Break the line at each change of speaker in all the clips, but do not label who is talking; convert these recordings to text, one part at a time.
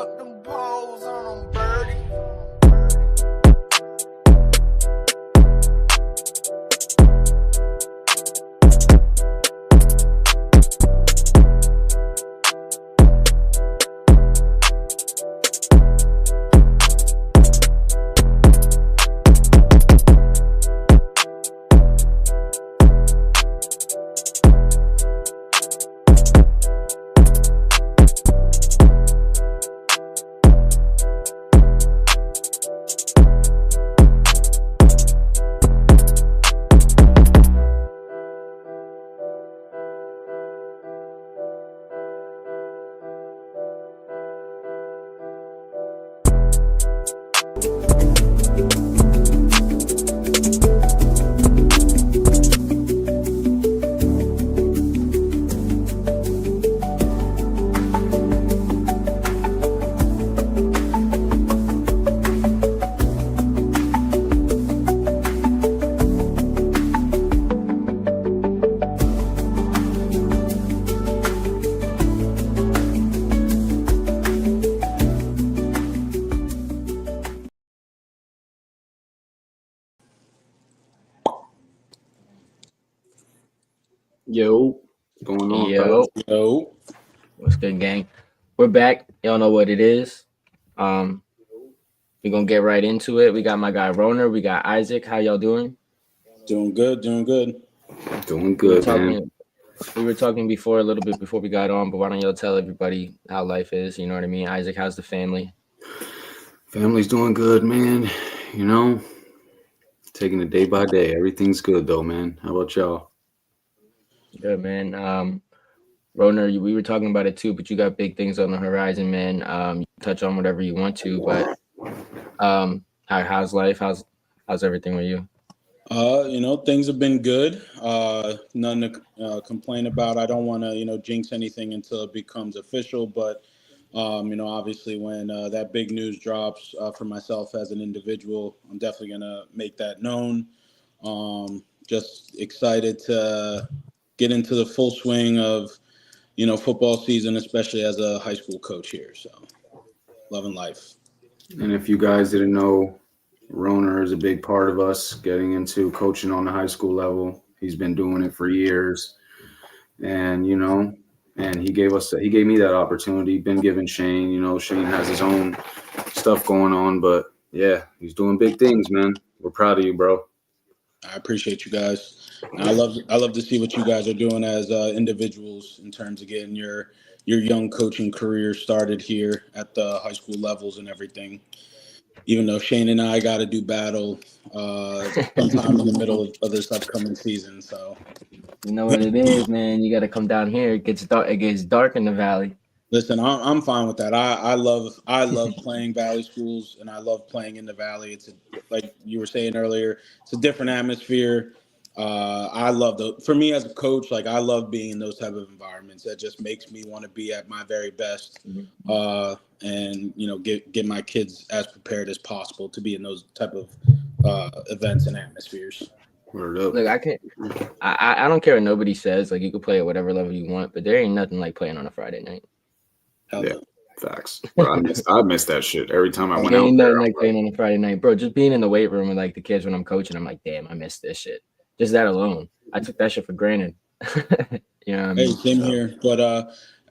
up them poles on them, birdie.
Yo, what's going on,
Yo,
fellas?
what's good, gang? We're back. Y'all know what it is. We're gonna get right into it. We got my guy Roner. We got Isaac. How y'all doing?
Doing good.
Doing
We were
good, man.
talking before a little bit before we got on, but why don't y'all tell everybody how life is? You know what I mean? Isaac, how's the family?
Family's doing good, man. You know, taking it day by day. Everything's good, though, man. How about y'all?
Good, man. Roner, we were talking about it too, but you got big things on the horizon, man. You can touch on whatever you want to, but how's life? How's everything with you?
Things have been good. None to complain about. I don't want to, jinx anything until it becomes official. But, obviously when that big news drops for myself as an individual, I'm definitely going to make that known. Just excited to get into the full swing of, football season, especially as a high school coach here. So loving life.
And if you guys didn't know, Roner is a big part of us getting into coaching on the high school level. He's been doing it for years, and he gave me that opportunity. Been giving Shane. Shane has his own stuff going on, but yeah, he's doing big things, man. We're proud of you, bro.
I appreciate you guys. I love to see what you guys are doing as individuals in terms of getting your young coaching career started here at the high school levels and everything. Even though Shane and I got to do battle sometime in the middle of this upcoming season. So
You know what it is, man. You got to come down here. It gets dark. It gets dark in the valley.
listen, I'm fine with that. I love playing Valley schools and I love playing in the Valley. Like you were saying earlier, it's a different atmosphere. For me as a coach, like I love being in those type of environments. That just makes me want to be at my very best, and get my kids as prepared as possible to be in those type of events and atmospheres.
Look, I don't care what nobody says. Like you can play at whatever level you want, but there ain't nothing like playing on a Friday night.
Yeah, facts. Bro, I miss that shit every time I went
There
out
ain't
there.
nothing like playing on a Friday night, bro. Just being in the weight room with like the kids when I'm coaching, I'm like, damn, I miss this shit. Just that alone, I took that shit for granted. You know what I mean?
Same here. But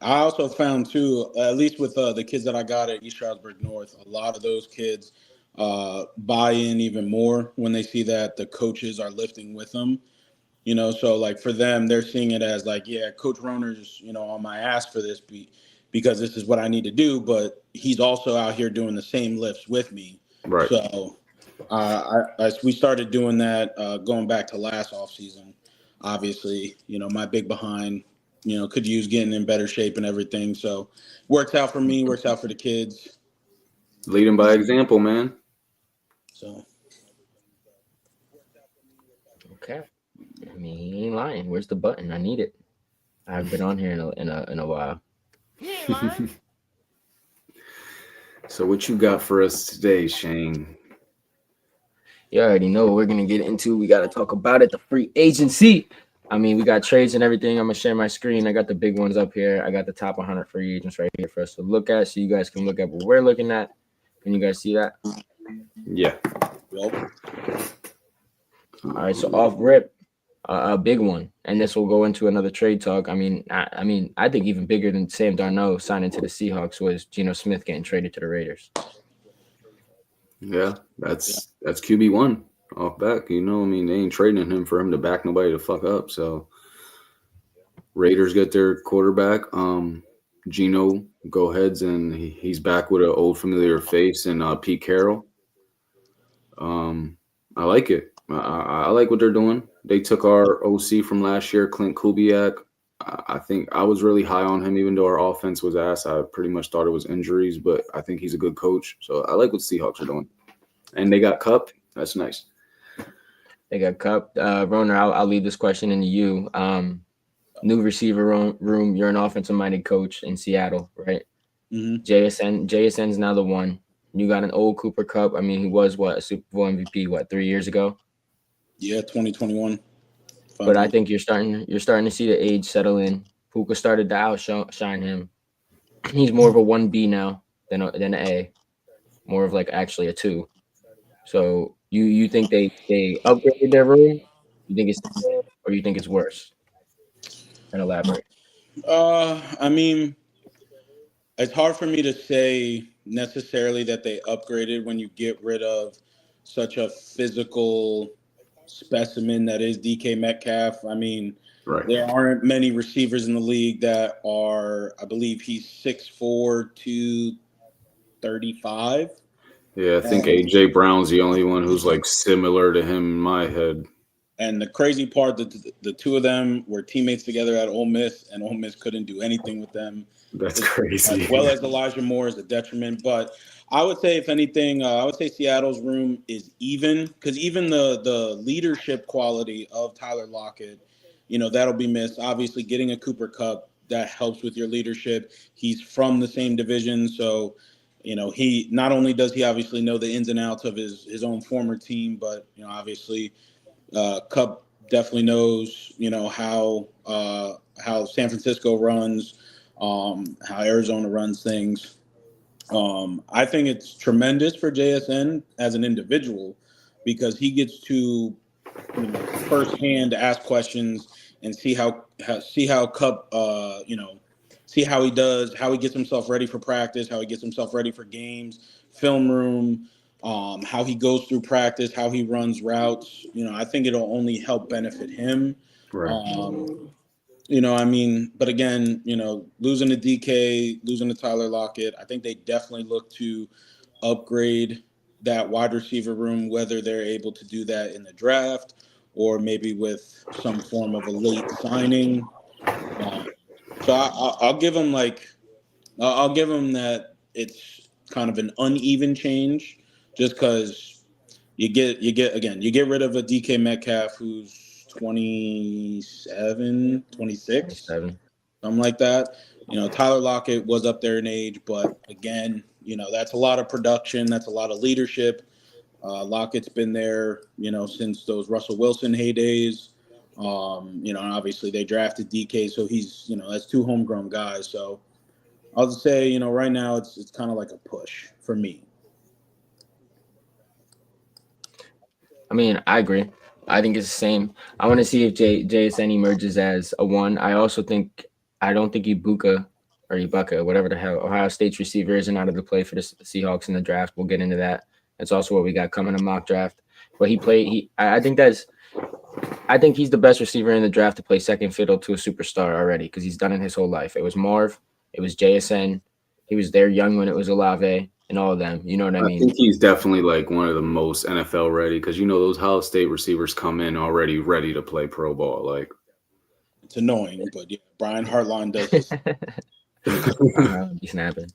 I also found too, at least with the kids that I got at East Stroudsburg North, a lot of those kids buy in even more when they see that the coaches are lifting with them. So like for them, they're seeing it as like, yeah, Coach Roner's, on my ass for this because this is what I need to do. But he's also out here doing the same lifts with me.
Right.
So we started doing that going back to last off season. Obviously, my big behind, could use getting in better shape and everything. So works out for me, works out for the kids.
Leading by example, man.
So.
Okay. I mean, he ain't lying. Where's the button? I need it. I've been on here in a while.
So what you got for us today, Shane?
You already know what we're gonna get into. We gotta talk about it. The free agency. I mean, we got trades and everything. I'm gonna share my screen. I got the big ones up here. I got the top 100 free agents right here for us to look at, so you guys can look at what we're looking at. Can you guys see that?
Yeah.
Well,
All right. So off rip, a big one, and this will go into another trade talk. I mean, I think even bigger than Sam Darnold signing to the Seahawks was Geno Smith getting traded to the Raiders.
Yeah, that's QB1 off back. You know, I mean, they ain't trading him for him to back nobody to fuck up. So Raiders get their quarterback. Geno go aheads and he's back with an old familiar face and Pete Carroll. I like it. I like what they're doing. They took our OC from last year, Clint Kubiak. I think I was really high on him, even though our offense was ass. I pretty much thought it was injuries, but I think he's a good coach. So I like what Seahawks are doing. And they got Cup. That's nice.
They got Cup. Roner, I'll leave this question into you. New receiver room. You're an offensive-minded coach in Seattle, right?
mm-hmm.
JSN's now the one. You got an old Cooper Cup. I mean, he was a Super Bowl MVP 3 years ago.
Yeah, 2021.
But I think you're starting to see the age settle in. Puka started to outshine him. He's more of a 1B now than an A. More of like actually a 2. So you think they upgraded their room? You think it's the same or you think it's worse? And elaborate.
I mean, it's hard for me to say necessarily that they upgraded when you get rid of such a physical specimen that is DK Metcalf. I mean,
Right.
there aren't many receivers in the league that are, I believe he's 6'4", 235.
Yeah, I think AJ Brown's the only one who's like similar to him in my head.
And the crazy part, the two of them were teammates together at Ole Miss, and Ole Miss couldn't do anything with them.
That's crazy.
As well as Elijah Moore is a detriment. But I would say, if anything, I would say Seattle's room is even, because even the leadership quality of Tyler Lockett, that'll be missed. Obviously, getting a Cooper Kupp, that helps with your leadership. He's from the same division, so he not only does he obviously know the ins and outs of his own former team, but obviously Kupp definitely knows how San Francisco runs, how Arizona runs things. I think it's tremendous for JSN as an individual because he gets to firsthand ask questions and see how Kupp see how he does, how he gets himself ready for practice, how he gets himself ready for games, film room, how he goes through practice, how he runs routes. I think it'll only help benefit him.
Right.
But again, losing to DK, losing to Tyler Lockett, I think they definitely look to upgrade that wide receiver room, whether they're able to do that in the draft or maybe with some form of a late signing. So I'll give them I'll give them that it's kind of an uneven change, just because you get rid of a DK Metcalf who's 27, 26,
27.
something like that. Tyler Lockett was up there in age, but again, that's a lot of production, that's a lot of leadership. Lockett's been there, since those Russell Wilson heydays. And obviously they drafted DK, so he's, that's 2 homegrown guys. So I'll just say, right now it's kind of like a push for me.
I mean, I agree. I think it's the same. I want to see if JSN emerges as a 1. I don't think Ibaka, whatever the hell, Ohio State's receiver isn't out of the play for the Seahawks in the draft. We'll get into that. That's also what we got coming in mock draft. But I think he's the best receiver in the draft to play second fiddle to a superstar already because he's done it his whole life. It was Marv. It was JSN. He was there young when it was Olave and all of them. You know what I mean?
I think he's definitely like one of the most NFL ready because those Ohio State receivers come in already ready to play pro ball. Like,
it's annoying, but yeah, Brian Hartline does this.
Be snapping.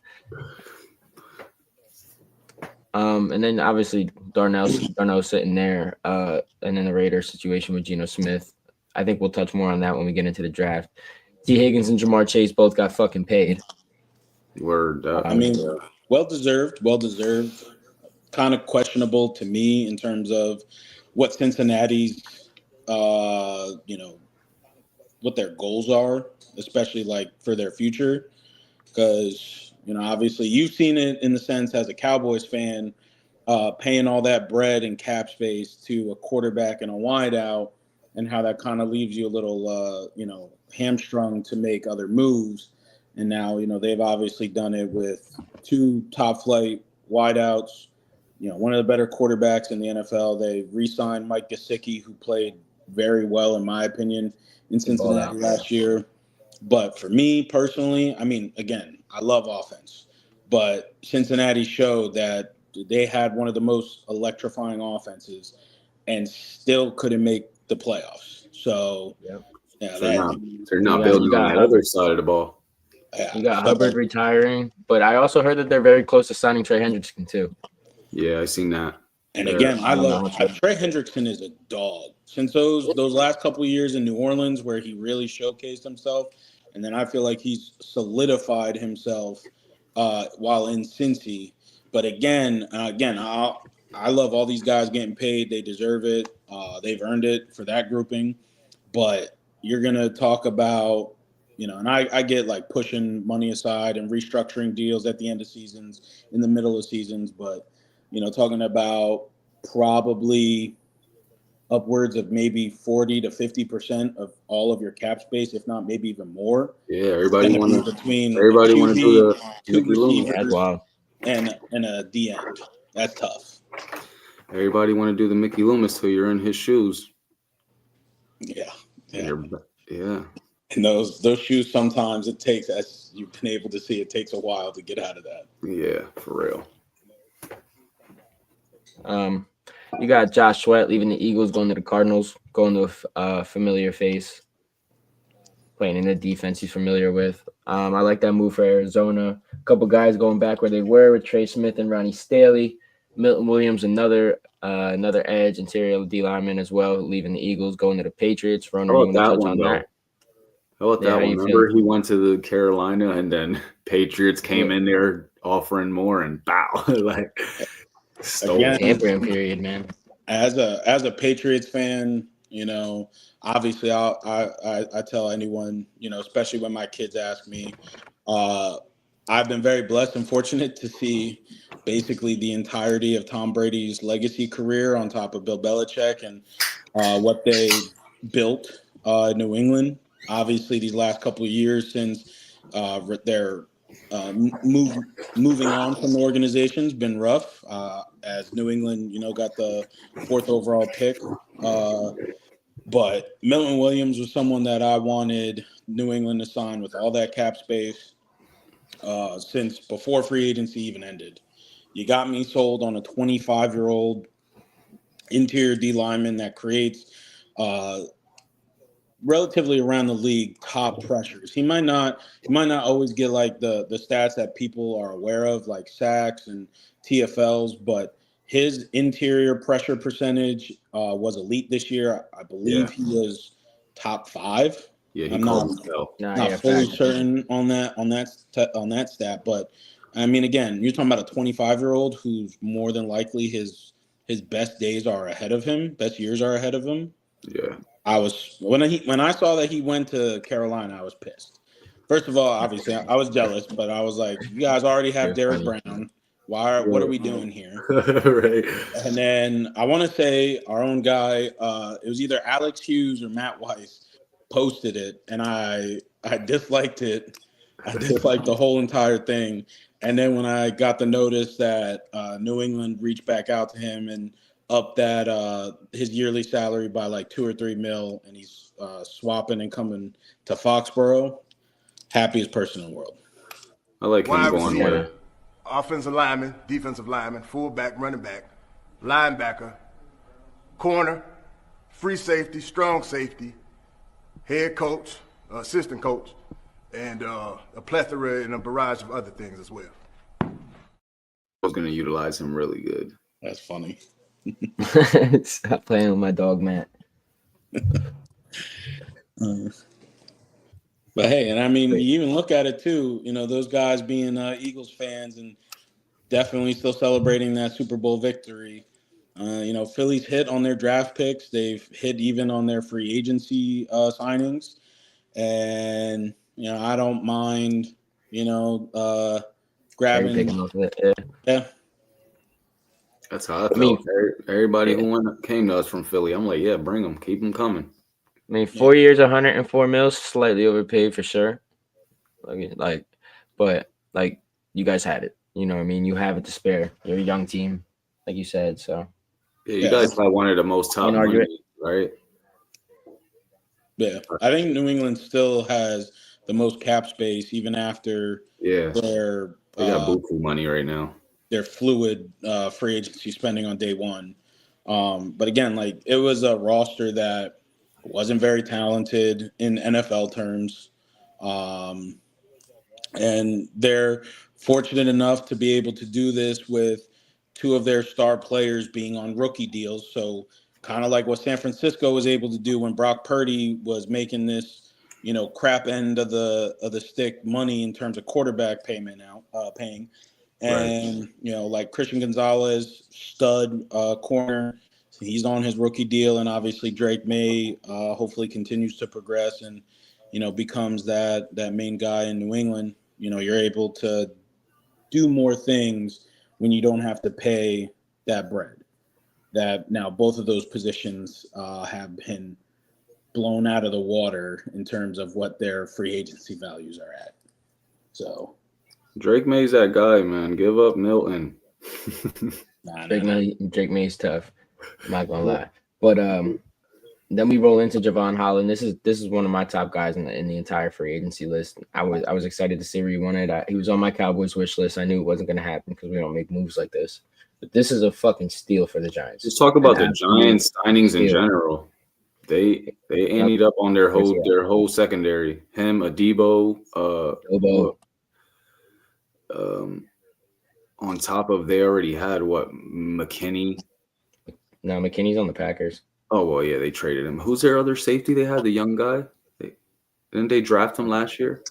And then obviously Darnell sitting there, and then the Raiders situation with Geno Smith. I think we'll touch more on that when we get into the draft. T. Higgins and Jamar Chase both got fucking paid.
Word.
Well deserved. Kind of questionable to me in terms of what Cincinnati's, what their goals are, especially like for their future. Because obviously you've seen it in the sense as a Cowboys fan, paying all that bread and cap space to a quarterback and a wideout, and how that kind of leaves you a little, hamstrung to make other moves. And now, they've obviously done it with two top flight wideouts, one of the better quarterbacks in the NFL. They re-signed Mike Gesicki, who played very well, in my opinion, in Cincinnati last year. But for me personally, I mean, again, I love offense, but Cincinnati showed that they had one of the most electrifying offenses and still couldn't make the playoffs. So,
Yep.
yeah,
they're not building on that other side of the ball.
Yeah,
you got Hubbard retiring, but I also heard that they're very close to signing Trey Hendrickson too.
Yeah, I seen that.
And again, I love Trey Hendrickson is a dog. Since those last couple of years in New Orleans where he really showcased himself, and then I feel like he's solidified himself while in Cincy. But again, I love all these guys getting paid. They deserve it. They've earned it for that grouping. But you're gonna talk about, and I get like pushing money aside and restructuring deals at the end of seasons, in the middle of seasons, but talking about probably upwards of maybe 40 to 50% of all of your cap space, if not maybe even more.
Yeah, everybody want to
between
everybody want to do the
two
Mickey Loomis.
receivers and a D end. That's tough.
Everybody want to do the Mickey Loomis till you're in his shoes.
Yeah.
Yeah.
And those shoes, sometimes it takes, as you've been able to see, it takes a while to get out of that.
Yeah, for real.
You got Josh Sweat leaving the Eagles, going to the Cardinals, going to a familiar face, playing in the defense he's familiar with. I like that move for Arizona. A couple guys going back where they were with Trey Smith and Ronnie Staley. Milton Williams, another edge, interior D lineman as well, leaving the Eagles, going to the Patriots.
How about that one, though? How about that one? Remember, he went to the Carolina, and then Patriots came in there offering more, and bow, like
tampering period, man.
As a Patriots fan, obviously I tell anyone, especially when my kids ask me, I've been very blessed and fortunate to see basically the entirety of Tom Brady's legacy career on top of Bill Belichick and what they built in New England. Obviously, these last couple of years since their moving on from the organization's been rough. As New England, got the 4th overall pick. But Milton Williams was someone that I wanted New England to sign with all that cap space since before free agency even ended. You got me sold on a 25-year-old interior D lineman that creates relatively around the league top pressures. He might not always get like the stats that people are aware of, like sacks and TFLs, but his interior pressure percentage was elite this year. I believe he was top 5.
Yeah,
I'm not fully certain on that stat, but I mean, again, you're talking about a 25-year-old who's more than likely his best days are ahead of him, best years are ahead of him.
Yeah.
I was when I saw that he went to Carolina, I was pissed. First of all, obviously, I was jealous, but I was like, "You guys already have Derek Brown. What are we doing here?"
Right.
And then I want to say our own guy, it was either Alex Hughes or Matt Weiss, posted it, and I disliked it. I disliked the whole entire thing. And then when I got the notice that New England reached back out to him and up that his yearly salary by like $2 or $3 million, and he's swapping and coming to Foxborough, happiest person in the world.
I like him going there.
Offensive lineman, defensive lineman, fullback, running back, linebacker, corner, free safety, strong safety, head coach, assistant coach, and a plethora and a barrage of other things as well.
I was going to utilize him really good.
That's funny.
Stop playing with my dog, Matt.
But hey, and I mean, you even look at it too, those guys being Eagles fans and definitely still celebrating that Super Bowl victory. Philly's hit on their draft picks. They've hit even on their free agency signings. and I don't mind
Cherry
grabbing.
picking off of it.
Yeah,
That's how I felt.
mean,
Everybody
yeah.
who came to us from Philly, I'm like, yeah, bring them, keep them coming.
I mean, 4 years, 104 mils, slightly overpaid for sure. But you guys had it. You know what I mean? You have it to spare. You're a young team, like you said. So
Yeah, you guys have one of the most top
Can't argue
money, right?
yeah. I think New England still has the most cap space, even after
Yeah,
their
they got buku money right now.
their fluid free agency spending on day one. But again, like it was a roster that wasn't very talented in NFL terms. And they're fortunate enough to be able to do this with two of their star players being on rookie deals. So kind of like what San Francisco was able to do when Brock Purdy was making this, crap end of the stick money in terms of quarterback paying. And like Christian Gonzalez, stud corner, he's on his rookie deal, and obviously Drake May hopefully continues to progress and becomes that main guy in New England. You're able to do more things when you don't have to pay that bread. That now both of those positions have been blown out of the water in terms of what their free agency values are at. So
Drake May's that guy, man. Give up Milton.
Drake May's tough. I'm not gonna lie. But then we roll into Javon Holland. This is one of my top guys in the entire free agency list. I was excited to see where he wanted. He was on my Cowboys wish list. I knew it wasn't going to happen because we don't make moves like this. But this is a fucking steal for the Giants.
Just talk about the Giants signings in general. They ended up on their whole secondary. Him, Adebo, on top of they already had McKinney.
No, McKinney's on the Packers.
Oh, well, yeah, they traded him. Who's their other safety they had? The young guy? Didn't they draft him last year?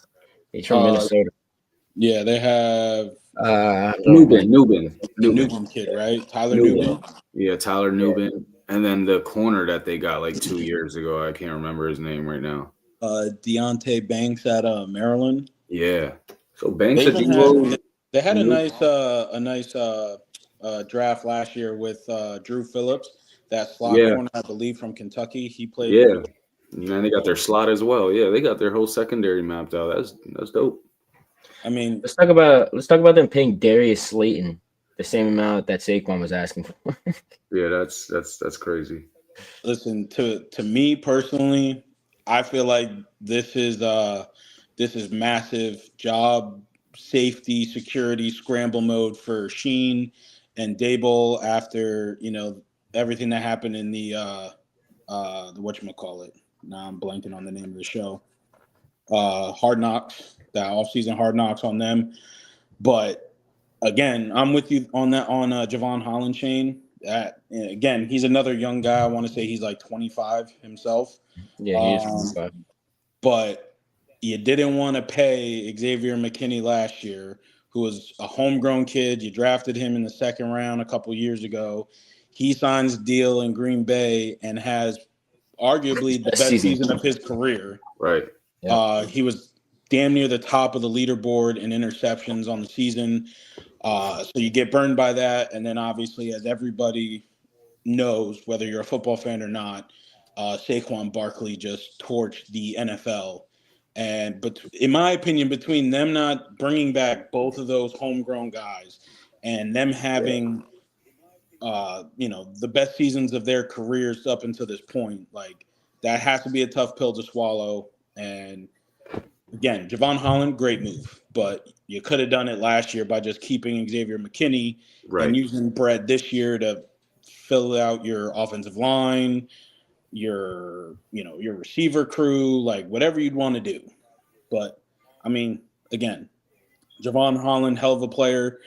He's from Minnesota.
Yeah, they have
Newbin
kid, right? Tyler Newbin.
Yeah, Tyler Newbin. And then the corner that they got like 2 years ago. I can't remember his name right now.
Deontay Banks at Maryland.
Yeah. So Banks
they had a nice draft last year with Drew Phillips. That slot corner, I believe, from Kentucky. He played.
Yeah, and they got their slot as well. Yeah, they got their whole secondary mapped out. That's dope.
I mean,
let's talk about them paying Darius Slayton the same amount that Saquon was asking for.
Yeah, that's crazy.
Listen, to me personally, I feel like this is massive job safety, security, scramble mode for Sheen and Dable after everything that happened in the whatchamacallit. Now I'm blanking on the name of the show. Hard Knocks, that offseason Hard Knocks on them. But again, I'm with you on that on Javon Holland chain. That again, he's another young guy. I want to say he's like 25 himself.
Yeah, he is 25.
But you didn't want to pay Xavier McKinney last year, who was a homegrown kid. You drafted him in the second round a couple years ago. He signs a deal in Green Bay and has arguably the best season of his career.
Right.
Yeah. He was damn near the top of the leaderboard in interceptions on the season. So you get burned by that. And then obviously, as everybody knows, whether you're a football fan or not, Saquon Barkley just torched the NFL. But in my opinion, between them not bringing back both of those homegrown guys and them having the best seasons of their careers up until this point, like that has to be a tough pill to swallow. And again, Javon Holland, great move, but you could have done it last year by just keeping Xavier McKinney and using Brett this year to fill out your offensive line, your receiver crew, like whatever you'd want to do. But I mean, again, Javon Holland, hell of a player.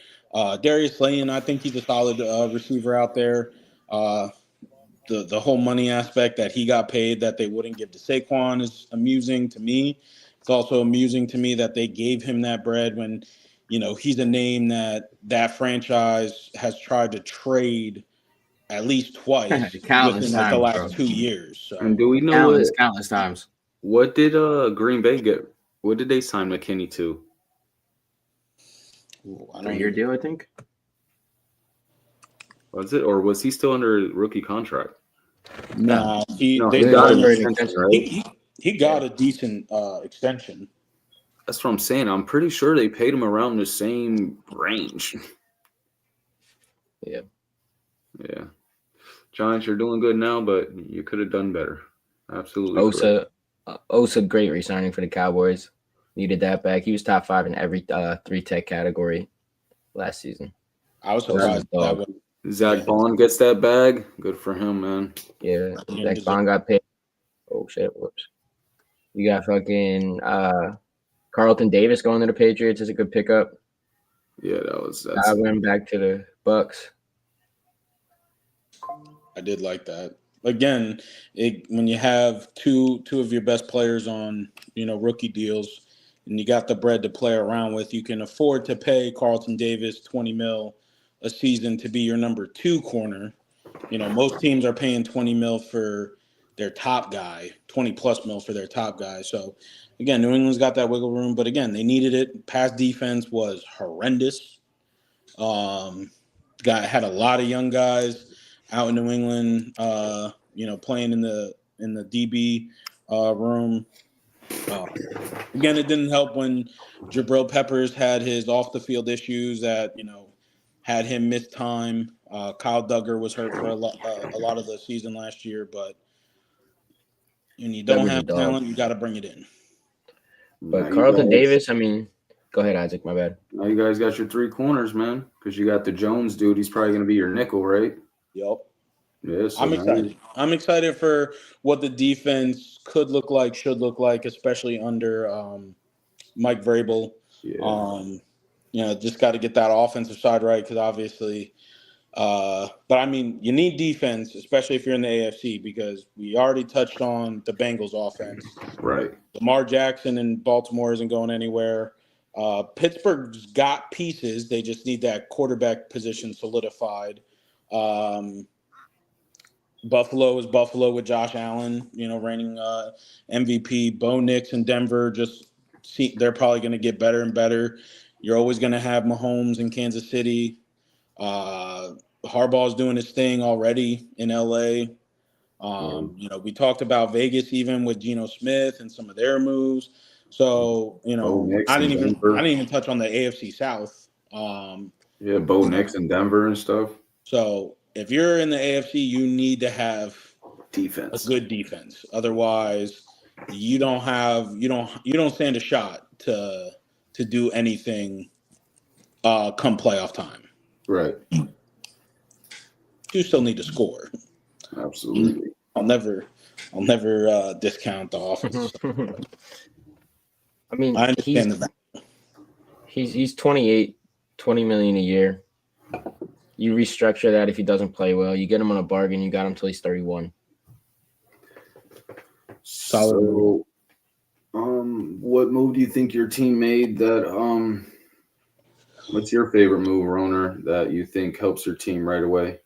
Darius Slayton, I think he's a solid receiver out there. The whole money aspect that he got paid that they wouldn't give to Saquon is amusing to me. It's also amusing to me that they gave him that bread when, he's a name that franchise has tried to trade at least twice within the last 2 years. So.
And do we know
countless times?
What did Green Bay get? What did they sign McKinney to?
Ooh, I don't
3-year
even,
deal, I think.
Was it, or was he still under rookie contract?
nah,
No,
they
he
He was
got
up
an
for an
extension,
extension.
right?
he got a decent extension.
That's what I'm saying. I'm pretty sure they paid him around the same range.
Yeah.
Yeah. Giants, you're doing good now, but you could have done better. Absolutely correct.
Osa, great re-signing for the Cowboys. Needed that back. He was top 5 in every 3-tech category last season.
I was
That was
surprised
a
that
dog.
was
Zach Bond gets that bag. Good for him, man.
Yeah,
he didn't
Zach
deserve
Bond got paid. Oh shit! Whoops. You got fucking Carlton Davis going to the Patriots is a good pickup.
Yeah, that's
Went back to the Bucks.
I did like that. Again, when you have two of your best players on, rookie deals, and you got the bread to play around with, you can afford to pay Carlton Davis $20 million a season to be your number 2 corner. Most teams are paying $20 million for their top guy, 20 plus mil for their top guy. So again, New England's got that wiggle room, but again, they needed it. Pass defense was horrendous. Had a lot of young guys out in New England, playing in the DB room. Again, it didn't help when Jabril Peppers had his off the field issues that had him miss time. Kyle Duggar was hurt for a lot of the season last year, but when you don't
Duggar's a
have
dog.
talent, you got to bring it in.
But
now
Carlton Davis, I mean, go ahead, Isaac. My bad.
now you guys got your 3 corners, man. Because you got the Jones dude. He's probably going to be your nickel, right?
Yep.
Yeah. So
I'm
now
excited. I'm excited for what the defense could look like, should look like, especially under Mike Vrabel.
Yeah.
Just got to get that offensive side right because obviously, but I mean, you need defense, especially if you're in the AFC, because we already touched on the Bengals offense.
Right.
Lamar Jackson in Baltimore isn't going anywhere. Pittsburgh's got pieces. They just need that quarterback position solidified. Buffalo is Buffalo with Josh Allen, reigning MVP. Bo Nix in Denver they're probably going to get better and better. You're always going to have Mahomes in Kansas City. Harbaugh's doing his thing already in LA. We talked about Vegas even with Geno Smith and some of their moves. So,
Bo Nix
I
in
didn't
Denver.
even touch on the AFC South.
Yeah, Bo Nix in Denver and stuff.
So if you're in the AFC, you need to have a
Defense.
good defense. Otherwise, you don't stand a shot to do anything come playoff time.
Right.
You still need to score.
Absolutely.
I'll never discount the offense.
I mean,
I understand that.
He's 28, $20 million a year. You restructure that if he doesn't play well. You get him on a bargain. You got him till he's 31.
So, what move do you think your team made that what's your favorite move, Roner, that you think helps your team right away?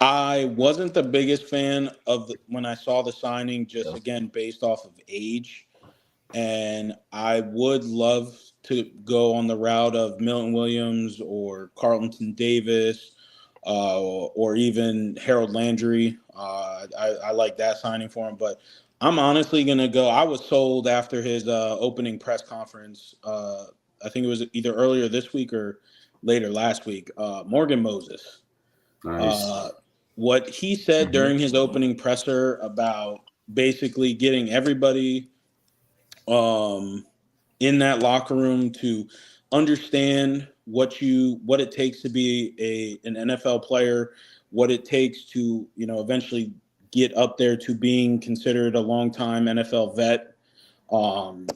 I wasn't the biggest fan of when I saw the signing, just again based off of age. And I would love to go on the route of Milton Williams or Carlton Davis, or even Harold Landry. I like that signing for him, but I'm honestly gonna go. I was sold after his opening press conference. I think it was either earlier this week or later last week. Morgan Moses.
Nice.
What he said during his opening presser about basically getting everybody in that locker room to understand what it takes to be an NFL player, what it takes to eventually get up there to being considered a longtime NFL vet.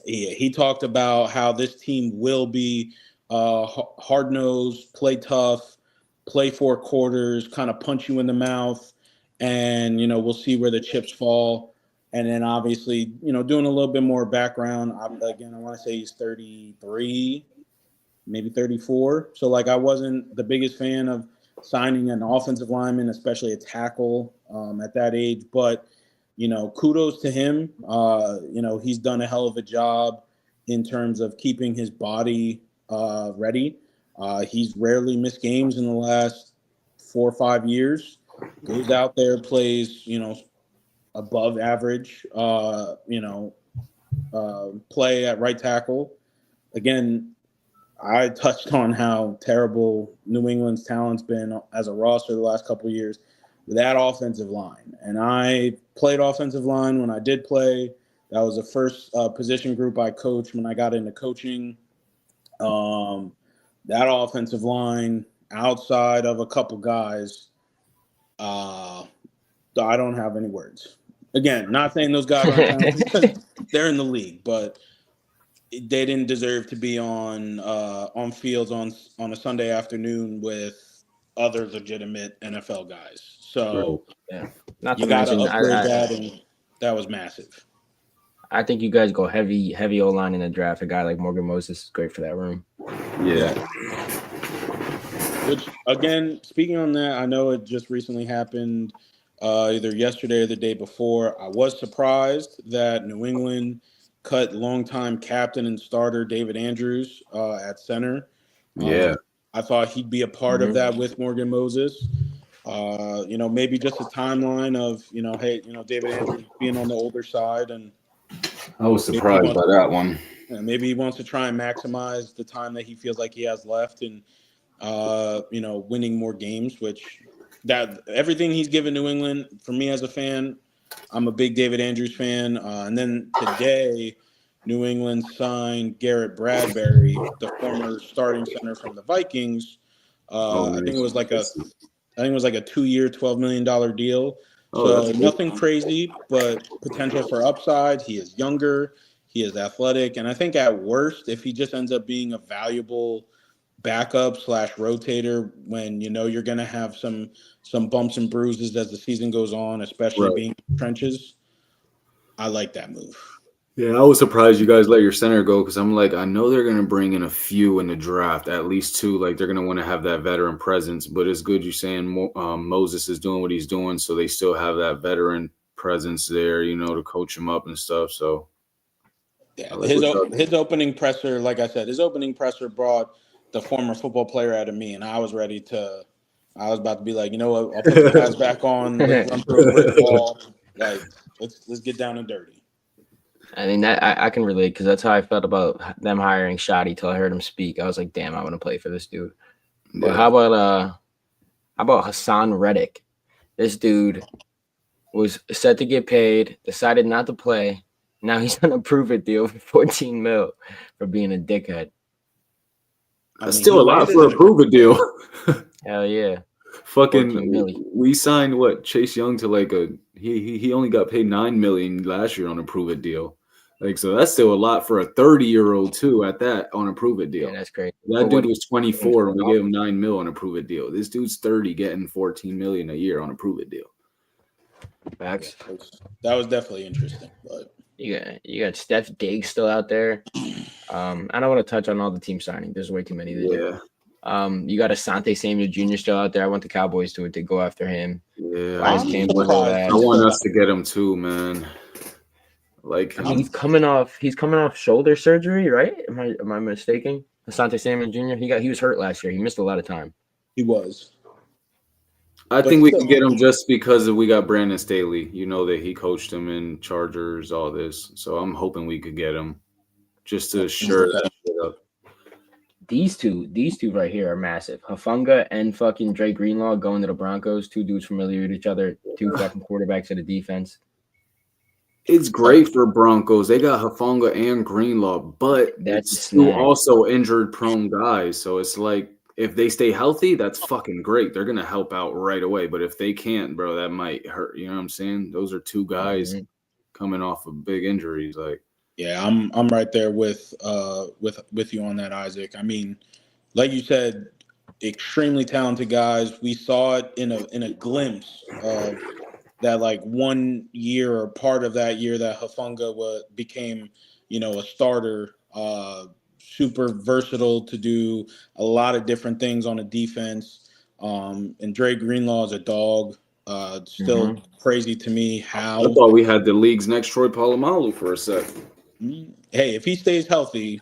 He talked about how this team will be hard nosed, play tough, play 4 quarters, kind of punch you in the mouth, and we'll see where the chips fall. And then obviously, doing a little bit more background. I want to say he's 33, maybe 34. So I wasn't the biggest fan of signing an offensive lineman, especially a tackle at that age. But, kudos to him. He's done a hell of a job in terms of keeping his body ready. He's rarely missed games in the last 4 or 5 years. Goes out there, plays, above average, play at right tackle. Again, I touched on how terrible New England's talent's been as a roster the last couple of years with that offensive line. And I played offensive line when I did play. That was the first position group I coached when I got into coaching. That offensive line, outside of a couple guys, I don't have any words. Again, not saying those guys aren't talented because they're in the league, but they didn't deserve to be on fields on a Sunday afternoon with other legitimate NFL guys. So
yeah, not
you
to
got to
mention,
upgrade that, and that was massive.
I think you guys go heavy O line in the draft. A guy like Morgan Moses is great for that room.
Yeah.
Which, again, speaking on that, I know it just recently happened either yesterday or the day before. I was surprised that New England cut longtime captain and starter David Andrews at center.
Yeah.
I thought he'd be a part of that with Morgan Moses. Maybe just a timeline of, hey, David Andrews being on the older side. And
I was surprised by that one.
Maybe he wants to try and maximize the time that he feels like he has left and, winning more games, which that everything he's given New England, for me as a fan, I'm a big David Andrews fan. And then today, New England signed Garrett Bradbury, the former starting center from the Vikings. I think it was like a 2-year, $12 million deal. So nothing crazy, but potential for upside. He is younger. He is athletic. And I think at worst, if he just ends up being a valuable backup / rotator when you're going to have some bumps and bruises as the season goes on, especially being in the trenches, I like that move.
Yeah, I was surprised you guys let your center go because I'm like, I know they're going to bring in a few in the draft, at least 2. Like, they're going to want to have that veteran presence. But it's good you're saying Moses is doing what he's doing, so they still have that veteran presence there, to coach him up and stuff. So,
yeah, his opening presser, like I said, his opening presser brought the former football player out of me, and I was about to be like, you know what, I'll put the pads back on, let's run through a brick wall, like let's get down and dirty.
I mean, that I can relate because that's how I felt about them hiring Shoddy till I heard him speak. I was like, damn, I want to play for this dude. Yeah. But how about Hassan Reddick? This dude was set to get paid, decided not to play. Now he's on a prove-it deal for $14 million for being a dickhead.
That's still a lot for a prove-it deal.
Hell yeah.
Fucking, we signed Chase Young to he only got paid $9 million last year on a prove-it deal. So that's still a lot for a 30-year-old too at that on a prove-it deal.
Yeah, that's crazy.
That dude was 24 and we gave him $9 million on a prove-it deal. This dude's 30 getting $14 million a year on a prove-it deal.
Facts.
That was definitely interesting. But
you got Steph Diggs still out there. I don't want to touch on all the team signing. There's way too many to do. You got Asante Samuel Jr. still out there. I want the Cowboys to go after him.
Yeah, I want us to get him too, man.
He's coming off shoulder surgery, right? Am I mistaken? Asante Samuel Jr. He was hurt last year. He missed a lot of time.
He was.
I think we can get him just because we got Brandon Staley. You know that he coached him in Chargers, all this. So I'm hoping we could get him just to shore that shit up.
These two right here are massive. Hufanga and fucking Dre Greenlaw going to the Broncos. 2 dudes familiar with each other. 2 fucking quarterbacks of the defense.
It's great for Broncos. They got Hufanga and Greenlaw, but it's still also injured-prone guys. So it's like if they stay healthy, that's fucking great. They're gonna help out right away. But if they can't, bro, that might hurt. You know what I'm saying? Those are 2 guys coming off of big injuries.
Yeah, I'm right there with you on that, Isaac. I mean, like you said, extremely talented guys. We saw it in a glimpse of that, 1 year or part of that year that Hufanga became, a starter, super versatile to do a lot of different things on a defense. And Dre Greenlaw is a dog. Still crazy to me
I
how.
thought we had the league's next Troy Polamalu for a sec.
Hey, if he stays healthy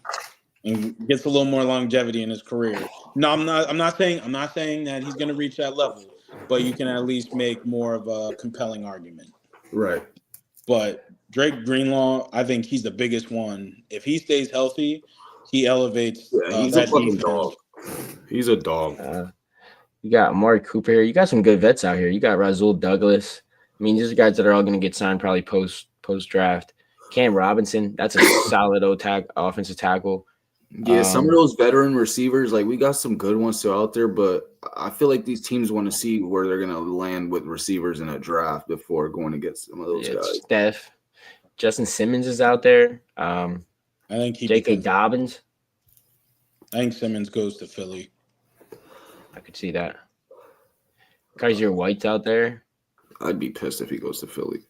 and gets a little more longevity in his career, no, I'm not. I'm not saying that he's going to reach that level, but you can at least make more of a compelling argument.
Right.
But Drake Greenlaw, I think he's the biggest one. If he stays healthy, he elevates
He's a
that
fucking
defense.
dog. He's a dog.
You got Amari Cooper here. You got some good vets out here. You got Rasul Douglas. I mean, these are guys that are all going to get signed probably post draft. Cam Robinson, that's a solid offensive tackle.
Yeah, some of those veteran receivers, like we got some good ones still out there, but I feel like these teams want to see where they're going to land with receivers in a draft before going to get some of those guys.
Steph, Justin Simmons is out there.
I think
J.K. Dobbins.
I think Simmons goes to Philly.
I could see that. Kaiser White's out there.
I'd be pissed if he goes to Philly.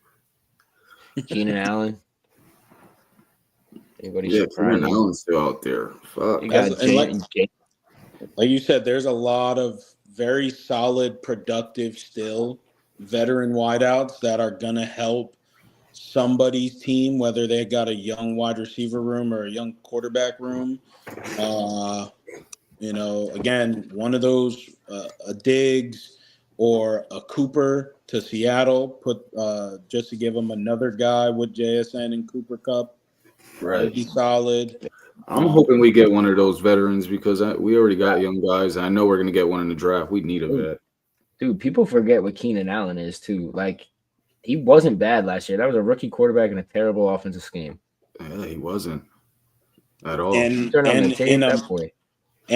Keenan Allen. Anybody
Keenan Allen's still out there. Fuck.
You got like you said, there's a lot of very solid, productive, still veteran wideouts that are gonna help somebody's team, whether they got a young wide receiver room or a young quarterback room. Again, one of those, a Diggs or a Cooper to Seattle, just to give them another guy with JSN and Cooper Cup.
Right.
Would be solid.
I'm hoping we get one of those veterans because we already got young guys. And I know we're going to get one in the draft. We need a vet.
Dude, people forget what Keenan Allen is, too. Like, he wasn't bad last year. That was a rookie quarterback in a terrible offensive scheme.
Yeah, he wasn't at all.
And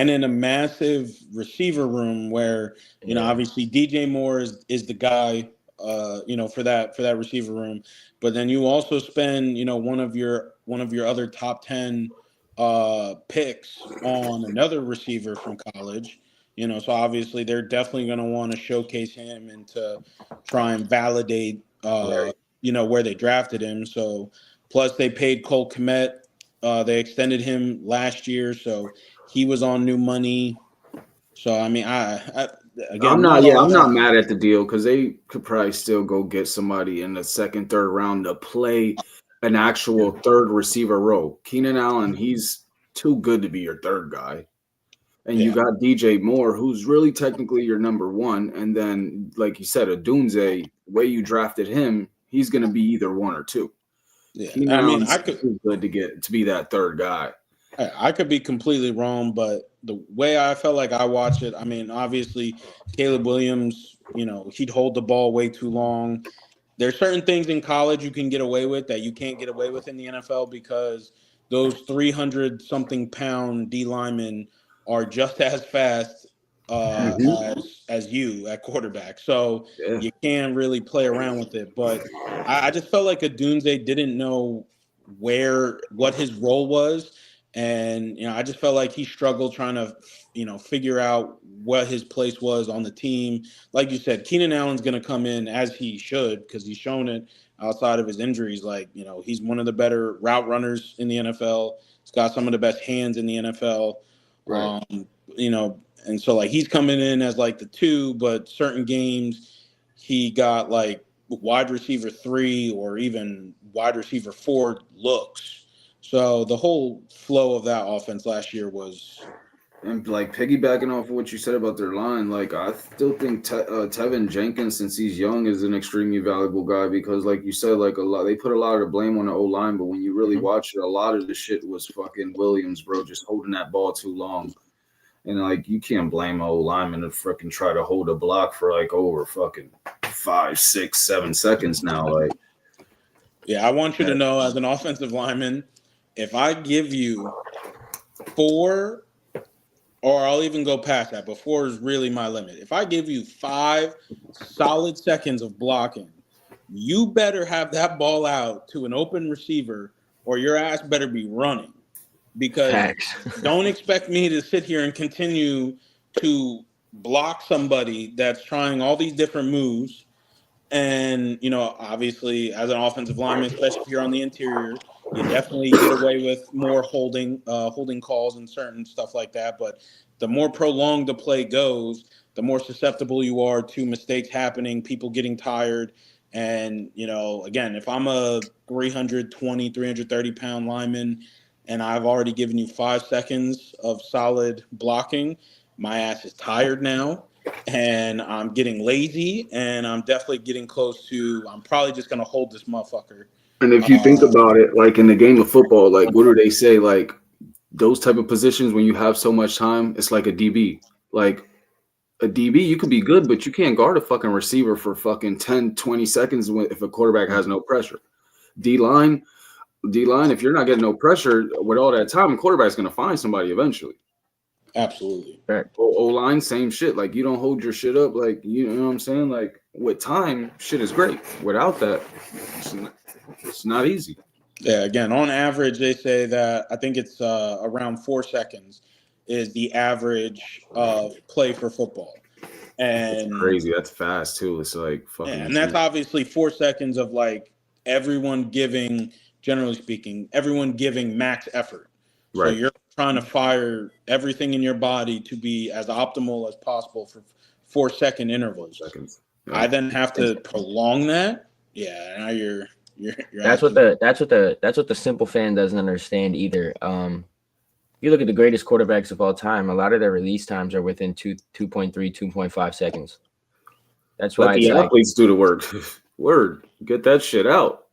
in a massive receiver room where, obviously DJ Moore is the guy, for that receiver room. But then you also spend, one of your other top 10 picks on another receiver from college. So obviously they're definitely going to want to showcase him and to try and validate, where they drafted him. So plus they paid Cole Kmet. They extended him last year, so he was on new money. So I mean, I'm
not mad at the deal because they could probably still go get somebody in the second, third round to play an actual third receiver role. Keenan Allen, he's too good to be your third guy. And you got DJ Moore, who's really technically your number one. And then, like you said, Odunze, the way you drafted him, he's going to be either one or two.
Yeah,
I mean, I could too good to be that third guy.
I could be completely wrong, but the way I felt like I watched it, I mean, obviously, Caleb Williams, he'd hold the ball way too long. There's certain things in college you can get away with that you can't get away with in the NFL because those 300-something pound D linemen are just as fast as you at quarterback. So you can't really play around with it. But I just felt like Odunze didn't know what his role was. And, I just felt like he struggled trying to, figure out what his place was on the team. Like you said, Keenan Allen's going to come in as he should because he's shown it outside of his injuries. Like, he's one of the better route runners in the NFL. He's got some of the best hands in the NFL.
Right.
And so like he's coming in as like the 2, but certain games he got like wide receiver 3 or even wide receiver 4 looks. So the whole flow of that offense last year was.
And like piggybacking off of what you said about their line, like I still think Tevin Jenkins, since he's young, is an extremely valuable guy because, like you said, like they put a lot of the blame on the O-line, but when you really watch it, a lot of the shit was fucking Williams, bro, just holding that ball too long. And like you can't blame O lineman to freaking try to hold a block for like over fucking 5, 6, 7 seconds now. Like,
I want you to know, as an offensive lineman, if I give you 4, or I'll even go past that, but 4 is really my limit. If I give you 5 solid seconds of blocking, you better have that ball out to an open receiver, or your ass better be running. Because don't expect me to sit here and continue to block somebody that's trying all these different moves. And, obviously, as an offensive lineman, especially if you're on the interior, you definitely get away with more holding calls and certain stuff like that. But the more prolonged the play goes, the more susceptible you are to mistakes happening, people getting tired. And, again, if I'm a 320, 330-pound lineman and I've already given you 5 seconds of solid blocking, my ass is tired now and I'm getting lazy and I'm definitely getting close to, I'm probably just going to hold this motherfucker.
And if you think about it, like in the game of football, like what do they say? Like those type of positions when you have so much time, it's like a DB. Like a DB, you could be good, but you can't guard a fucking receiver for fucking 10, 20 seconds if a quarterback has no pressure. D-line, if you're not getting no pressure with all that time, the quarterback's going to find somebody eventually.
Absolutely.
O-line, same shit. Like, you don't hold your shit up. Like, you know what I'm saying? Like, with time, shit is great. Without that, it's not easy.
Yeah, again, on average, they say that I think it's around 4 seconds is the average of play for football. And
that's crazy. That's fast, too. It's like fucking.
Yeah, and that's obviously 4 seconds of like everyone giving, generally speaking, everyone giving max effort. So
right.
You're trying to fire everything in your body to be as optimal as possible for 4-second intervals.
Seconds. Yeah.
I then have to prolong that. Yeah, now you're
that's what the simple fan doesn't understand either. You look at the greatest quarterbacks of all time, a lot of their release times are within 2.3, 2.5 seconds. That's why
let the athletes do the work. Word, get that shit out.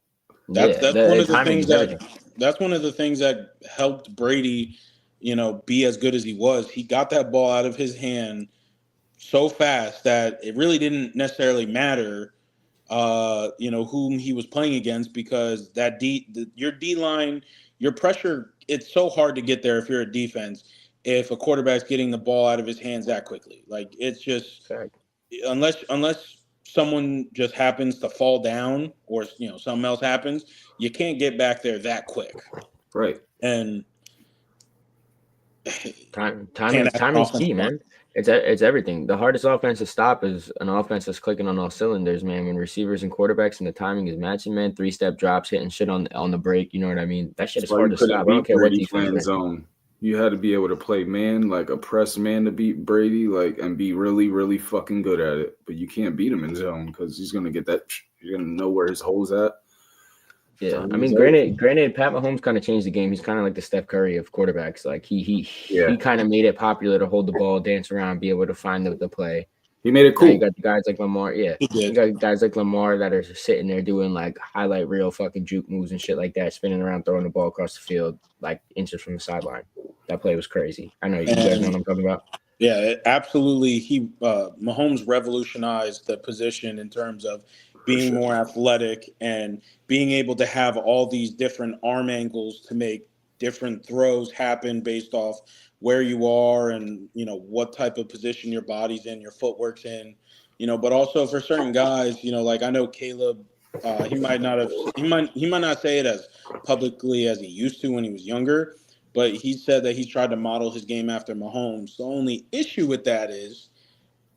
That's one of the things that's one of the things that helped Brady, be as good as he was. He got that ball out of his hand so fast that it really didn't necessarily matter, whom he was playing against, because your D line, your pressure, it's so hard to get there if you're a defense. If a quarterback's getting the ball out of his hands that quickly, like it's just unless someone just happens to fall down or something else happens, you can't get back there that quick.
Right.
And
time is key, man. It's everything. The hardest offense to stop is an offense that's clicking on all cylinders, man. When receivers and quarterbacks and the timing is matching, man, 3-step drops, hitting shit on the break. You know what I mean? That shit is hard to stop. I don't care what defense.
Zone. You had to be able to play man, like a press man to beat Brady, like, and be really, really fucking good at it. But you can't beat him in zone because he's gonna get that. You're gonna know where his hole's at.
Yeah, I mean, granted, Pat Mahomes kind of changed the game. He's kind of like the Steph Curry of quarterbacks. Like he kind of made it popular to hold the ball, dance around, be able to find the play.
He made it cool.
Now you got guys like Lamar. Yeah, you got guys like Lamar that are sitting there doing like highlight reel fucking juke moves and shit like that, spinning around, throwing the ball across the field like inches from the sideline. That play was crazy. I know you guys know what I'm talking about.
Yeah, absolutely. Mahomes revolutionized the position in terms of being more athletic and being able to have all these different arm angles to make different throws happen based off where you are and what type of position your body's in, your footwork's in, but also for certain guys, like I know Caleb, he might not say it as publicly as he used to when he was younger, but he said that he tried to model his game after Mahomes. The only issue with that is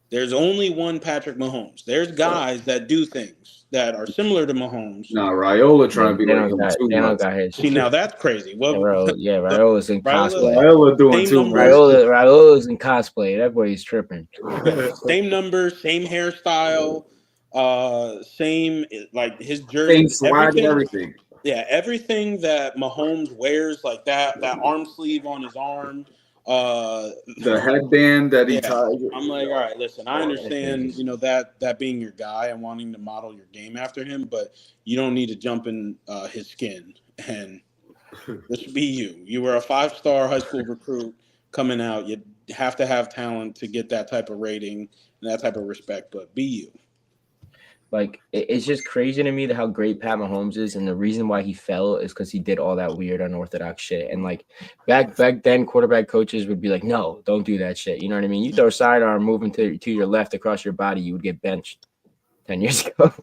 there's only one Patrick Mahomes. There's guys that do things that are similar to Mahomes.
Nah, Raiola trying to be like him too much.
See, now that's crazy. Well,
Raiola's in cosplay.
Raiola doing too much.
Raiola's in cosplay. That boy is tripping.
Same number, same hairstyle, same like his jersey,
same swag, everything.
Yeah, everything that Mahomes wears, like that arm sleeve on his arm.
The headband that he tied.
I'm like, all right, listen, I understand, that being your guy and wanting to model your game after him, but you don't need to jump in his skin. And this should be you. You were a 5-star high school recruit coming out. You have to have talent to get that type of rating and that type of respect, but be you.
Like, it's just crazy to me how great Pat Mahomes is, and the reason why he fell is because he did all that weird, unorthodox shit. And like back then, quarterback coaches would be like, "No, don't do that shit." You know what I mean? You throw a sidearm moving to your left across your body, you would get benched 10 years ago.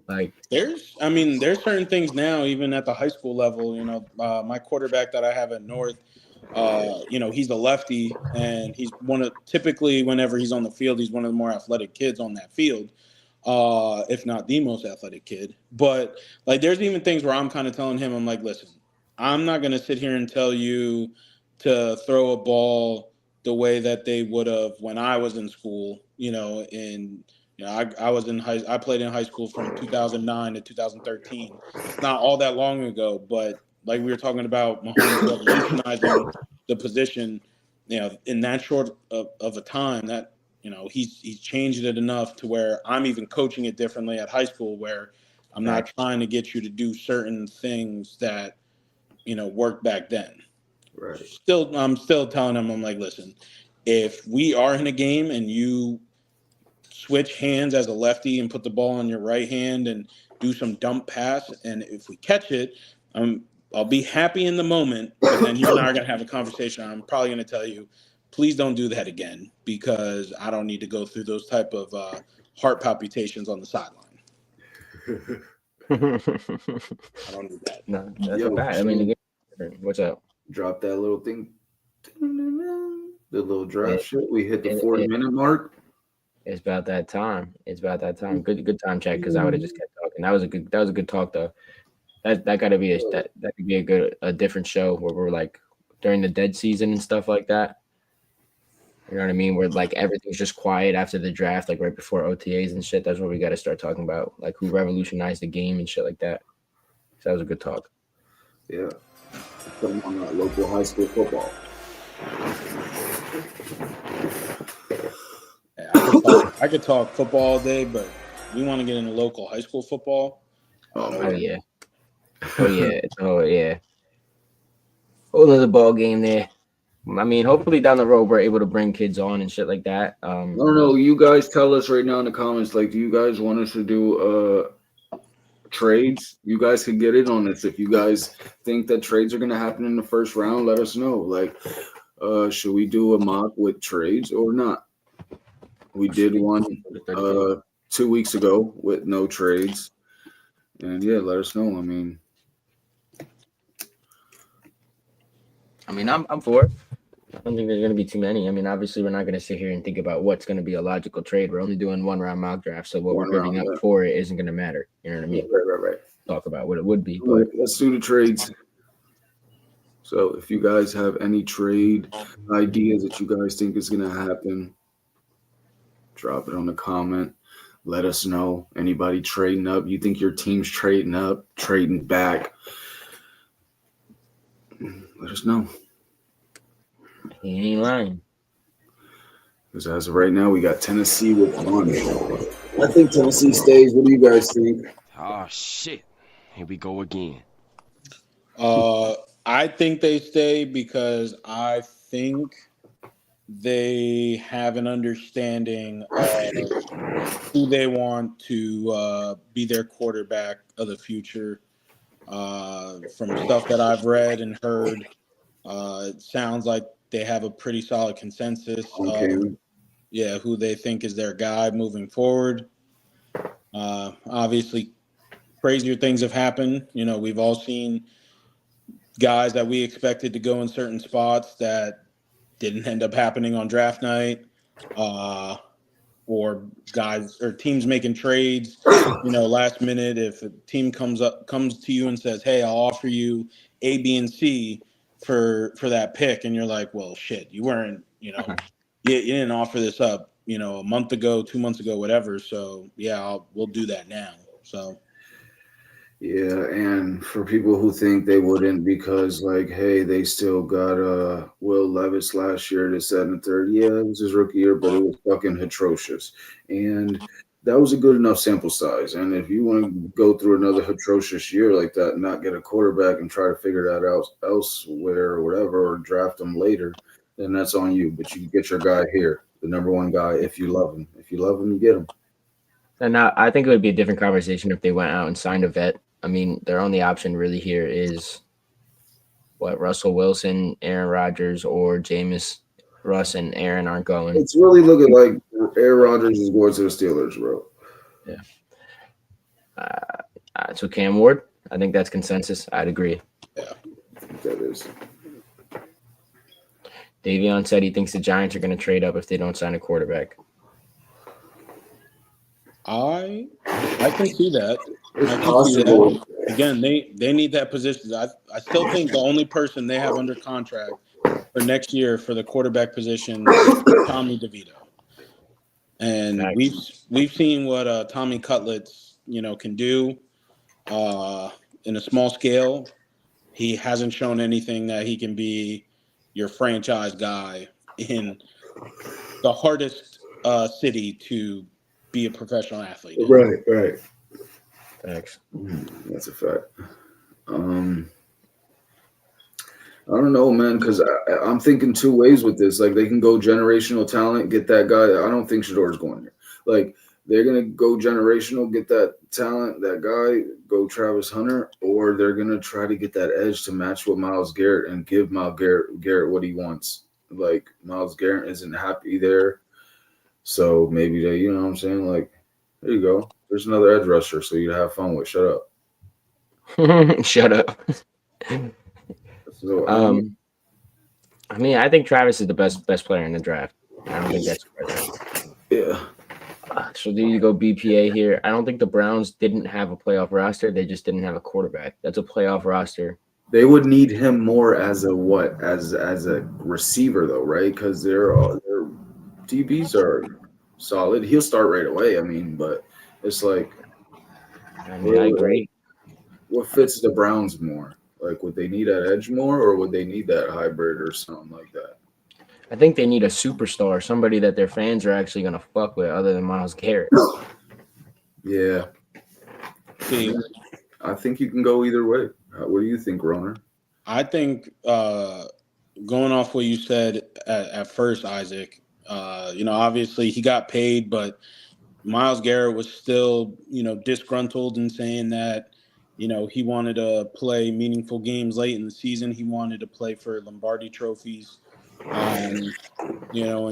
Like,
there's certain things now, even at the high school level. My quarterback that I have at North, he's a lefty, and he's typically whenever he's on the field, he's one of the more athletic kids on that field. If not the most athletic kid. But like there's even things where I'm kind of telling him, I'm like, listen, I'm not going to sit here and tell you to throw a ball the way that they would have when I was in school. I was I played in high school from 2009 to 2013. It's not all that long ago, but like we were talking about Mahomes revolutionizing the position, in that short of a time, that he's changed it enough to where I'm even coaching it differently at high school, where I'm not trying to get you to do certain things that worked back then.
Right.
I'm still telling him, I'm like, listen, if we are in a game and you switch hands as a lefty and put the ball on your right hand and do some dump pass, and if we catch it, I'll be happy in the moment, but then you and I are going to have a conversation. I'm probably going to tell you, please don't do that again, because I don't need to go through those type of heart palpitations on the sideline. I don't need that.
No, that's a fact. I mean, what's up?
Drop that little thing. The little draft shit. We hit the 40-minute mark.
It's about that time. Good time check, because I would have just kept talking. That was a good talk though. That got to be that could be a different show where we're like during the dead season and stuff like that. You know what I mean? Where like everything's just quiet after the draft, like right before OTAs and shit. That's where we got to start talking about like who revolutionized the game and shit like that. So that was a good talk.
Yeah. Something on that local high school football.
Yeah, I could talk football all day, but we want to get into local high school football.
Oh yeah. Whole other ball game there. I mean, hopefully down the road we're able to bring kids on and shit like that.
I don't know. You guys tell us right now in the comments. Like, do you guys want us to do trades? You guys can get in on this. If you guys think that trades are going to happen in the first round, let us know. Like, should we do a mock with trades or not? We did one 2 weeks ago with no trades, and yeah, let us know.
I mean, I'm for it. I don't think there's going to be too many. I mean, obviously, we're not going to sit here and think about what's going to be a logical trade. We're only doing 1 round mock draft, so what we're giving up for it isn't going to matter. You know what I mean?
Right.
Talk about what it would be.
But let's do the trades. So if you guys have any trade ideas that you guys think is going to happen, drop it on the comment. Let us know. Anybody trading up? You think your team's trading up, trading back? Let us know.
He ain't lying.
Because as of right now, we got Tennessee with 1. I think Tennessee stays. What do you guys think?
Oh, shit. Here we go again.
I think they stay because I think they have an understanding of who they want to be their quarterback of the future. From stuff that I've read and heard, it sounds like they have a pretty solid consensus of who they think is their guy moving forward. Obviously, crazier things have happened. We've all seen guys that we expected to go in certain spots that didn't end up happening on draft night, or guys or teams making trades, last minute. If a team comes to you and says, "Hey, I'll offer you A, B, and C for that pick," and you're like, "Well, shit, you weren't, you didn't offer this up, a month ago, 2 months ago, whatever." So yeah, we'll do that now. So.
Yeah, and for people who think they wouldn't because, like, hey, they still got Will Levis last year to 7 and 3rd. Yeah, it was his rookie year, but it was fucking atrocious. And that was a good enough sample size. And if you want to go through another atrocious year like that and not get a quarterback and try to figure that out elsewhere or whatever, or draft them later, then that's on you. But you get your guy here, the number 1 guy, if you love him. If you love him, you get him.
And now I think it would be a different conversation if they went out and signed a vet. I mean, their only option really here is Russell Wilson, Aaron Rodgers, or Jameis. Russ and Aaron aren't going.
It's really looking like Aaron Rodgers is going to the Steelers, bro.
Yeah. So Cam Ward, I think that's consensus. I'd agree.
Yeah, that is.
Davion said he thinks the Giants are going to trade up if they don't sign a quarterback.
I can see that. See that. Again, they need that position. I still think the only person they have under contract for next year for the quarterback position, Tommy DeVito. And we've seen what Tommy Cutlets, can do in a small scale. He hasn't shown anything that he can be your franchise guy in the hardest city to be a professional athlete in.
Right.
Thanks.
That's a fact. I don't know, man, because I'm thinking two ways with this. Like, they can go generational talent, get that guy. I don't think Shador's going there. Like, they're going to go generational, get that talent, that guy, go Travis Hunter, or they're going to try to get that edge to match with Myles Garrett and give Myles Garrett what he wants. Like, Myles Garrett isn't happy there. So maybe they, you know what I'm saying? Like, there you go. There's another edge rusher, so you have fun with. Shut up.
Shut up.
So,
I mean, I think Travis is the best player in the draft. I don't think that's fair.
Yeah.
So do you go BPA here? I don't think the Browns didn't have a playoff roster. They just didn't have a quarterback. That's a playoff roster.
They would need him more as a what? As a receiver, though, right? Because their DBs are solid. He'll start right away. I mean, but it's like,
I mean, I agree.
What fits the Browns more? Like, would they need that edge more, or would they need that hybrid or something like that?
I think they need a superstar, somebody that their fans are actually going to fuck with other than Myles Garrett.
Yeah. I think you can go either way. What do you think, Roner?
I think going off what you said at first, Isaac, obviously he got paid, but Myles Garrett was still, disgruntled and saying that, he wanted to play meaningful games late in the season. He wanted to play for Lombardi trophies. And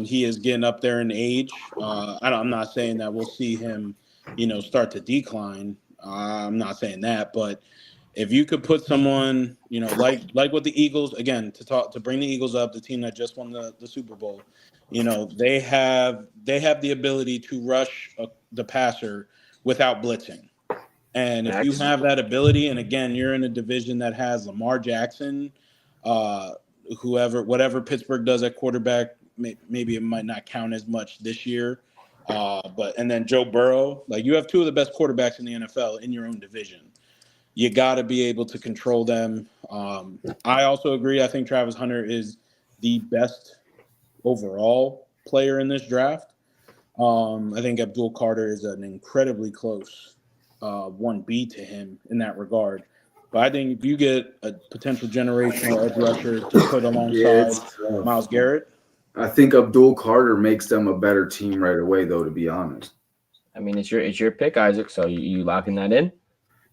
he is getting up there in age. I'm not saying that we'll see him, start to decline. I'm not saying that, but if you could put someone, like with the Eagles, again, to bring the Eagles up, the team that just won the Super Bowl, they have the ability to rush the passer without blitzing. And if you have that ability, and again, you're in a division that has Lamar Jackson, whatever Pittsburgh does at quarterback, maybe it might not count as much this year. And then Joe Burrow, like, you have two of the best quarterbacks in the NFL in your own division. You got to be able to control them. I also agree. I think Travis Hunter is the best overall player in this draft. I think Abdul Carter is an incredibly close 1B to him in that regard. But I think if you get a potential generational edge rusher to put alongside Myles Garrett,
I think Abdul Carter makes them a better team right away, though, to be honest.
I mean, it's your pick, Isaac. So you locking that in?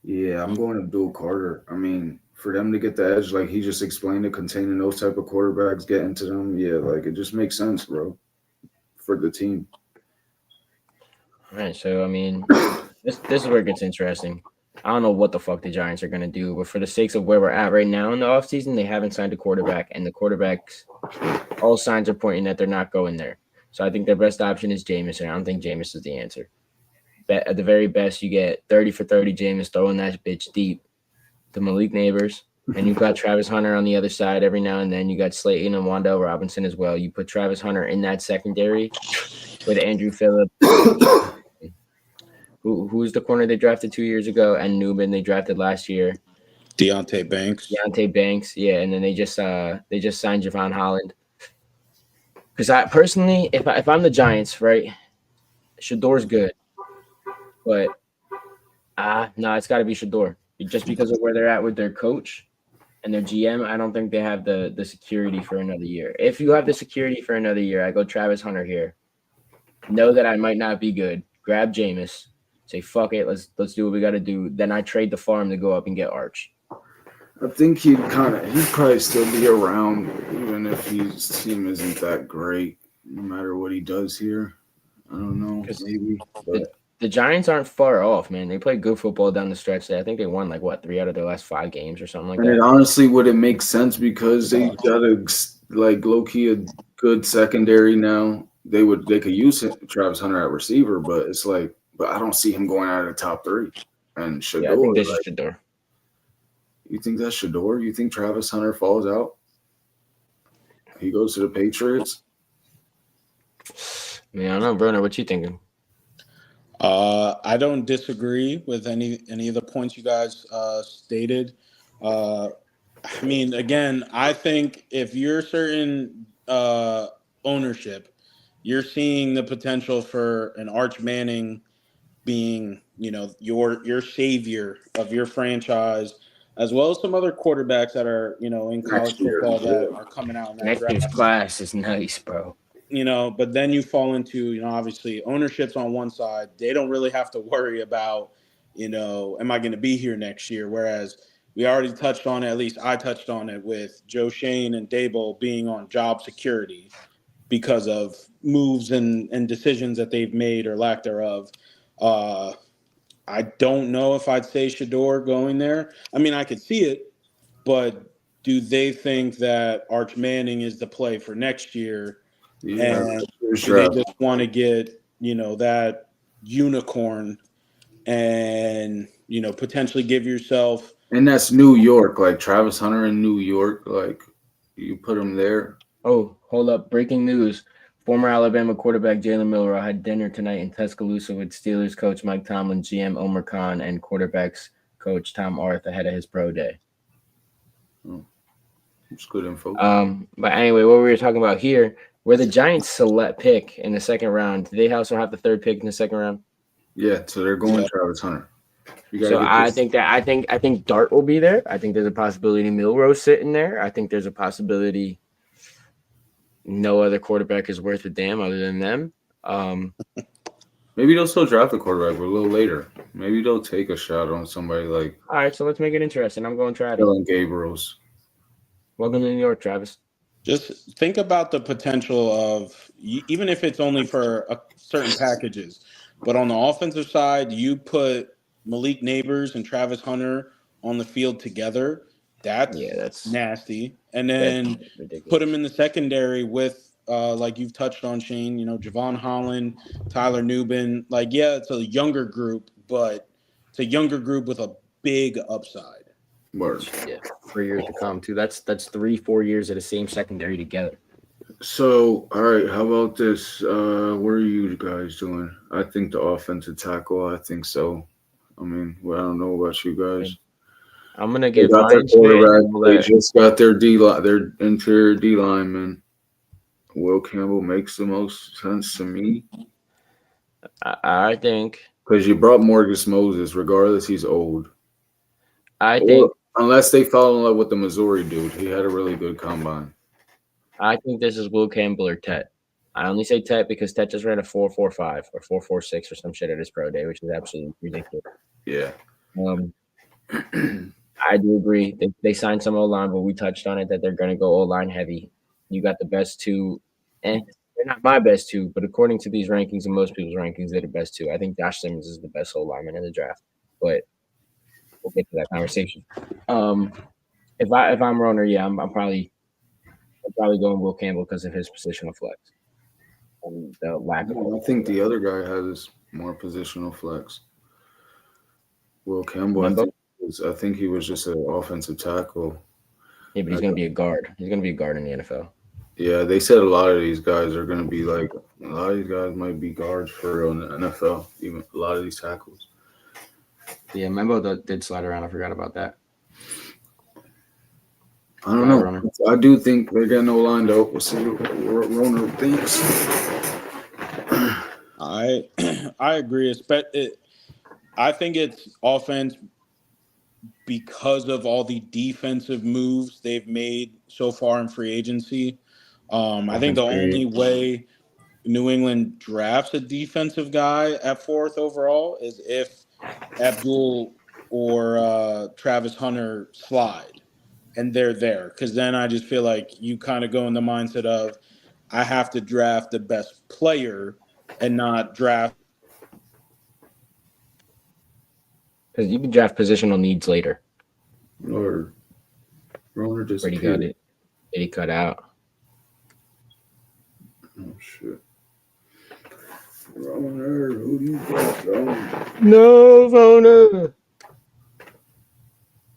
Yeah, I'm going Abdul Carter. I mean, for them to get the edge, like he just explained it, containing those type of quarterbacks, getting to them, yeah, like it just makes sense, bro, for the team.
All right, so I mean, this is where it gets interesting. I don't know what the fuck the Giants are going to do, but for the sakes of where we're at right now in the offseason, they haven't signed a quarterback, and the quarterbacks, all signs are pointing that they're not going there. So I think their best option is Jameis, and I don't think Jameis is the answer. At the very best, you get 30 for 30 Jameis throwing that bitch deep to Malik Neighbors, and you've got Travis Hunter on the other side every now and then. You got Slayton and Wan'Dale Robinson as well. You put Travis Hunter in that secondary with Andrew Phillips. Who's the corner they drafted 2 years ago, and Newman they drafted last year.
Deontay Banks,
yeah, and then they just signed Javon Holland. Because I personally, if I'm the Giants, right, Shador's good, but no, it's got to be Shador just because of where they're at with their coach and their GM. I don't think they have the security for another year. If you have the security for another year, I go Travis Hunter here. Know that I might not be good. Grab Jameis. Say, fuck it, let's do what we got to do. Then I trade the farm to go up and get Arch.
I think he'd probably still be around, even if his team isn't that great, no matter what he does here. I don't know, maybe. But
the Giants aren't far off, man. They play good football down the stretch there. I think they won 3 out of their last 5 games or something like that.
It honestly wouldn't make sense because they got low-key a good secondary now. They could use Travis Hunter at receiver, but it's like, but I don't see him going out of the top 3. And Shador,
I think this is Shador.
You think that's Shador? You think Travis Hunter falls out? He goes to the Patriots.
I mean, I don't know, Broner, what you thinking?
I don't disagree with any of the points you guys stated. I mean, again, I think if you're certain ownership, you're seeing the potential for an Arch Manning being, your savior of your franchise, as well as some other quarterbacks that are, in college
Next year,
football that
yeah.
are coming out in that
Next
draft.
year's class is nice, bro.
But then you fall into, obviously ownership's on one side. They don't really have to worry about, am I going to be here next year? Whereas we already touched on it, at least I touched on it with Joe Shane and Dable being on job security because of moves and decisions that they've made or lack thereof. I don't know if I'd say Shador going there. I mean, I could see it, but do they think that Arch Manning is the play for next year?
Yeah,
And do they just want to get, that unicorn and, potentially give yourself.
And that's New York, like Travis Hunter in New York, like you put him there.
Oh, hold up. Breaking news. Former Alabama quarterback Jalen Milroe had dinner tonight in Tuscaloosa with Steelers coach Mike Tomlin, GM Omer Khan, and quarterbacks coach Tom Arth ahead of his pro day.
It's good info.
But anyway, what we were talking about here, where the Giants select pick in the second round, do they also have the third pick in the second round?
Yeah, so they're going Travis Hunter.
So I think Dart will be there. I think there's a possibility Milroe sitting there. I think there's a possibility no other quarterback is worth a damn other than them.
Maybe they'll still draft a quarterback, but a little later. Maybe they'll take a shot on somebody like.
All right, so let's make it interesting. I'm going Travis.
Dylan Gabriels.
Welcome to New York, Travis.
Just think about the potential of, even if it's only for certain packages, but on the offensive side, you put Malik Neighbors and Travis Hunter on the field together. That's nasty. And then put them in the secondary with, like you've touched on, Shane, Javon Holland, Tyler Nubin. Like, yeah, it's a younger group, but it's a younger group with a big upside.
Word.
Yeah, for years to come too. That's 3-4 years of the same secondary together.
So, all right, how about this? What are you guys doing? I think the offensive tackle. I think so. I mean, I don't know about you guys.
I'm gonna get
their quarterback. They just got their their interior D lineman. Will Campbell makes the most sense to me.
I think
because you brought Morgus Moses, regardless, he's old.
I think
unless they fall in love with the Missouri dude, he had a really good combine.
I think this is Will Campbell or Tet. I only say Tet because Tet just ran a 4.45 or 4.46 or some shit at his pro day, which is absolutely ridiculous.
Yeah.
I do agree. They signed some O-line, but we touched on it that they're going to go O-line heavy. You got the best two, and they're not my best two, but according to these rankings and most people's rankings, they're the best two. I think Josh Simmons is the best O-lineman in the draft, but we'll get to that conversation. If I'm Roner, yeah, I'm probably going Will Campbell because of his positional flex. And the lack of
I think the other guy has more positional flex. Will Campbell, I think he was just an offensive tackle.
Yeah, but he's going to be a guard. He's going to be a guard in the NFL.
Yeah, they said a lot of these guys are going to be like – a lot of these guys might be guards for in the NFL, even a lot of these tackles.
Yeah, Membo did slide around. I forgot about that.
I don't know. I do think they're getting no lined up. We'll see what Roner thinks.
I agree. I think it's offense because of all the defensive moves they've made so far in free agency. I think the only way New England drafts a defensive guy at 4th overall is if Abdul or Travis Hunter slide and they're there. Because then I just feel like you kind of go in the mindset of I have to draft the best player and not draft.
Because you can draft positional needs later.
Or Roner just
Brady got it. Did he cut out?
Oh, shit. Roner, who do you got, Roner?
No, Roner.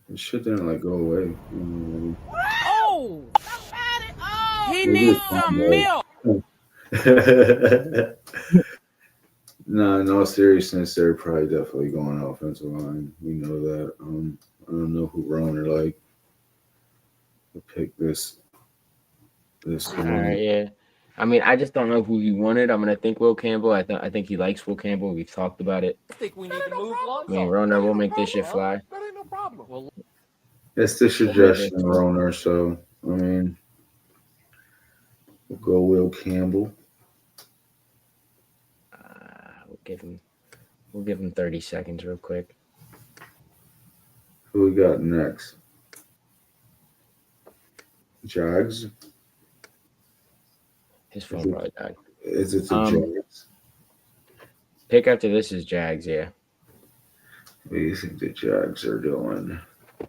This shit didn't go away.
Oh! He
Maybe it's milk. No, in all seriousness, they're probably definitely going offensive line. We know that. I don't know who Roner like to pick this
All
one.
right, yeah. I mean, I just don't know who he wanted. I'm gonna think Will Campbell. I think he likes Will Campbell. We've talked about it.
I think we need to move Lonzo.
I mean, Roner will make this shit fly.
That ain't no problem. Well,
It's the suggestion, Roner. So I mean, we'll go Will Campbell.
We'll give him 30 seconds real quick.
Who we got next? Jags.
His phone probably died.
Is it the Jags?
Pick after this is Jags, yeah.
What do you think the Jags are doing?
I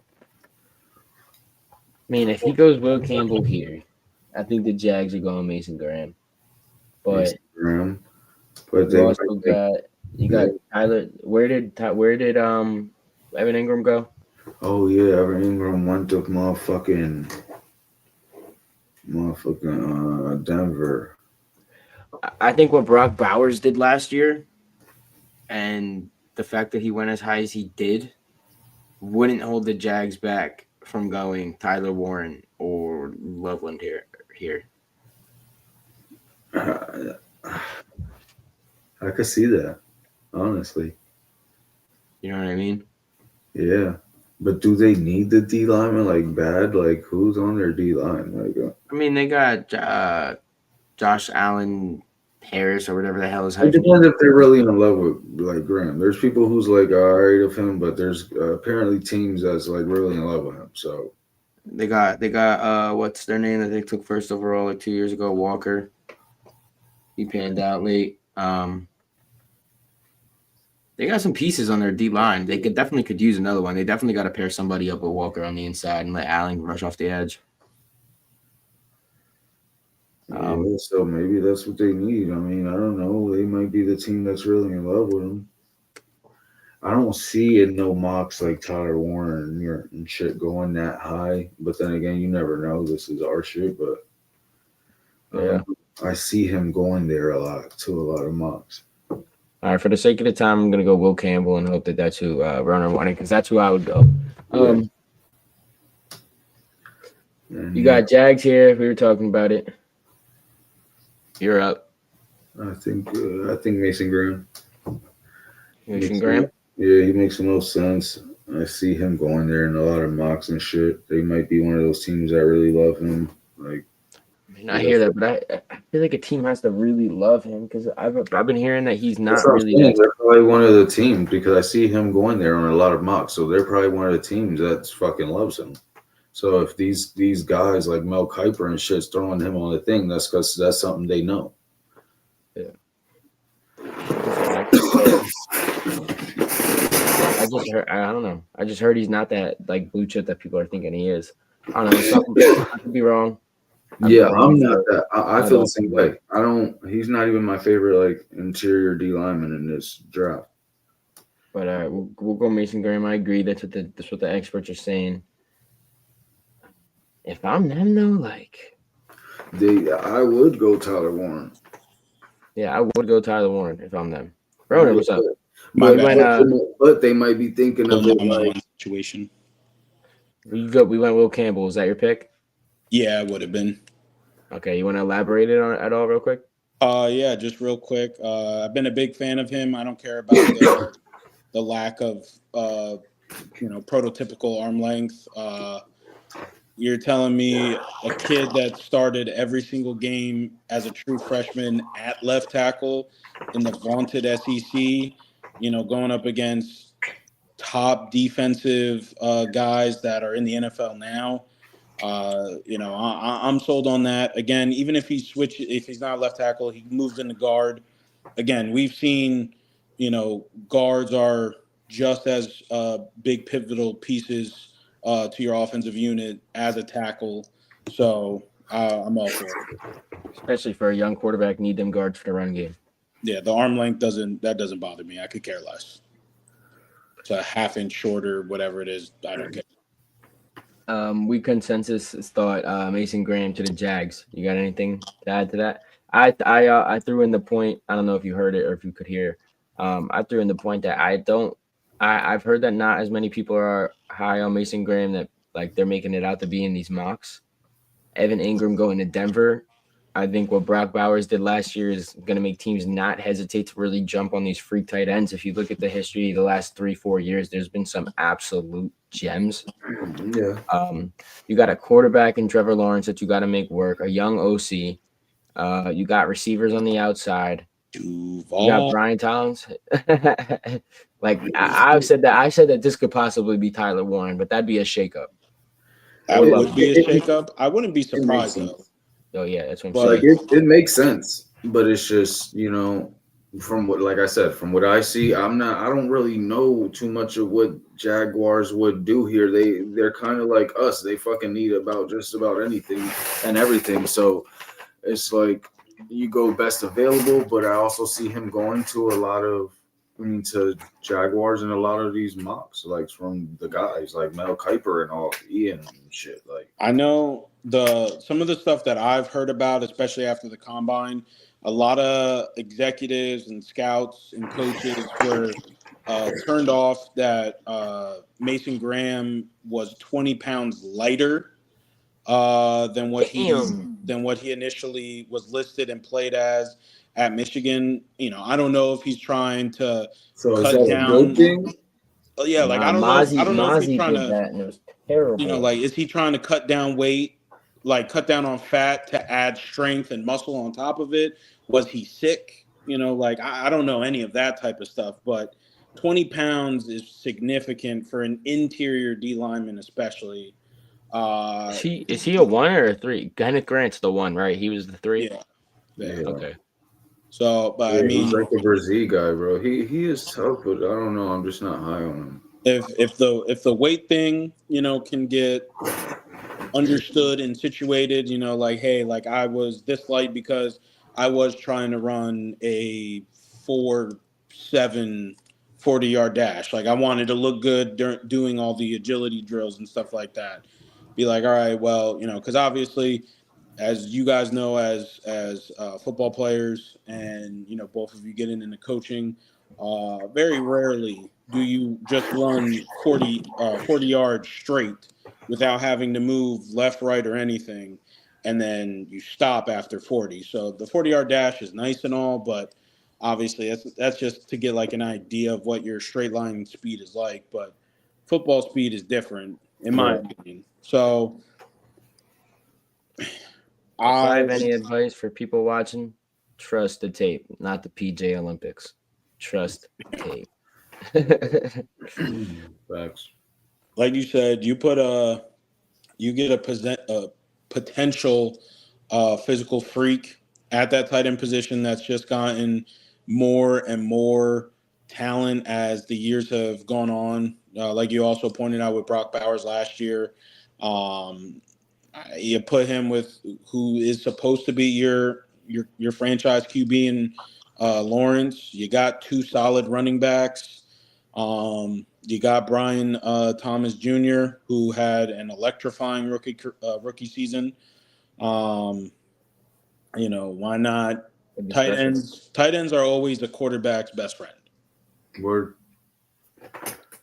mean, if he goes Will Campbell here, I think the Jags are going Mason Graham. But
Mason Graham. But
you also got Tyler. Where did Evan Ingram go?
Oh yeah, Evan Ingram went to motherfucking Denver.
I think what Brock Bowers did last year, and the fact that he went as high as he did, wouldn't hold the Jags back from going Tyler Warren or Loveland here.
I could see that, honestly.
You know what I mean?
Yeah, but do they need the D lineman like bad? Like who's on their D line? Like,
I mean, they got Josh Allen Harris or whatever the hell is.
It depends if they're really in love with like Graham. There's people who's like all right of him, but there's apparently teams that's like really in love with him. So
they got what's their name that they took first overall like 2 years ago? Walker. He panned out late. They got some pieces on their D line. They could use another one. They definitely got to pair somebody up with Walker on the inside and let Allen rush off the edge.
So maybe that's what they need. I mean, I don't know. They might be the team that's really in love with him. I don't see in no mocks like Tyler Warren and shit going that high. But then again, you never know. This is our shit, but
yeah,
I see him going there a lot of mocks.
All right, for the sake of the time, I'm gonna go Will Campbell and hope that that's who Runner wanted because that's who I would go. You got Jags here. We were talking about it. You're up.
I think Mason Graham.
Mason Graham?
Yeah, he makes the most sense. I see him going there in a lot of mocks and shit. They might be one of those teams that really love him. Like,
I hear that, but I feel like a team has to really love him because I've been hearing that he's not really.
They're probably one of the teams because I see him going there on a lot of mocks. So they're probably one of the teams that fucking loves him. So if these guys like Mel Kiper and shit's throwing him on the thing, that's because that's something they know.
Yeah. I don't know. I just heard he's not that like blue chip that people are thinking he is. I don't know. I could be wrong.
I'm not that. I feel the same way. He's not even my favorite like interior D lineman in this draft.
But we'll go Mason Graham. I agree. That's what the experts are saying. If I'm them though, like
I would go Tyler Warren.
Yeah, I would go Tyler Warren if I'm them. Ronan, what's up?
But they might be thinking of it like
situation.
We went Will Campbell. Is that your pick?
Yeah, it would have been.
Okay, you want to elaborate it on it at all real quick?
Yeah, just real quick. I've been a big fan of him. I don't care about the lack of prototypical arm length. You're telling me a kid that started every single game as a true freshman at left tackle in the vaunted SEC, going up against top defensive guys that are in the NFL now. I'm sold on that. Again, even if he's not left tackle, he moves into guard. Again, we've seen, guards are just as big pivotal pieces to your offensive unit as a tackle. So I'm all for it.
Especially for a young quarterback, need them guards for the run game.
Yeah, the arm length doesn't bother me. I could care less. It's a half inch shorter, whatever it is. I don't care.
We consensus thought Mason Graham to the Jags. You got anything to add to that? I threw in the point. I don't know if you heard it or if you could hear. I threw in the point that I don't. I've heard that not as many people are high on Mason Graham, that like they're making it out to be in these mocks. Evan Ingram going to Denver. I think what Brock Bowers did last year is going to make teams not hesitate to really jump on these freak tight ends. If you look at the history of the last 3-4 years, there's been some absolute gems.
Yeah.
You got a quarterback in Trevor Lawrence that you got to make work, a young OC. You got receivers on the outside.
Duval.
You got Brian Towns. Like I've said that. I said that this could possibly be Tyler Warren, but that'd be a shakeup.
That would be a shakeup. I wouldn't be surprised though.
Oh yeah, that's what I'm
But
saying.
Like it makes sense, but it's just, you know, from what, like I said, from what I see, I don't really know too much of what Jaguars would do here. They're kind of like us. They fucking need about just about anything and everything. So it's like you go best available, but I also see him going to to Jaguars and a lot of these mocks, like from the guys like Mel Kiper and all Ian and shit. Like
I know some of the stuff that I've heard about, especially after the combine, a lot of executives and scouts and coaches were turned off that Mason Graham was 20 pounds lighter than what he initially was listed and played as at Michigan. You know, I don't know if he's trying to
so is
cut
that a
down.
good thing?
Yeah, like I don't know if he's trying to.
That and it was terrible.
You know, like, is he trying to cut down weight, like cut down on fat to add strength and muscle on top of it? Was he sick? You know, like, I don't know any of that type of stuff, but 20 pounds is significant for an interior D lineman, especially.
Is he a 1 or a 3? Kenneth Grant's the 1, right? He was the 3.
Yeah.
Okay.
So, but
Yeah,
I mean,
he's like a Brazil guy, bro. He is tough, but I don't know. I'm just not high on him.
if the weight thing, you know, can get understood and situated, you know, like, hey, like I was this light because I was trying to run a 4.7 40-yard dash. Like I wanted to look good doing all the agility drills and stuff like that. Be like, all right, well, you know, because obviously, as you guys know, as football players, and you know, both of you getting into coaching, very rarely do you just run 40 yards straight without having to move left, right, or anything, and then you stop after 40. So the 40-yard dash is nice and all, but obviously that's just to get like an idea of what your straight line speed is like. But football speed is different, in my opinion. So
If I have any advice for people watching, trust the tape, not the PJ Olympics. Trust the tape.
Facts.
Like you said, you get a potential physical freak at that tight end position that's just gotten more and more talent as the years have gone on. Like you also pointed out with Brock Bowers last year, you put him with who is supposed to be your franchise QB in Lawrence. You got 2 solid running backs. You got Brian Thomas Jr., who had an electrifying rookie season. You know, why not? Tight ends are always a quarterback's best friend.
Word.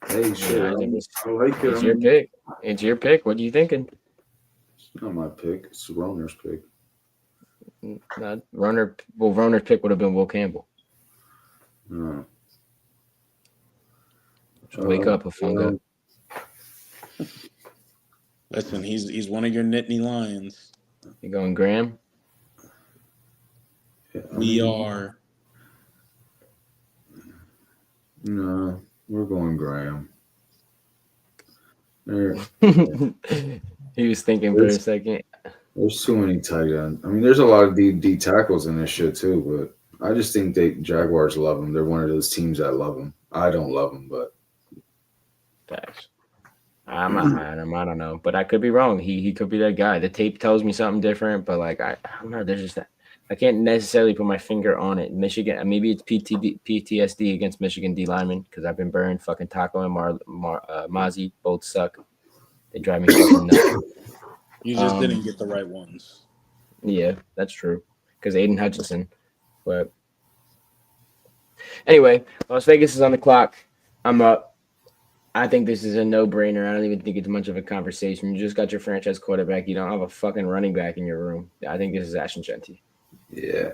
Hey, shit.
Yeah,
I
think
like it.
It's your pick. It's your pick. What are you thinking?
It's not my pick. It's Roner's pick.
Not Roner. Well, Roner's pick would have been Will Campbell.
No.
Wake up, Afunga.
Listen, he's one of your Nittany Lions.
You going Graham?
We are.
No, we're going Graham.
He was thinking for a second.
There's too many tight ends. I mean, there's a lot of D tackles in this shit too, but I just think Jaguars love them. They're one of those teams that love them. I don't love them, but
Facts. I'm not high on him. I don't know, but I could be wrong. He could be that guy. The tape tells me something different, but like I don't know. There's just that. I can't necessarily put my finger on it. Michigan, maybe it's PTSD against Michigan D linemen because I've been burned. Fucking Taco and Mozzie both suck. They drive me fucking nuts.
You just didn't get the right ones.
Yeah, that's true. Because Aiden Hutchinson. But anyway, Las Vegas is on the clock. I'm up. I think this is a no-brainer. I don't even think it's much of a conversation. You just got your franchise quarterback. You don't have a fucking running back in your room. I think this is Ashton Genty.
Yeah.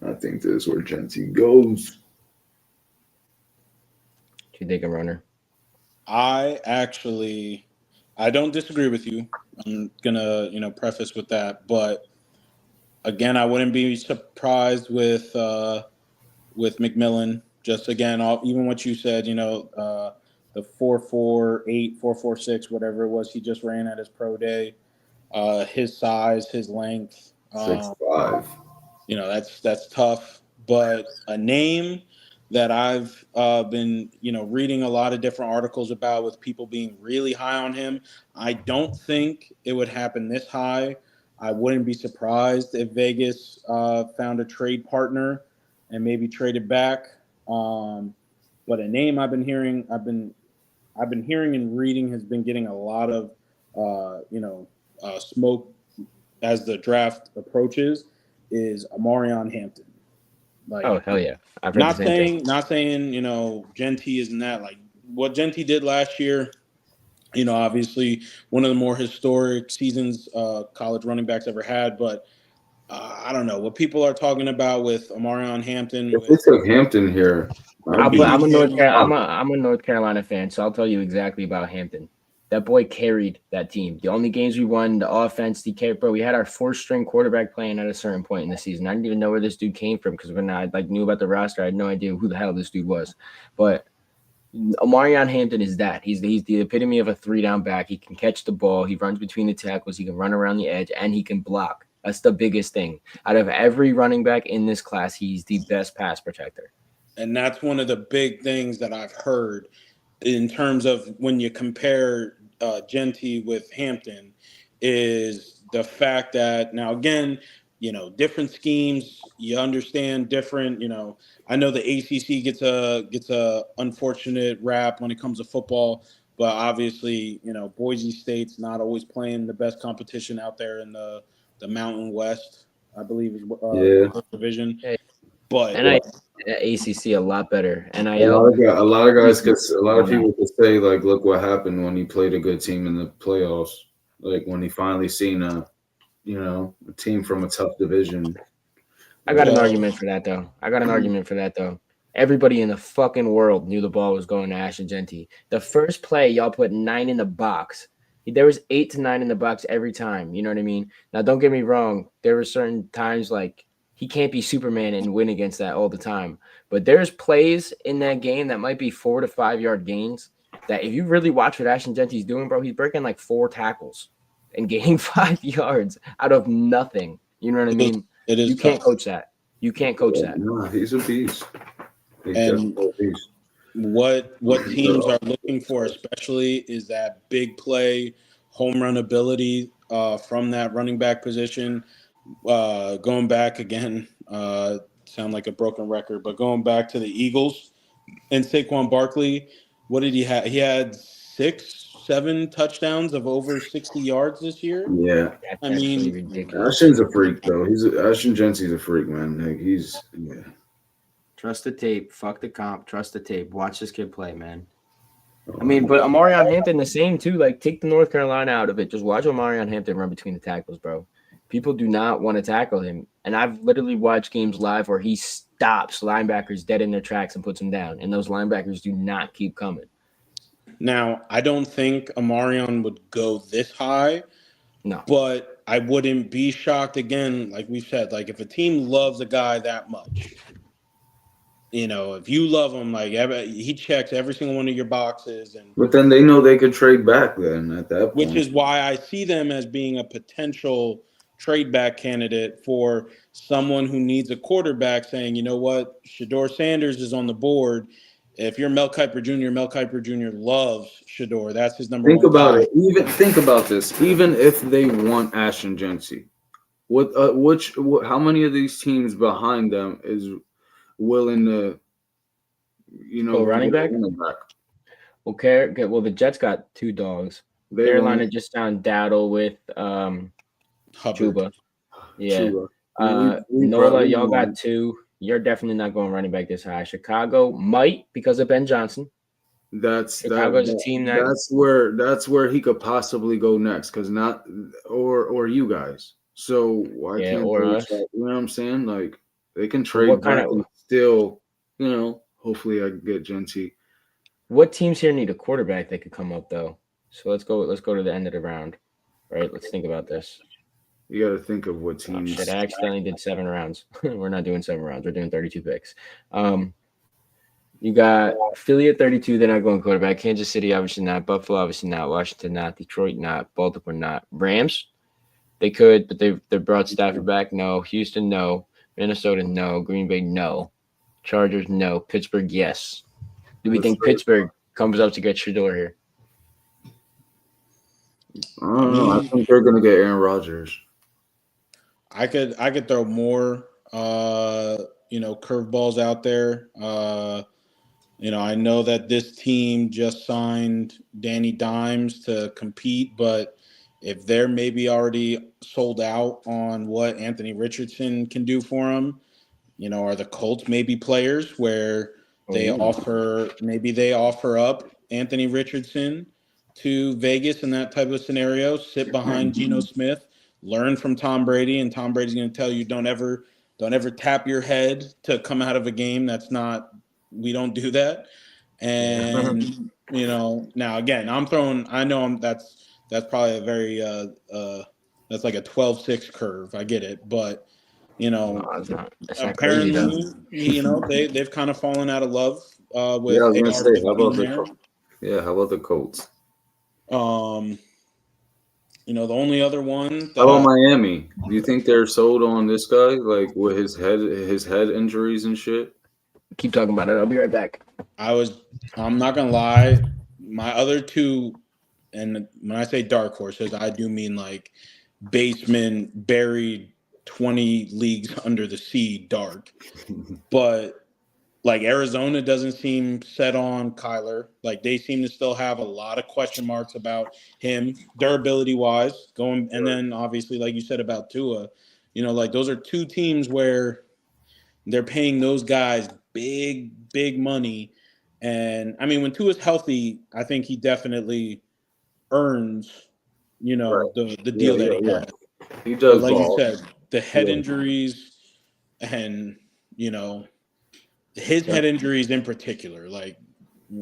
I think this is where Genty goes.
Do you think a runner?
I don't disagree with you. I'm gonna, preface with that, but again, I wouldn't be surprised with McMillan. Just again, even what you said, the 4.48, 4.46, whatever it was, he just ran at his pro day. His size, his length,
6'5".
that's tough. But a name that I've been, reading a lot of different articles about with people being really high on him. I don't think it would happen this high. I wouldn't be surprised if Vegas found a trade partner and maybe traded back. But a name I've been hearing and reading has been getting a lot of, smoke as the draft approaches is Amarion Hampton. Like,
Oh, hell yeah. I've heard the same thing.
Not saying, Genty isn't that. Like, what Genty did last year, obviously one of the more historic seasons college running backs ever had. But I don't know what people are talking about with Amarion Hampton.
If they took Hampton here,
I'm a North Carolina fan, so I'll tell you exactly about Hampton. That boy carried that team. The only games we won, the offense, he carried. Bro, we had our fourth-string quarterback playing at a certain point in the season. I didn't even know where this dude came from because when I knew about the roster, I had no idea who the hell this dude was. But Amarion Hampton is that. He's the epitome of a three-down back. He can catch the ball. He runs between the tackles. He can run around the edge, and he can block. That's the biggest thing. Out of every running back in this class, he's the best pass protector.
And that's one of the big things that I've heard in terms of when you compare Genty with Hampton is the fact that now, again, different schemes, you understand different, I know the ACC gets a unfortunate rap when it comes to football, but obviously, Boise State's not always playing the best competition out there in the Mountain West, I believe is the division. But
ACC a lot better. NIL.
A lot of guys a lot of people could say, like, look what happened when he played a good team in the playoffs. Like when he finally seen a team from a tough division.
I got an argument for that though. Everybody in the fucking world knew the ball was going to Ashton Genty. The first play, y'all put 9 in the box. There was 8 to 9 in the box every time. You know what I mean? Now, don't get me wrong. There were certain times like he can't be Superman and win against that all the time. But there's plays in that game that might be 4 to 5 yard gains that if you really watch what Ashton Genty's doing, bro, he's breaking like 4 tackles and gaining 5 yards out of nothing. You know what I mean?
It is.
You can't coach that. You can't coach that.
No, he's a beast.
And what teams are looking for especially is that big play, home run ability from that running back position. Going back again, sound like a broken record, but going back to the Eagles and Saquon Barkley, what did he have? He had 6-7 touchdowns of over 60 yards this year.
Yeah,
I mean,
ridiculous.
Ashton's a freak though. Ashton Genty's a freak, man. Like
Trust the tape. Fuck the comp. Trust the tape. Watch this kid play, man. I mean, but Amarion Hampton the same too. Like, take the North Carolina out of it. Just watch Amarion Hampton run between the tackles, bro. People do not want to tackle him. And I've literally watched games live where he stops linebackers dead in their tracks and puts them down. And those linebackers do not keep coming.
Now, I don't think Amarion would go this high.
No.
But I wouldn't be shocked again, like we said, like if a team loves a guy that much, if you love him, like he checks every single one of your boxes.
But then they know they could trade back then at that point.
Which is why I see them as being a potential trade back candidate for someone who needs a quarterback saying, you know what, Shedeur Sanders is on the board. If you're Mel Kiper Jr. Loves Shedeur. That's his number one guy.
Think about this. Even if they want Ashton Genty, how many of these teams behind them is willing to,
running back? Well, the Jets got 2 dogs. Carolina just found Dowdle with
Hubbard.
Chuba. Yeah.
Chuba. We
Nola, y'all got 2. You're definitely not going running back this high. Chicago might because of Ben Johnson. Chicago's a team
that's where he could possibly go next, because not or you guys. So why can't
or
they
us?
try, you know what I'm saying? Like they can trade
what
back
kind of
and still, hopefully I can get Genty.
what teams here need a quarterback that could come up though? So let's go to the end of the round. Right? Let's think about this.
You got to think of what
Oh,
teams.
shit, I accidentally did 7 rounds. We're not doing 7 rounds. We're doing 32 picks. You got Philly at 32. They're not going quarterback. Kansas City, obviously not. Buffalo, obviously not. Washington, not. Detroit, not. Baltimore, not. Rams, they could, but they brought Stafford back. No. Houston, no. Minnesota, no. Green Bay, no. Chargers, no. Pittsburgh, yes. Do we think Pittsburgh comes up to get Shador here?
I don't know. I think they're gonna get Aaron Rodgers.
I could throw more curveballs out there. I know that this team just signed Danny Dimes to compete, but if they're maybe already sold out on what Anthony Richardson can do for them, are the Colts maybe players where they offer up Anthony Richardson to Vegas in that type of scenario, sit behind Geno Smith, learn from Tom Brady, and Tom Brady's going to tell you don't ever tap your head to come out of a game. We don't do that. And now again, that's probably a very that's like a 12-6 curve. I get it, but
That's not
apparently
crazy,
they've kind of fallen out of love with
Yeah, I was gonna
AR
say, how about how about the Colts?
The only other one.
How about Miami? Do you think they're sold on this guy, like with his head injuries and shit?
Keep talking about it. I'll be right back.
I'm not gonna lie. My other two, and when I say dark horses, I do mean like basement buried 20 leagues under the sea dark. But like Arizona doesn't seem set on Kyler. Like they seem to still have a lot of question marks about him, durability wise. And then obviously, like you said about Tua, like those are two teams where they're paying those guys big money. And I mean, when Tua's healthy, I think he definitely earns, the deal that he has.
He does.
But like you said, the head injuries and, his head injuries in particular, like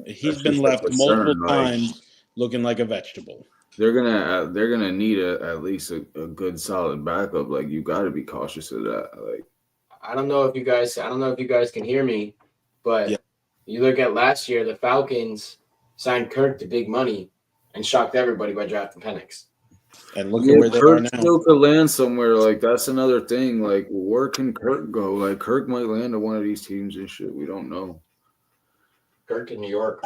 he's been left multiple times looking like a vegetable.
They're gonna need at least a good solid backup. Like you got to be cautious of that. Like
I don't know if you guys can hear me, but you look at last year, the Falcons signed Kirk to big money and shocked everybody by drafting Penix.
And look at where they are now.
Still could land somewhere. Like that's another thing. Like where can Kirk go? Like Kirk might land on one of these teams and shit. We don't know.
Kirk in New York.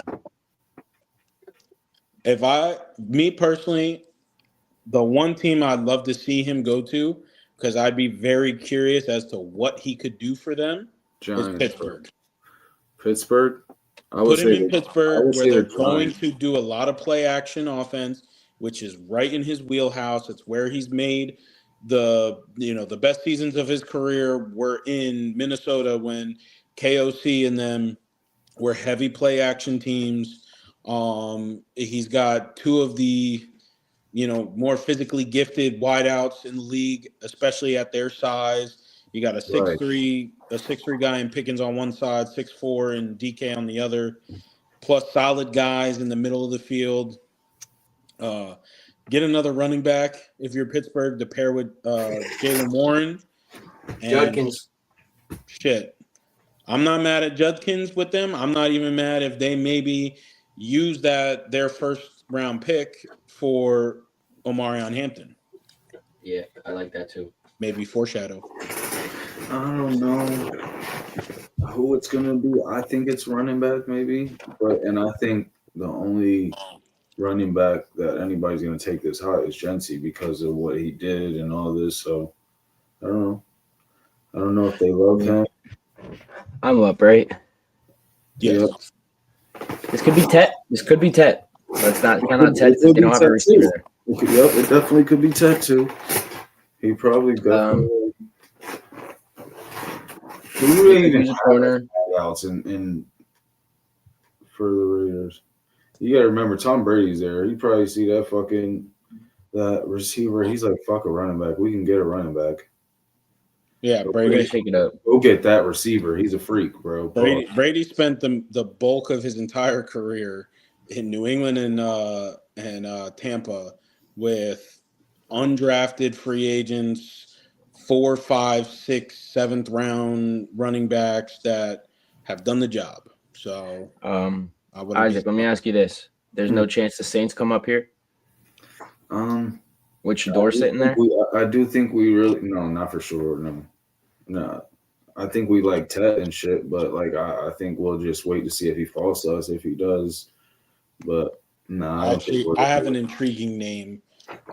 Me personally, the one team I'd love to see him go to, because I'd be very curious as to what he could do for them, is Pittsburgh.
Pittsburgh?
Put him in Pittsburgh where they're going to do a lot of play action offense, which is right in his wheelhouse. It's where he's made the best seasons of his career were in Minnesota when KOC and them were heavy play action teams. He's got two of the more physically gifted wideouts in the league, especially at their size. You got a 6'3" guy in Pickens on one side, 6'4" and DK on the other, plus solid guys in the middle of the field. Get another running back if you're Pittsburgh to pair with Jaylen Warren. And
Judkins.
Shit. I'm not mad at Judkins with them. I'm not even mad if they maybe use their first round pick for Omarion Hampton.
Yeah, I like that too.
Maybe foreshadow.
I don't know who it's gonna be. I think it's running back maybe, and I think the only running back that anybody's gonna take this high is Gency because of what he did and all this. So I don't know. I don't know if they love him.
I'm up, right?
Yes.
This could be Tet. But it's not Ted.
It could
They don't
be
have a
Ted
receiver
too.
there.
Yep, it definitely could be Ted too. He probably definitely. Who do they even
Who's a corner?
outs in for the Raiders? You gotta remember Tom Brady's there. You probably see that receiver. He's like, fuck a running back. We can get a running back.
Yeah,
We're
Brady.
gonna shake it up.
Go get that receiver. He's a freak, bro.
Brady spent the bulk of his entire career in New England and Tampa with undrafted free agents, 4, 5, 6, 7th round running backs that have done the job. So I wouldn't
Isaac, let me ask you this: there's no chance the Saints come up here with Shador sitting there?
I do think we really not for sure. No. I think we like Ted and shit, but like I think we'll just wait to see if he falls to us. If he does, but no, I don't think
I have an intriguing name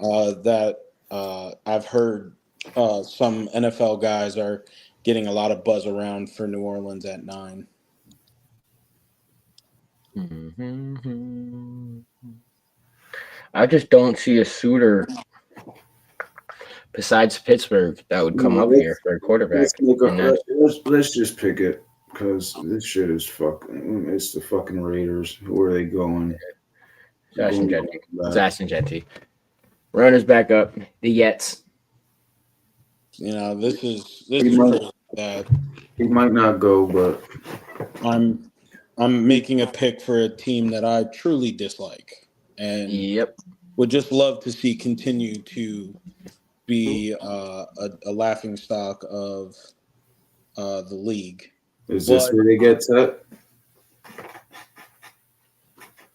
that I've heard some NFL guys are getting a lot of buzz around for New Orleans at 9.
I just don't see a suitor besides Pittsburgh that would come up here for a quarterback.
Let's just pick it because this shit is fucking. It's the fucking Raiders. Where are they going?
Zashin Genty. Runners back up. The Jets.
This is crazy that
he might not go, but
I'm making a pick for a team that I truly dislike and would just love to see continue to be a laughing stock of the league.
Is this where they get set?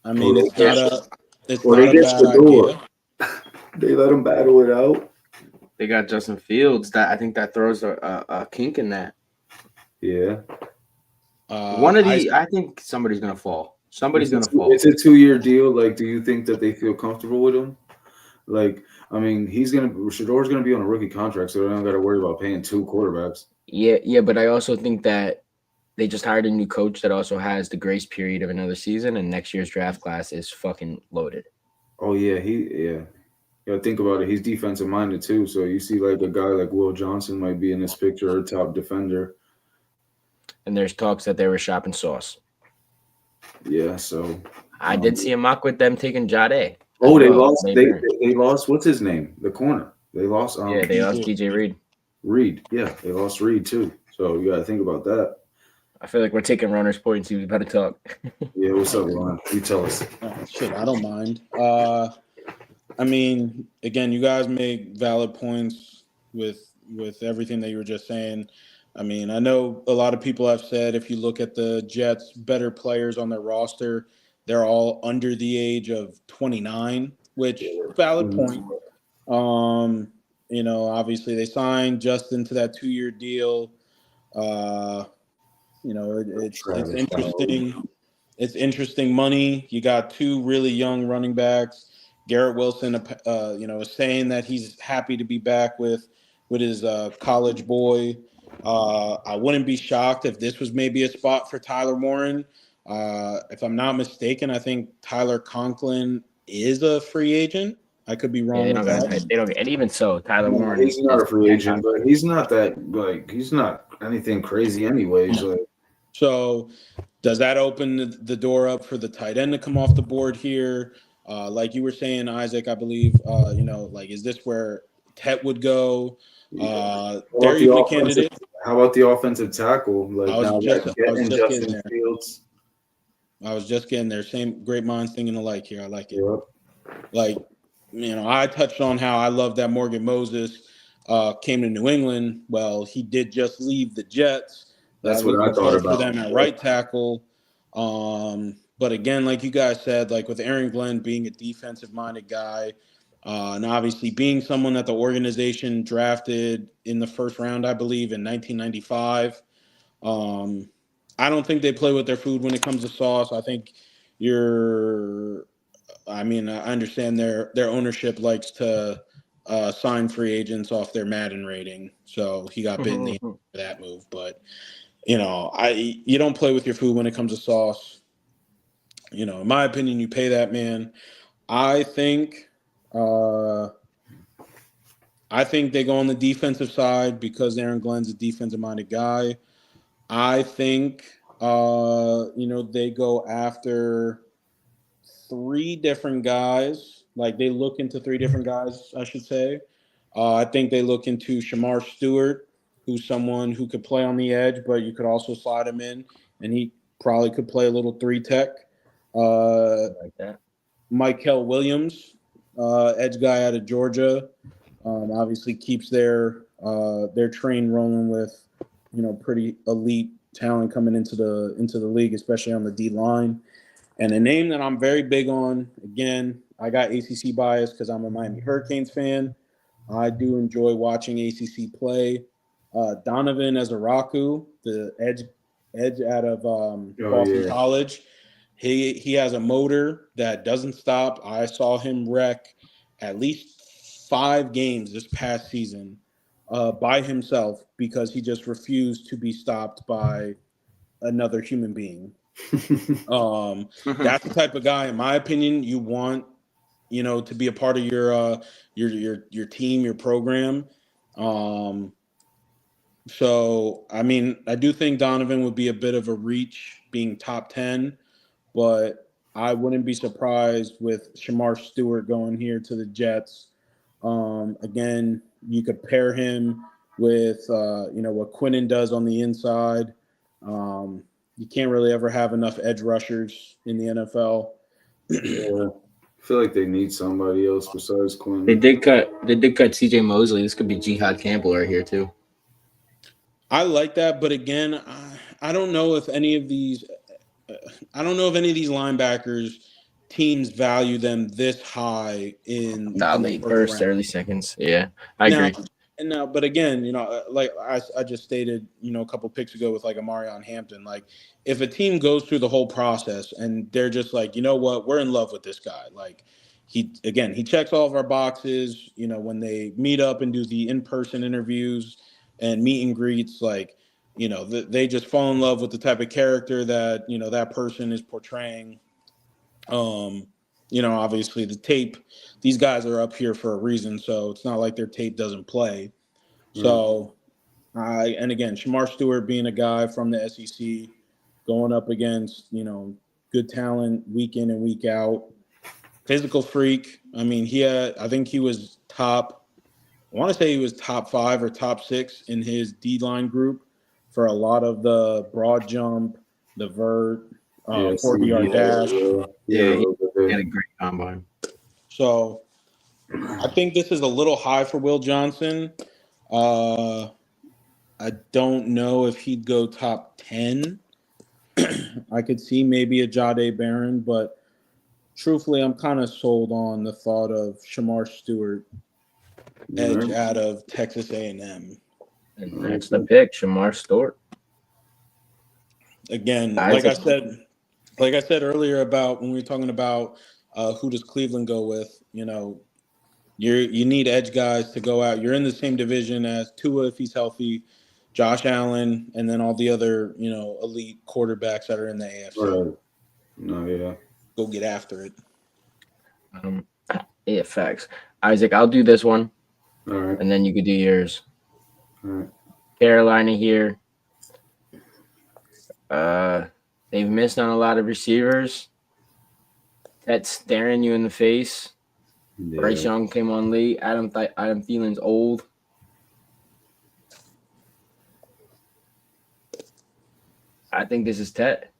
I mean, it's not a bad idea.
They let them battle it out.
They got Justin Fields. I think that throws a kink in that.
Yeah.
I think somebody's gonna fall. Somebody's gonna fall.
It's a 2-year deal. Like, do you think that they feel comfortable with him? Like, I mean, Shador's gonna be on a rookie contract, so they don't got to worry about paying 2 quarterbacks.
Yeah, but I also think that they just hired a new coach that also has the grace period of another season, and next year's draft class is fucking loaded.
Oh yeah, You gotta think about it. He's defensive minded too. So you see, like a guy like Will Johnson might be in this picture, or top defender.
And there's talks that they were shopping Sauce.
Yeah, so
I did see a mock with them taking Jade.
Oh, they lost. They lost. What's his name? The corner. They lost.
They lost DJ Reed.
Reed. Yeah, they lost Reed too. So you gotta think about that.
I feel like we're taking Runner's points. We better talk.
Yeah, what's up, Ron? You tell us.
Shit, I don't mind. I mean, again, you guys make valid points with everything that you were just saying. I mean, I know a lot of people have said if you look at the Jets' better players on their roster, they're all under the age of 29, which valid point. Obviously they signed Justin to that 2-year deal. It's interesting. It's interesting money. You got 2 really young running backs. Garrett Wilson, is saying that he's happy to be back with his college boy. I wouldn't be shocked if this was maybe a spot for Tyler Warren. If I'm not mistaken, I think Tyler Conklin is a free agent. I could be wrong.
And even so, Tyler Warren.
He's not a free agent, but he's not he's not anything crazy anyways.
No. So does that open the door up for the tight end to come off the board here? Like you were saying, Isaac, I believe, is this where Tet would go? They're even a candidate.
How about the offensive tackle?
I was just getting there. Same great minds thinking alike here. I like it. Yep. I touched on how I love that Morgan Moses came to New England. Well, he did just leave the Jets.
That's what I thought about
for them at right tackle. But again, like you guys said, like with Aaron Glenn being a defensive-minded guy, and obviously being someone that the organization drafted in the first round, I believe, in 1995. I don't think they play with their food when it comes to Sauce. I think I understand their ownership likes to sign free agents off their Madden rating. So he got bit in the end for that move. But, you don't play with your food when it comes to Sauce. You know, in my opinion, you pay that man. I think uh, they go on the defensive side because Aaron Glenn's a defensive-minded guy. I think they go after three different guys. Like they look into three different guys, I should say. I think they look into Shamar Stewart, who's someone who could play on the edge, but you could also slide him in, and he probably could play a little three tech.
Like that.
Michael Williams, edge guy out of Georgia, obviously keeps their train rolling with pretty elite talent coming into the league, especially on the D line. And a name that I'm very big on, again, I got ACC bias because I'm a Miami Hurricanes fan. I do enjoy watching ACC play. Donovan Ezaraku, the edge out of Boston College. He has a motor that doesn't stop. I saw him wreck at least 5 games this past season by himself because he just refused to be stopped by another human being. That's the type of guy, in my opinion, you want, to be a part of your team, your program. So, I mean, I do think Donovan would be a bit of a reach being top 10, but I wouldn't be surprised with Shamar Stewart going here to the Jets. Again, you could pair him with, what Quinnen does on the inside. You can't really ever have enough edge rushers in the NFL.
Yeah. I feel like they need somebody else besides Quinn.
They did cut CJ Mosley. This could be Jihad Campbell right here too.
I like that, but again, I don't know if any of these linebackers teams value them this high in
late first,
round.
early seconds. Yeah, I agree.
Now, but again, like I just stated, a couple picks ago with like Amarion Hampton, like if a team goes through the whole process and they're just like, you know what, we're in love with this guy. Like he checks all of our boxes, when they meet up and do the in-person interviews and meet and greets, like, they just fall in love with the type of character that, that person is portraying. Obviously the tape, these guys are up here for a reason, so it's not like their tape doesn't play. So, and again, Shamar Stewart being a guy from the SEC, going up against, good talent week in and week out, physical freak. I mean, I think he was top 5 or top 6 in his D-line group for a lot of the broad jump, the vert, 40-yard dash.
Yeah, he had a great combine.
So I think this is a little high for Will Johnson. I don't know if he'd go top 10. I could see maybe a Jahdae Barron, but truthfully, I'm kind of sold on the thought of Shamar Stewart, edge out of Texas A&M.
And that's the pick, Shamar Stewart.
Again, like I said earlier about when we were talking about who does Cleveland go with, you need edge guys to go out. You're in the same division as Tua if he's healthy, Josh Allen, and then all the other, elite quarterbacks that are in the AFC.
Right. No, yeah.
Go get after it.
Yeah, facts. Isaac, I'll do this one.
All right.
And then you could do yours.
All right.
Carolina here. They've missed on a lot of receivers. That's staring you in the face.
Yeah.
Bryce Young came on late. Adam Thielen's old. I think this is Tet.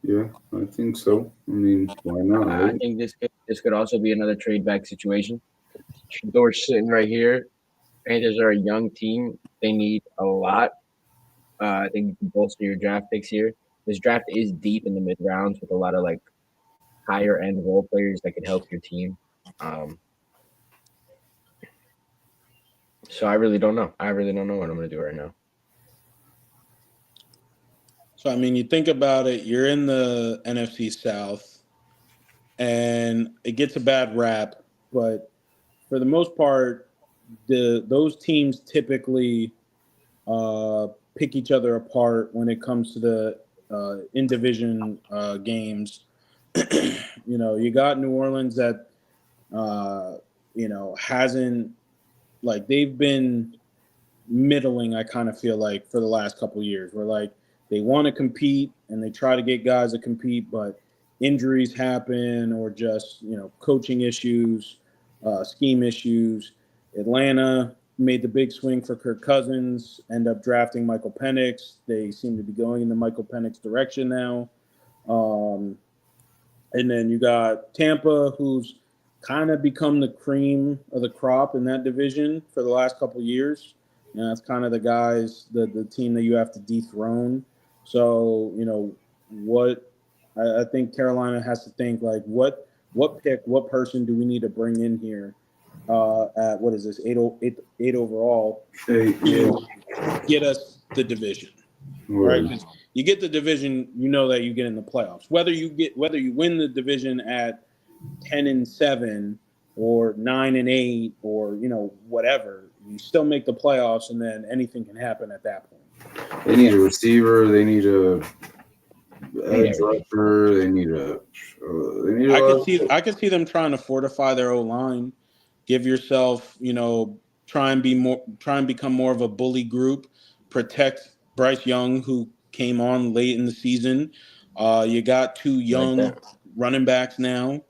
Yeah, I think so. I mean, why not? Right?
I think this could also be another trade back situation. Shador's sitting right here. Panthers are a young team. They need a lot. I think you can bolster your draft picks here. This draft is deep in the mid rounds with a lot of like higher end role players that could help your team. So I really don't know. I really don't know what I'm going to do right now.
So, I mean, you think about it, you're in the NFC South, and it gets a bad rap, but for the most part, those teams typically pick each other apart when it comes to the in division games. You got New Orleans that hasn't, like, they've been middling. I kind of feel like for the last couple of years, where like they want to compete and they try to get guys to compete, but injuries happen or just coaching issues, scheme issues. Atlanta made the big swing for Kirk Cousins, end up drafting Michael Penix. They seem to be going in the Michael Penix direction now. And then you got Tampa, who's kind of become the cream of the crop in that division for the last couple of years. That's kind of the guys, the team that you have to dethrone. So, what I think Carolina has to think, like, what person do we need to bring in here at, what is this, eight overall, to get us the division, right? 'Cause you get the division, that you get in the playoffs. Whether you win the division at 10-7 or 9-8 or whatever, you still make the playoffs, and then anything can happen at that point.
They need a receiver. They need a edge rusher. They need a.
I could see them trying to fortify their O-line. Give yourself, try and become more of a bully group. Protect Bryce Young, who came on late in the season. You got two young running backs now.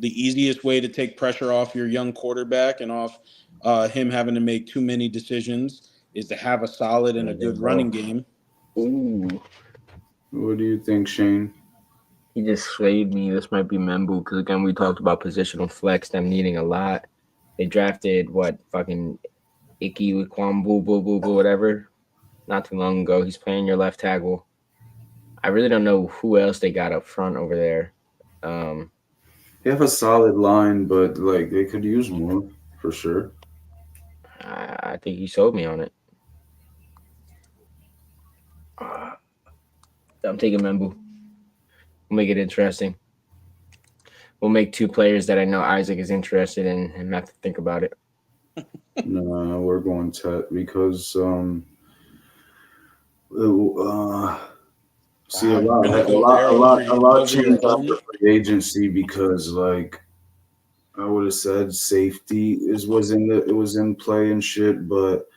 The easiest way to take pressure off your young quarterback and off him having to make too many decisions is to have a solid and a good running game.
Ooh.
What do you think, Shane?
He just swayed me. This might be Membu, because again, we talked about positional flex, them needing a lot. They drafted fucking Icky with Kwambu, whatever, not too long ago. He's playing your left tackle. I really don't know who else they got up front over there.
They have a solid line, but like they could use more for sure.
I think you sold me on it. I'm taking Membu. We'll make it interesting. We'll make two players that I know Isaac is interested in and have to think about it.
No, we're going to because see a lot changed after free agency because like I would have said safety was in play and shit, but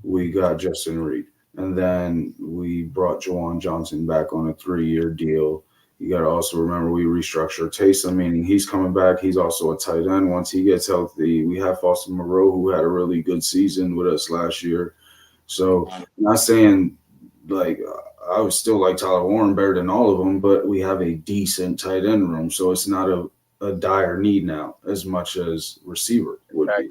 we got Justin Reed. And then we brought Juwan Johnson back on a 3-year deal. You got to also remember we restructured Taysom, meaning he's coming back. He's also a tight end once he gets healthy. We have Foster Moreau, who had a really good season with us last year. So I'm not saying like I would still like Tyler Warren better than all of them, but we have a decent tight end room. So it's not a dire need now as much as receiver would be.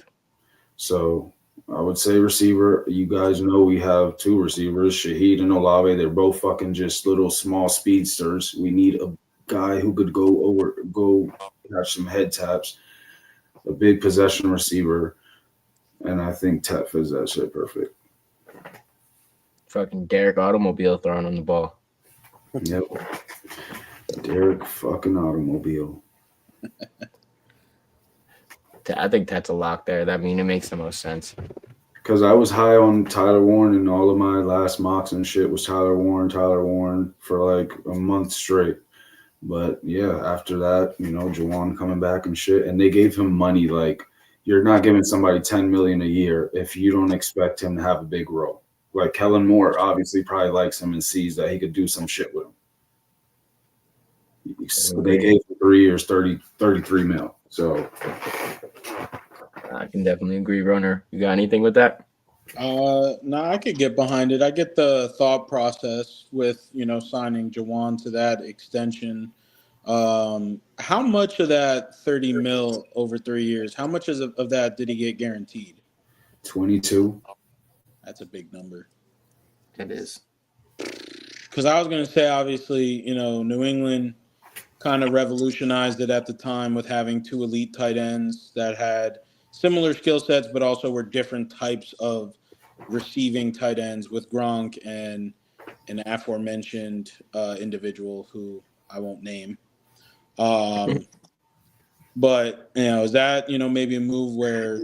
So I would say receiver. You guys know we have two receivers, Shaheed and Olave. They're both fucking just little small speedsters. We need a guy who could go catch some head taps, a big possession receiver, and I think Tet fits that shit perfect.
Fucking Derek Automobile throwing on the ball.
Yep. Derek fucking Automobile.
I think that's a lock there. That it makes the most sense.
Because I was high on Tyler Warren, and all of my last mocks and shit was Tyler Warren for like a month straight. But yeah, after that, Juwan coming back and shit, and they gave him money. Like you're not giving somebody $10 million a year if you don't expect him to have a big role. Like Kellen Moore obviously probably likes him and sees that he could do some shit with him. So they gave him 3 years, 33 mil. So
I can definitely agree, Runner. You got anything with that?
No, I could get behind it. I get the thought process with, signing Juwan to that extension. How much of that 30 mil over 3 years, how much of that did he get guaranteed?
22.
That's a big number.
It is.
Because I was going to say, obviously, New England kind of revolutionized it at the time with having two elite tight ends that had similar skill sets, but also were different types of receiving tight ends with Gronk and an aforementioned individual who I won't name. But, is that, maybe a move where,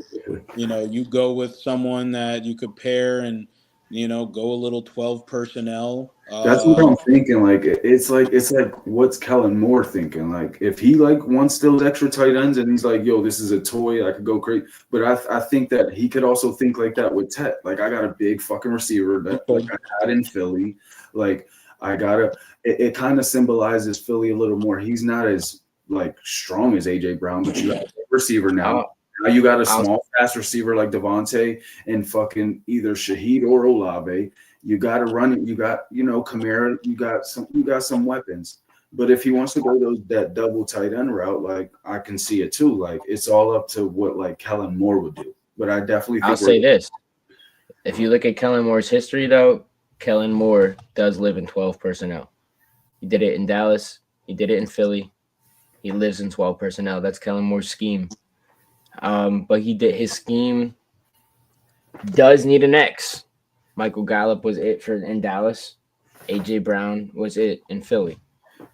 you go with someone that you could pair and go a little 12 personnel.
That's what I'm thinking. Like it's like what's Kellen Moore thinking? Like if he like wants those extra tight ends and he's like, yo, this is a toy, I could go crazy. But I think that he could also think like that with Tet. Like I got a big fucking receiver that like I had in Philly. Like I gotta it kind of symbolizes Philly a little more. He's not as like strong as AJ Brown, but you got a big receiver now. Now you got a small fast receiver like Devontae and fucking either Shaheed or Olave. You got to run it. You got, Kamara. You got some weapons. But if he wants to go that double tight end route, like I can see it too. Like it's all up to what like Kellen Moore would do. But I definitely think
I'll say this: if you look at Kellen Moore's history, though, Kellen Moore does live in 12 personnel. He did it in Dallas. He did it in Philly. He lives in 12 personnel. That's Kellen Moore's scheme. But his scheme does need an X. Michael Gallup was it in Dallas. AJ Brown was it in Philly.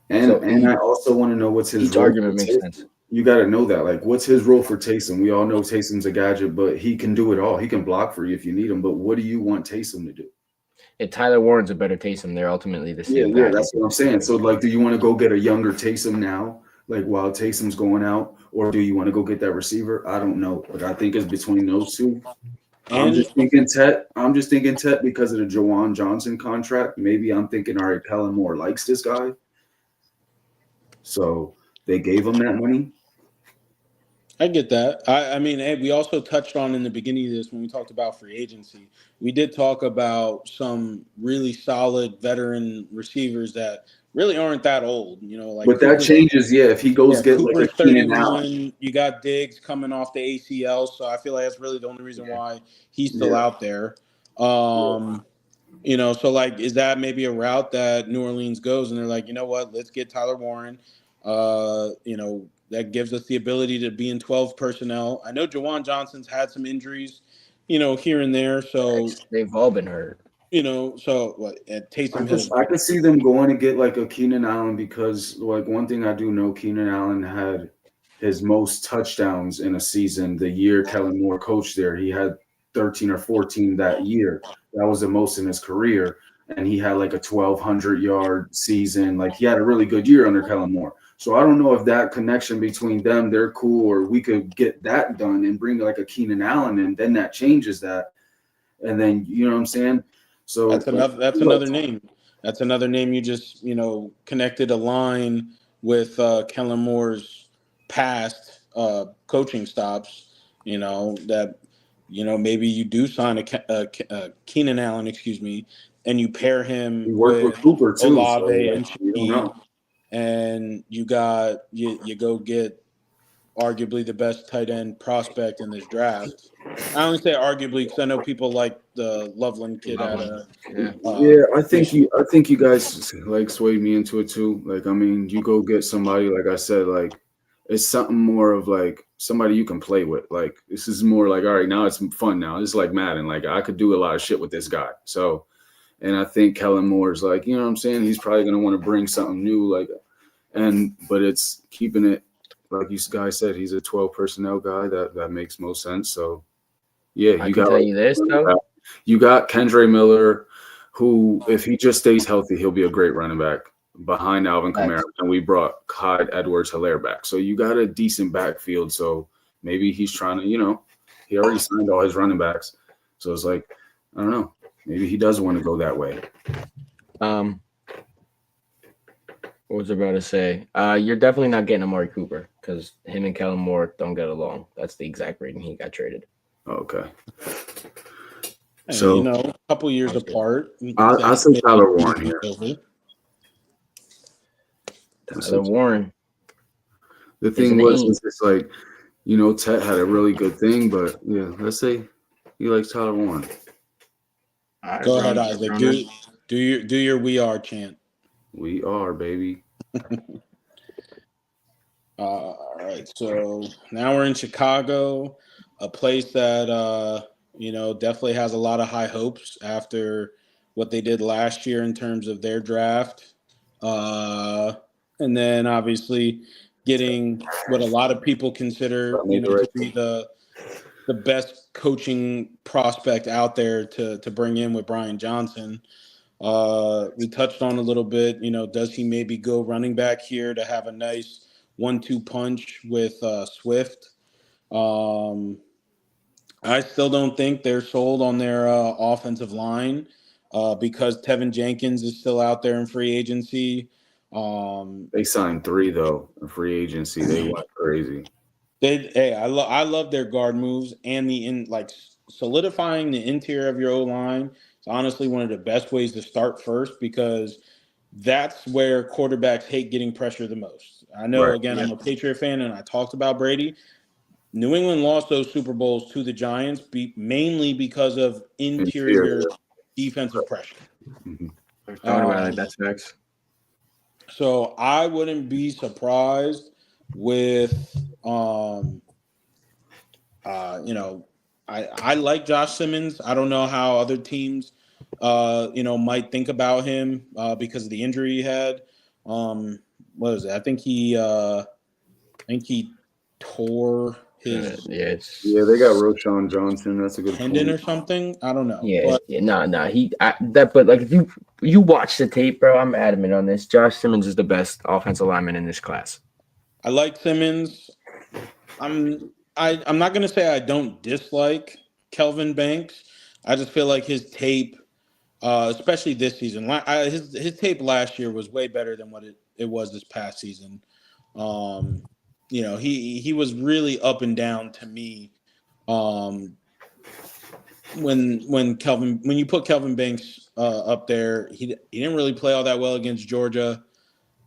And I also want to know what's his
role. Argument makes sense.
You got to know that. Like, what's his role for Taysom? We all know Taysom's a gadget, but he can do it all. He can block for you if you need him. But what do you want Taysom to do?
Tyler Warren's a better Taysom. They're ultimately the same guy.
Yeah, that's what I'm saying. So, like, do you want to go get a younger Taysom now, like while Taysom's going out, or do you want to go get that receiver? I don't know, but I think it's between those two. I'm just thinking Tet because of the Jawan Johnson contract. Maybe I'm thinking, all right, Kellen Moore likes this guy, so they gave him that money.
I get that. I mean, hey, we also touched on in the beginning of this when we talked about free agency. We did talk about some really solid veteran receivers that really aren't that old, like.
But that changes, if he goes get
Cooper's
like a
31. You got Diggs coming off the ACL, so I feel like that's really the only reason why he's still out there. So like, is that maybe a route that New Orleans goes and they're like, you know what, let's get Tyler Warren. That gives us the ability to be in 12 personnel. I know Jawan Johnson's had some injuries, here and there. So
they've all been hurt.
So what? Taysom Hill.
I could see them going to get like a Keenan Allen because, like, one thing I do know, Keenan Allen had his most touchdowns in a season the year Kellen Moore coached there. He had 13 or 14 that year. That was the most in his career, and he had like a 1,200-yard season. Like, he had a really good year under Kellen Moore. So I don't know if that connection between them, they're cool, or we could get that done and bring like a Keenan Allen, and then that changes that. And then, you know what I'm saying? So
that's another name. That's another name you just, connected a line with Kellen Moore's past coaching stops, that, maybe you do sign a Keenan Allen, and you pair him with
Cooper too,
Olave and Shaheed, and you go get arguably the best tight end prospect in this draft. I only say arguably because I know people like the Loveland kid
I think you guys like swayed me into it too. Like, I mean, you go get somebody, like I said, like it's something more of like somebody you can play with. Like, this is more like, all right, now it's fun now. It's like Madden. Like, I could do a lot of shit with this guy. So, and I think Kellen Moore's like, you know what I'm saying? He's probably going to want to bring something new. Like, but it's keeping it, like you guys said, he's a 12 personnel guy. That makes most sense. So, yeah,
I can tell you this though.
You got Kendre Miller, who, if he just stays healthy, he'll be a great running back behind Alvin Kamara. And we brought Clyde Edwards-Helaire back. So you got a decent backfield. So maybe he's trying to, he already signed all his running backs. So it's like, I don't know. Maybe he does want to go that way.
What was I about to say? You're definitely not getting Amari Cooper because him and Kellen Moore don't get along. That's the exact reason he got traded.
Okay.
So, a couple years apart.
I'll say Tyler Warren here.
Tyler Warren.
The thing was it's like, Tet had a really good thing, but yeah, let's say he likes Tyler Warren.
Go ahead, Isaac. Do your "We Are" chant.
We are, baby.
All right. So now we're in Chicago, a place that definitely has a lot of high hopes after what they did last year in terms of their draft. And then obviously getting what a lot of people consider to be the best coaching prospect out there to bring in with Brian Johnson. We touched on a little bit, does he maybe go running back here to have a nice 1-2 punch with Swift? I still don't think they're sold on their offensive line because Tevin Jenkins is still out there in free agency.
They signed 3 though in free agency. They went crazy.
I love their guard moves and solidifying the interior of your O line. It's honestly one of the best ways to start first because that's where quarterbacks hate getting pressure the most. I know,
Right.
again, I'm a Patriot fan and I talked about Brady. New England lost those Super Bowls to the Giants mainly because of interior defensive pressure.
Mhm.
Talking about it, that's facts.
So I wouldn't be surprised with, I like Josh Simmons. I don't know how other teams, might think about him because of the injury he had. What was it? I think he tore his
they got Roschon Johnson. That's a good
tendon
point.
or something. I don't know.
Yeah, but like if you watch the tape, bro, I'm adamant on this. Josh Simmons is the best offensive lineman in this class.
I like Simmons. I'm not gonna say I don't dislike Kelvin Banks. I just feel like his tape, especially this season, his tape last year was way better than what it was this past season. He was really up and down to me. When you put Kelvin Banks up there, he didn't really play all that well against Georgia.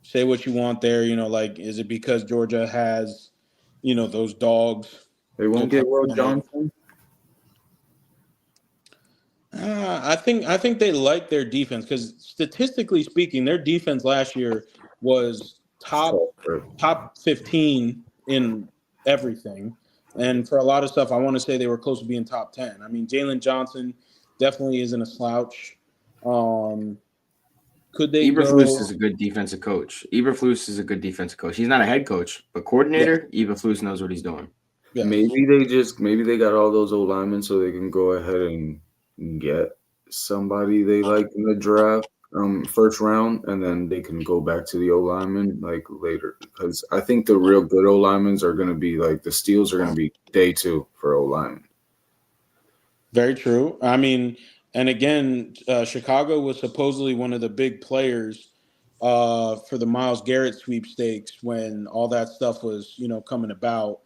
Say what you want there, is it because Georgia has, those dogs?
They won't get Will Johnson.
I think they like their defense because statistically speaking, their defense last year was top 15 in everything. And for a lot of stuff, I want to say they were close to being top 10. I mean, Jalen Johnson definitely isn't a slouch. Could they
Eberflus is a good defensive coach. Eberflus is a good defensive coach. He's not a head coach, but coordinator, Eberflus knows what he's doing.
Yes.
Maybe they got all those old linemen so they can go ahead and get somebody they like in the draft, first round, and then they can go back to the O lineman like later. Because I think the real good O linemen are going to be like the steals are going to be day 2 for O linemen.
Very true. I mean, and again, Chicago was supposedly one of the big players for the Myles Garrett sweepstakes when all that stuff was, coming about.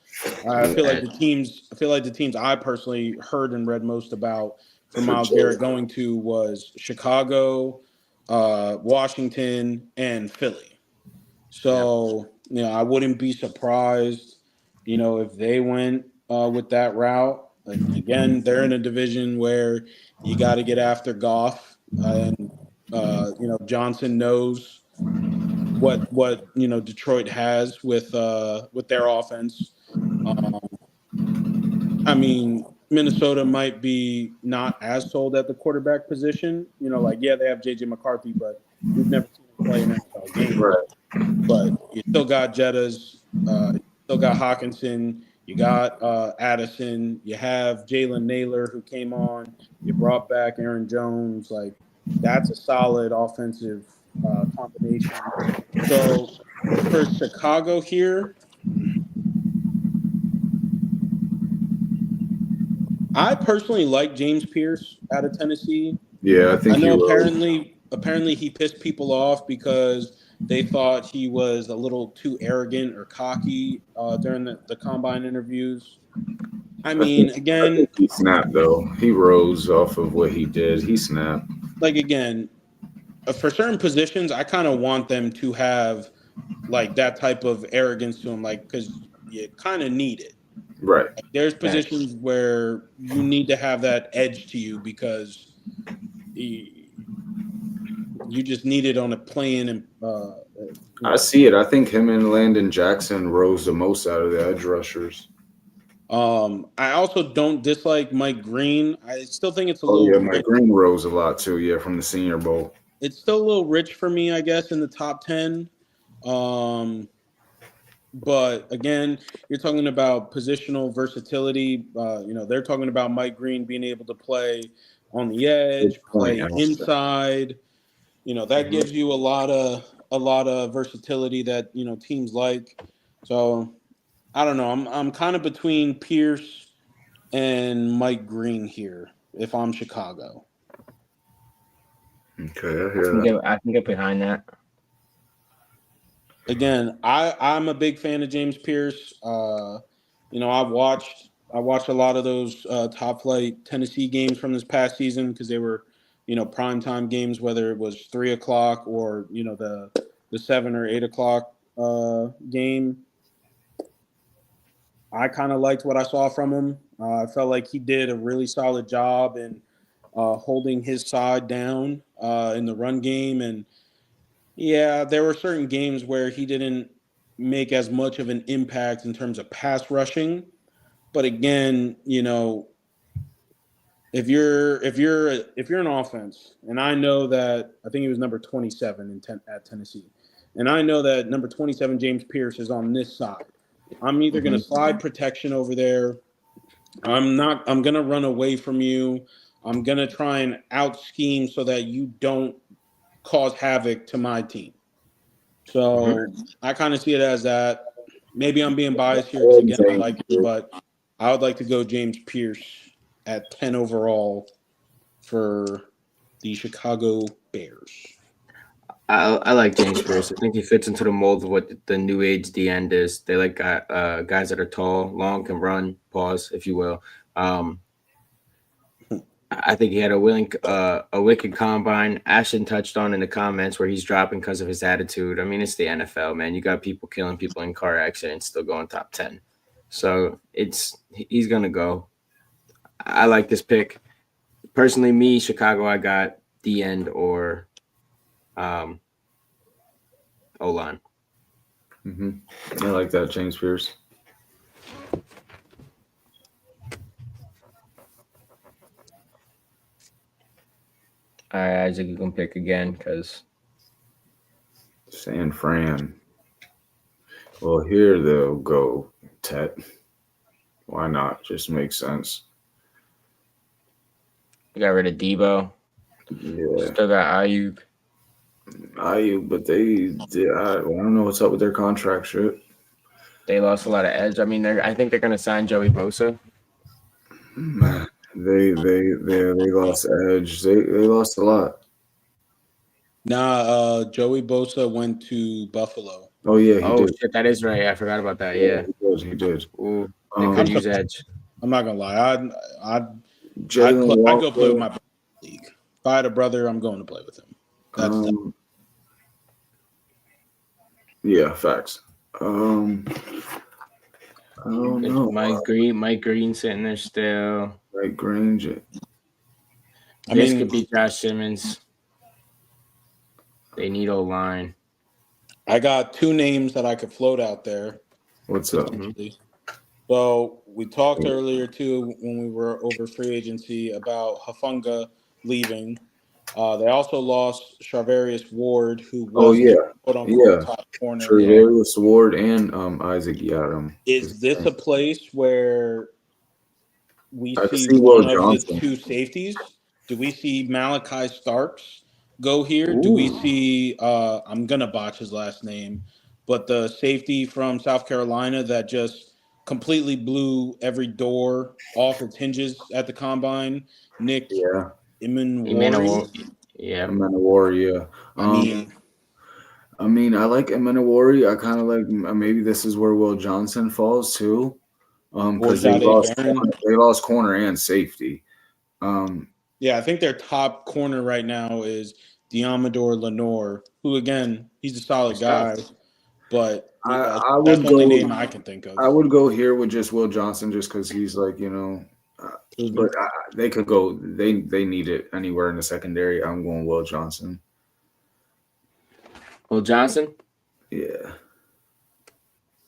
I feel like the teams I personally heard and read most about for Myles Garrett going to was Chicago, Washington, and Philly. So, I wouldn't be surprised, if they went with that route. Like, again, they're in a division where you got to get after Goff, and Johnson knows what Detroit has with their offense. I mean, Minnesota might be not as sold at the quarterback position. They have JJ McCarthy, but we've never seen him play an NFL game.
Right.
But you still got Jettas, you still got Hawkinson. You got Addison. You have Jalen Naylor who came on. You brought back Aaron Jones. Like, that's a solid offensive combination. So for Chicago here, I personally like James Pierce out of Tennessee.
Yeah, I know
apparently he pissed people off because they thought he was a little too arrogant or cocky during the combine interviews. I mean, again,
he snapped though. He rose off of what he did. He snapped.
Like, again, for certain positions, I kind of want them to have like that type of arrogance to them, like, because you kind of need it.
Right.
Like, there's positions where you need to have that edge to you because you just need it on a plane. And
I see it. I think him and Landon Jackson rose the most out of the edge rushers.
I also don't dislike Mike Green. I still think it's a little.
Yeah, Mike Green rose a lot too. Yeah, from the Senior Bowl.
It's still a little rich for me, I guess, in the top 10. But again, you're talking about positional versatility. They're talking about Mike Green being able to play on the
Good
edge,
point,
play
Alistair.
inside. That gives you a lot of versatility that teams like. So I don't know. I'm kind of between Pierce and Mike Green here if I'm Chicago.
Okay, I hear that.
I can get behind that.
Again, I'm a big fan of James Pierce. I watched a lot of those top flight Tennessee games from this past season because they were, primetime games, whether it was 3 o'clock or the 7 or 8 o'clock game. I kind of liked what I saw from him. I felt like he did a really solid job in holding his side down in the run game. And yeah, there were certain games where he didn't make as much of an impact in terms of pass rushing. But again, if you're an offense, and I know that I think he was number 27 at Tennessee, and I know that number 27 James Pierce is on this side. I'm either going to slide protection over there. I'm going to run away from you. I'm going to try and out scheme so that you don't cause havoc to my team. So I kind of see it as that. Maybe I'm being biased here because, again, I like him, but I would like to go James Pierce at 10 overall for the Chicago Bears.
I like James Pierce. I think he fits into the mold of what the new age D end is. They like guys that are tall, long, can run, pause, if you will. I think he had a wicked combine. Ashton touched on in the comments where he's dropping because of his attitude. I mean, it's the NFL, man. You got people killing people in car accidents, still going top 10. So he's gonna go. I like this pick. Personally, me, Chicago, I got D end or O-line.
I like that, James Pierce.
All right, Isaac, you can pick again because
San Fran. Well, here they'll go, Tet. Why not? Just makes sense.
we got rid of Debo.
Yeah.
Still got Ayuk.
But I don't know what's up with their contract shit.
They lost a lot of edge. I mean, I think they're going to sign Joey Bosa.
They lost edge. They lost a lot.
Joey Bosa went to Buffalo.
Oh yeah, he did.
Shit, that is right. I forgot about that. Yeah,
he did.
Ooh, they could use edge.
I'm not gonna lie. I'd
Jalen
go play with my league. If I had a brother, I'm going to play with him. That's
yeah, facts. I don't know.
Mike Green sitting there still.
Mike Green.
This could be Josh Simmons. They need O-line.
I got two names that I could float out there.
What's up?
So we talked earlier too when we were over free agency about Hufanga leaving. They also lost Charvarius Ward, who was quote-unquote top corner.
Charvarius Ward and Isaac Yiadom.
Is this a place where we see
Will
one of
Johnson.
the two safeties? Do we see Malachi Starks go here?
Ooh.
Do we see I'm gonna botch his last name, but the safety from South Carolina that just completely blew every door off its hinges at the combine? Nick Imanwari.
Yeah.
Imanwari, yeah. I mean, I like Imanwari. I kind of like maybe this is where Will Johnson falls too. Because they lost corner and safety.
Yeah, I think their top corner right now is Diamador Lenore, who again, he's a solid guy, but
I
that's
would
the only
go,
name I can think of.
I would go here with just Will Johnson, just because he's like but they could go. They need it anywhere in the secondary. I'm going Will Johnson.
Will Johnson?
Yeah.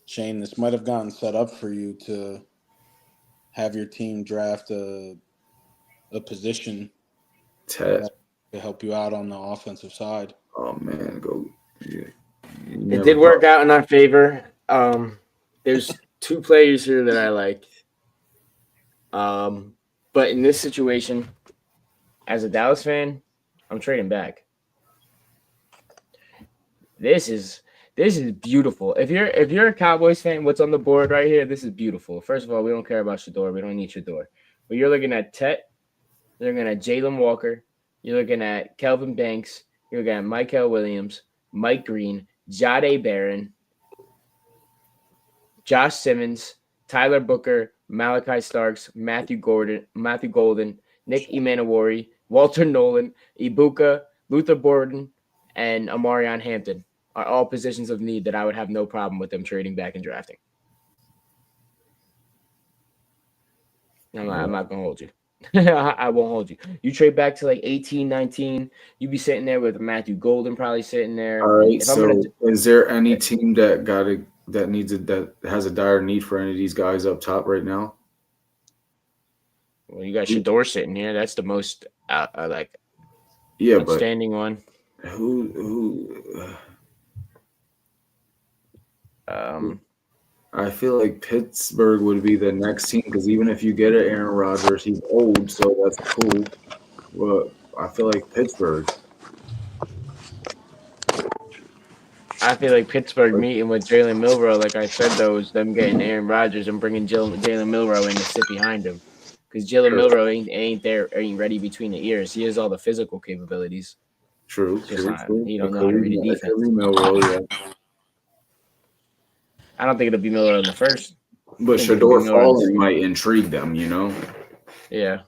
Shane, this might have gotten set up for you to have your team draft a position to help you out on the offensive side.
Oh man, go. Yeah.
It did work out in our favor. There's two players here that I like. But in this situation, as a Dallas fan, I'm trading back. This is beautiful. If you're a Cowboys fan, what's on the board right here? This is beautiful. First of all, we don't care about Shador. We don't need Shador. But you're looking at Tet. You're looking at Jalen Walker. You're looking at Kelvin Banks. You're looking at Michael Williams, Mike Green, Jade Barron, Josh Simmons, Tyler Booker, Malachi Starks, Matthew Golden, Nick Emmanwori, Walter Nolan, Ibuka, Luther Borden, and Amarion Hampton are all positions of need that I would have no problem with them trading back and drafting. I'm not going to hold you. I won't hold you. You trade back to like 18, 19, you'd be sitting there with Matthew Golden probably sitting there.
All right. Is there any team that has a dire need for any of these guys up top right now?
Well, you got Shador sitting here. That's the most outstanding one.
Who? I feel like Pittsburgh would be the next team because even if you get an Aaron Rodgers, he's old, so that's cool. But I feel like Pittsburgh.
I feel like Pittsburgh meeting with Jalen Milroe, like I said, though, is them getting Aaron Rodgers and bringing Jalen Milroe in to sit behind him. Because Jalen Milroe ain't ready between the ears. He has all the physical capabilities.
True.
He don't know how to read a defense. Milroe, yeah. I don't think it'll be Milroe in the first.
But Shador falling might intrigue them, you know?
Yeah.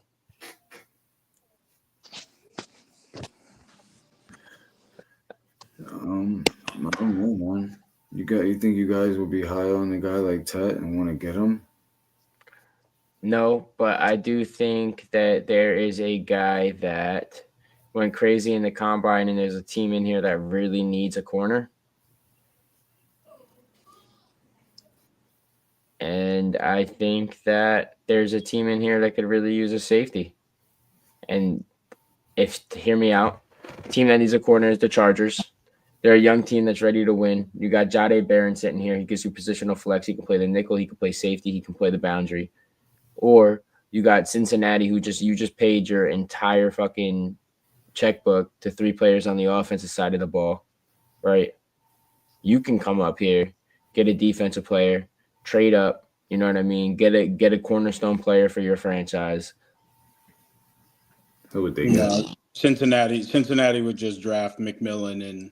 I don't know, man. You think you guys will be high on a guy like Tet and want to get him?
No, but I do think that there is a guy that went crazy in the combine, and there's a team in here that really needs a corner. And I think that there's a team in here that could really use a safety. And hear me out, team that needs a corner is the Chargers. They're a young team that's ready to win. You got Jade Barron sitting here. He gives you positional flex. He can play the nickel. He can play safety. He can play the boundary. Or you got Cincinnati, you just paid your entire fucking checkbook to 3 players on the offensive side of the ball, right? You can come up here, get a defensive player, trade up. You know what I mean? Get a cornerstone player for your franchise.
Who would they get?
Cincinnati would just draft McMillan and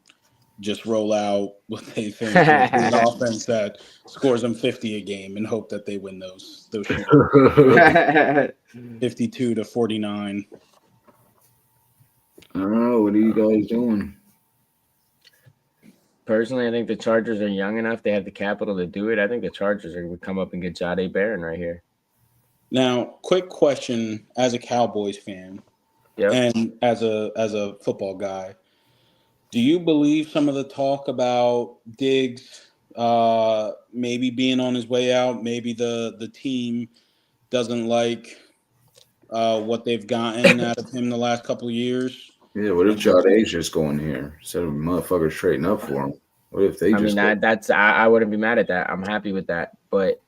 just roll out what they think is an offense that scores them 50 a game and hope that they win those 52 to 49.
I don't know. What are you guys doing?
Personally, I think the Chargers are young enough. They have the capital to do it. I think the Chargers would come up and get Jade Barron right here.
Now, quick question as a Cowboys fan and as a football guy. Do you believe some of the talk about Diggs maybe being on his way out? Maybe the team doesn't like what they've gotten out of him the last couple of years?
Yeah, what if Jade's just going here instead of motherfuckers trading up for him? What if they
I wouldn't be mad at that. I'm happy with that. But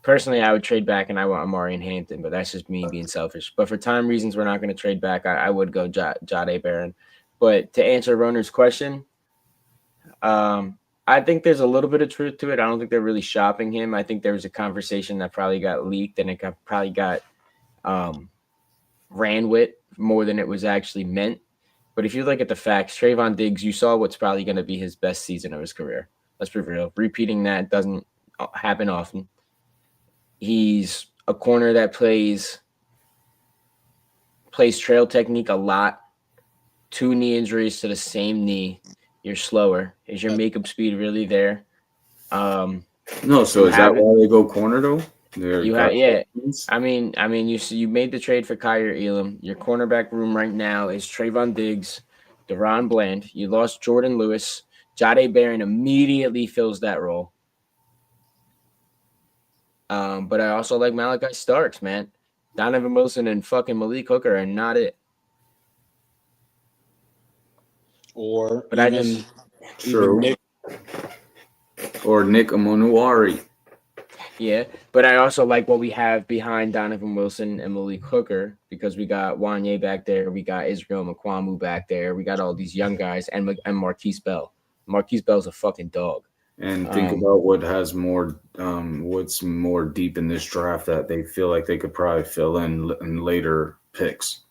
personally, I would trade back and I want Amari and Hampton, but that's just me being selfish. But for time reasons, we're not going to trade back. I would go Jade Barron. But to answer Roner's question, I think there's a little bit of truth to it. I don't think they're really shopping him. I think there was a conversation that probably got leaked and it probably got ran with more than it was actually meant. But if you look at the facts, Trayvon Diggs, you saw what's probably going to be his best season of his career. Let's be real. Repeating that doesn't happen often. He's a corner that plays trail technique a lot. 2 knee injuries to the same knee. You're slower. Is your makeup speed really there?
No. So is that why they go corner though?
I mean, you made the trade for Kyer Elam. Your cornerback room right now is Trayvon Diggs, Deron Bland. You lost Jordan Lewis. Jade Barron immediately fills that role. But I also like Malachi Starks, man. Donovan Wilson and fucking Malik Hooker are not it.
Or
but even
Nick,
or Nick Amonuari.
Yeah, but I also like what we have behind Donovan Wilson and Malik Hooker because we got Wanye back there, we got Israel McQuamu back there, we got all these young guys, and Marquise Bell. Marquise Bell's a fucking dog.
And think about what has more, what's more deep in this draft that they feel like they could probably fill in later picks.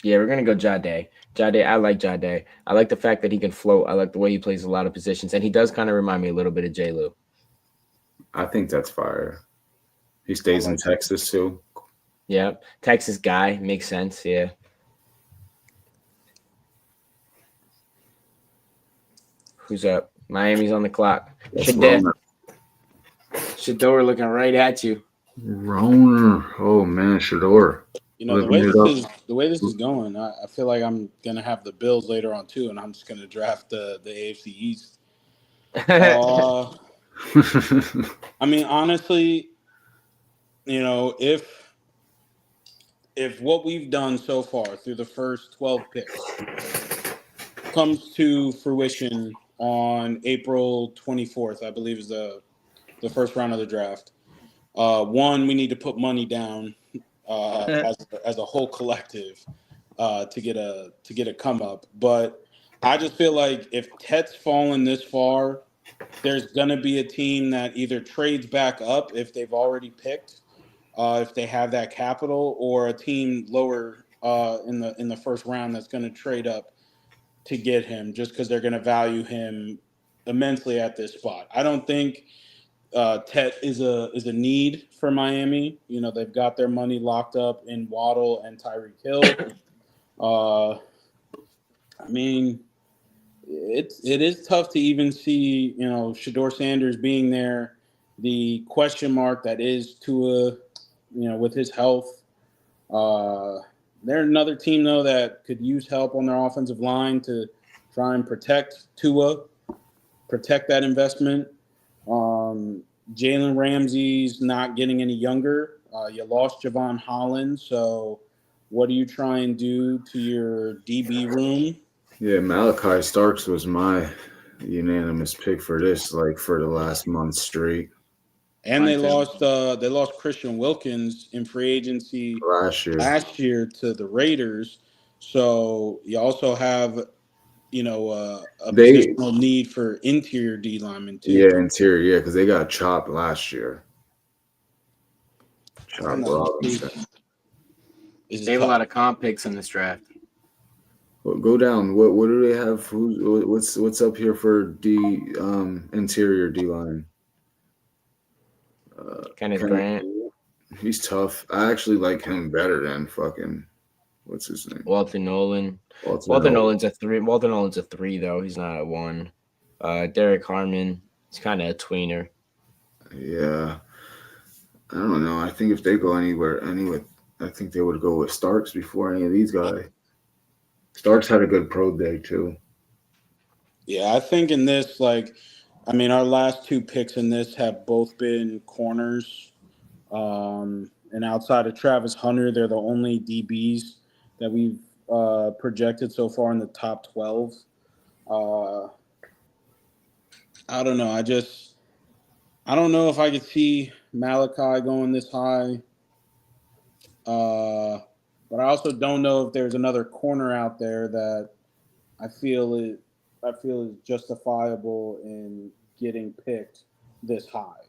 Yeah, we're gonna go Jade. Jade, I like Jade. I like the fact that he can float. I like the way he plays a lot of positions, and he does kind of remind me a little bit of J. Lou.
I think that's fire. He stays in Texas too.
Yeah, Texas guy makes sense. Yeah. Who's up? Miami's on the clock. Shador looking right at you.
Roner. Oh man, Shador.
You know, the way this is going, I feel like I'm gonna have the Bills later on too, and I'm just gonna draft the AFC East. I mean, honestly, you know, if what we've done so far through the first 12 picks comes to fruition on April 24th, I believe is the first round of the draft. One, we need to put money down as a whole collective to get a come up. But I just feel like if Tet's fallen this far, there's gonna be a team that either trades back up if they've already picked, if they have that capital, or a team lower in the first round that's gonna trade up to get him just because they're gonna value him immensely at this spot. I don't think Tet is a need for Miami. You know, they've got their money locked up in Waddle and Tyreek Hill. I mean, it is tough to even see, you know, Shador Sanders being there. The question mark that is Tua, you know, with his health. They're another team though that could use help on their offensive line to try and protect Tua, protect that investment. Jalen Ramsey's not getting any younger. You lost Javon Holland, so what do you try and do to your DB room?
Yeah, Malachi Starks was my unanimous pick for this, like for the last month straight.
And they lost Christian Wilkins in free agency
last year
to the Raiders. So you also have, you know, a positional need for interior D linemen too.
Yeah, interior, yeah, because they got chopped last year.
They have a lot of comp picks in this draft.
Well, go down. What do they have? What's up here for interior D line?
Kenneth Grant.
He's tough. I actually like him better than fucking what's his name?
Walter Nolan. Walter Nolan's a 3. Walter Nolan's a 3 though. He's not a 1. Derek Harmon. He's kind of a tweener.
Yeah. I don't know. I think if they go anywhere, I think they would go with Starks before any of these guys. Starks had a good pro day too.
Yeah, I think in this, like, I mean, our last 2 picks in this have both been corners. And outside of Travis Hunter, they're the only DBs that we've projected so far in the top 12. I don't know. I don't know if I could see Malachi going this high. But I also don't know if there's another corner out there that I feel is justifiable in getting picked this high.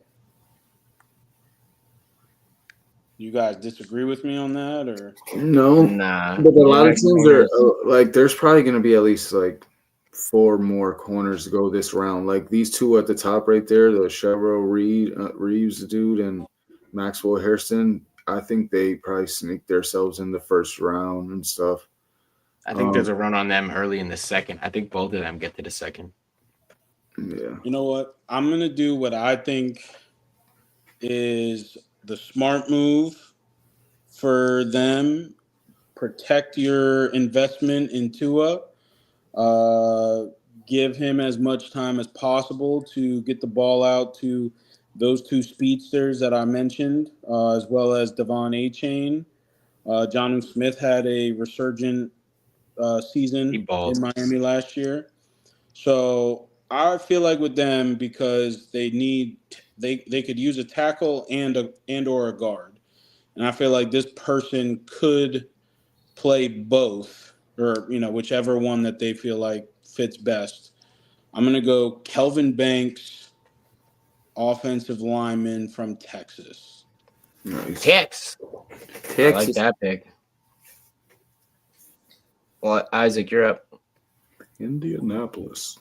You guys disagree with me on that, or
no?
Nah.
But a lot of teams are like, there's probably going to be at least like 4 more corners to go this round. Like these 2 at the top right there, the Chevrolet Reeves dude and Maxwell Hairston. I think they probably sneak themselves in the first round and stuff.
I think there's a run on them early in the second. I think both of them get to the second.
Yeah.
You know what? I'm going to do what I think is the smart move for them. Protect your investment in Tua. Give him as much time as possible to get the ball out to those 2 speedsters that I mentioned, as well as Devon Achane. Jonnu Smith had a resurgent season in Miami last year. So I feel like with them because they could use a tackle and or a guard, and I feel like this person could play both or whichever one that they feel like fits best. I'm gonna go Kelvin Banks, offensive lineman from Texas.
Nice.
Tex. I like
Texas.
that pick. Well, Isaac, you're up.
Indianapolis.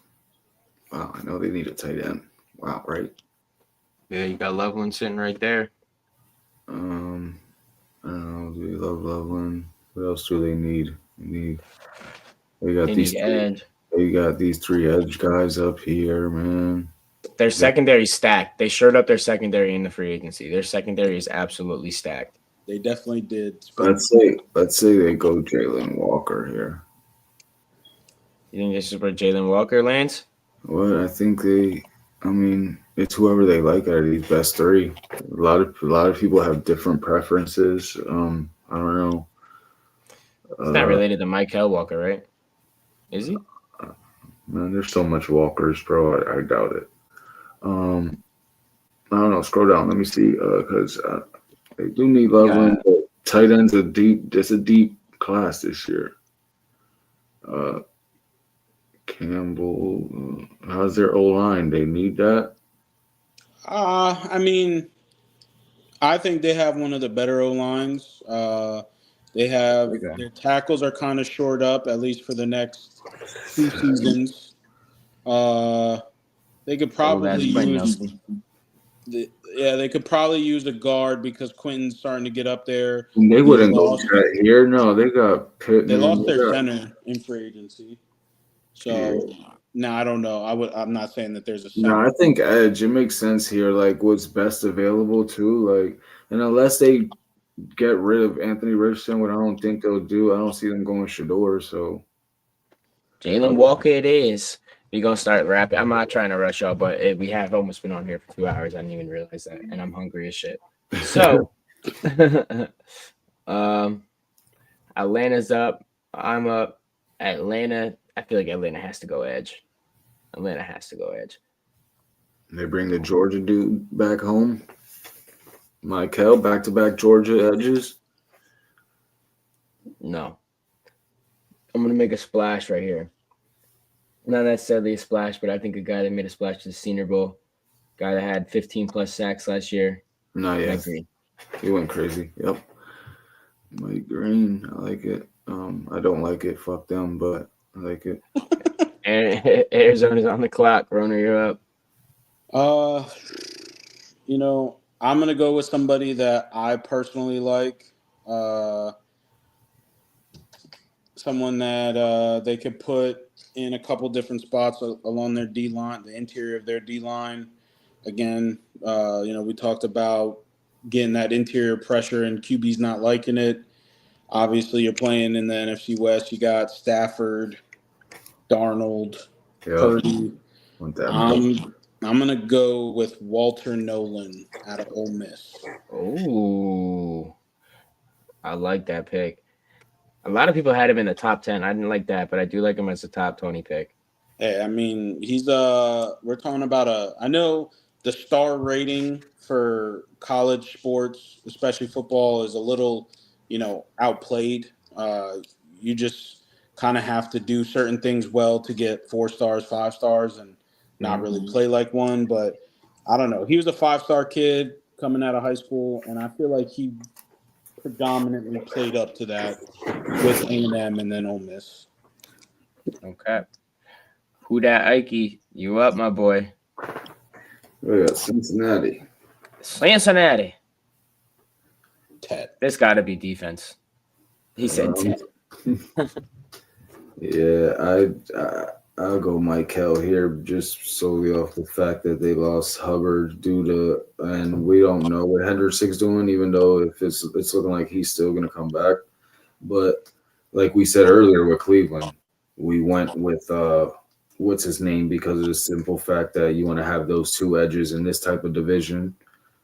Wow, I know they need a tight end. Wow, right?
Yeah, you got Loveland sitting right there.
I don't know. Do they love Loveland? What else do they need? They got
They
these
need
three,
edge.
they got these 3 edge guys up here, man.
Their secondary stacked. They shored up their secondary in the free agency. Their secondary is absolutely stacked.
They definitely did.
Let's say they go Jalen Walker here.
You think this is where Jalen Walker lands?
Well, I think it's whoever they like out of these best 3. A lot of people have different preferences. I don't know.
It's not related to Michael Walker, right? Is he?
Man, there's so much Walkers, bro. I doubt it. I don't know. Scroll down. Let me see. Because they do need Loveland. But tight ends it's a deep class this year. Campbell. How's their O-line? They need that.
I mean, I think they have one of the better O-lines. They have their tackles are kind of shored up, at least for the next 2 seasons. They could probably they could probably use a guard because Quentin's starting to get up there.
And they wouldn't go that here. No, they got Pittman.
They lost their center in free agency. So I don't know. I'm not saying that there's a center.
No, I think edge. It makes sense here. Like what's best available too. Like, and unless they get rid of Anthony Richardson, what I don't think they'll do, I don't see them going Shador. So
Jalen Walker it is. We're going to start rapping. I'm not trying to rush y'all, but we have almost been on here for 2 hours. I didn't even realize that. And I'm hungry as shit. So, Atlanta's up. I'm up. Atlanta. I feel like Atlanta has to go edge.
They bring the Georgia dude back home. Michael, back-to-back Georgia edges.
No. I'm going to make a splash right here. Not necessarily a splash, but I think a guy that made a splash to the Senior Bowl, guy that had 15-plus sacks last year.
No, yeah.
Mike Green.
He went crazy. Yep. Mike Green, I like it. I don't like it. Fuck them, but I like it.
And Arizona's on the clock. Rona, you're up.
I'm going to go with somebody that I personally like. Someone that they could put in a couple different spots along their D line, the interior of their D line. Again, we talked about getting that interior pressure and QB's not liking it. Obviously, you're playing in the NFC West. You got Stafford, Darnold, Purdy. I'm going to go with Walter Nolan out of Ole Miss.
Oh, I like that pick. A lot of people had him in the top 10. I didn't like that, but I do like him as a top 20 pick.
Hey, I mean, we're talking about I know the star rating for college sports, especially football, is a little, outplayed. You just kind of have to do certain things well to get 4 stars, 5 stars, and not really play like one. But I don't know. He was a 5-star kid coming out of high school, and I feel like he predominantly played up to that with A&M and then Ole Miss.
Okay. Who dat Ike? You up, my boy?
We got Cincinnati.
Ted.
This got to be defense. He said Ted.
Yeah, I'll go Michael here just solely off the fact that they lost Hubbard and we don't know what Hendrickson's doing, even though if it's looking like he's still going to come back. But like we said earlier with Cleveland, we went with what's his name because of the simple fact that you want to have those 2 edges in this type of division.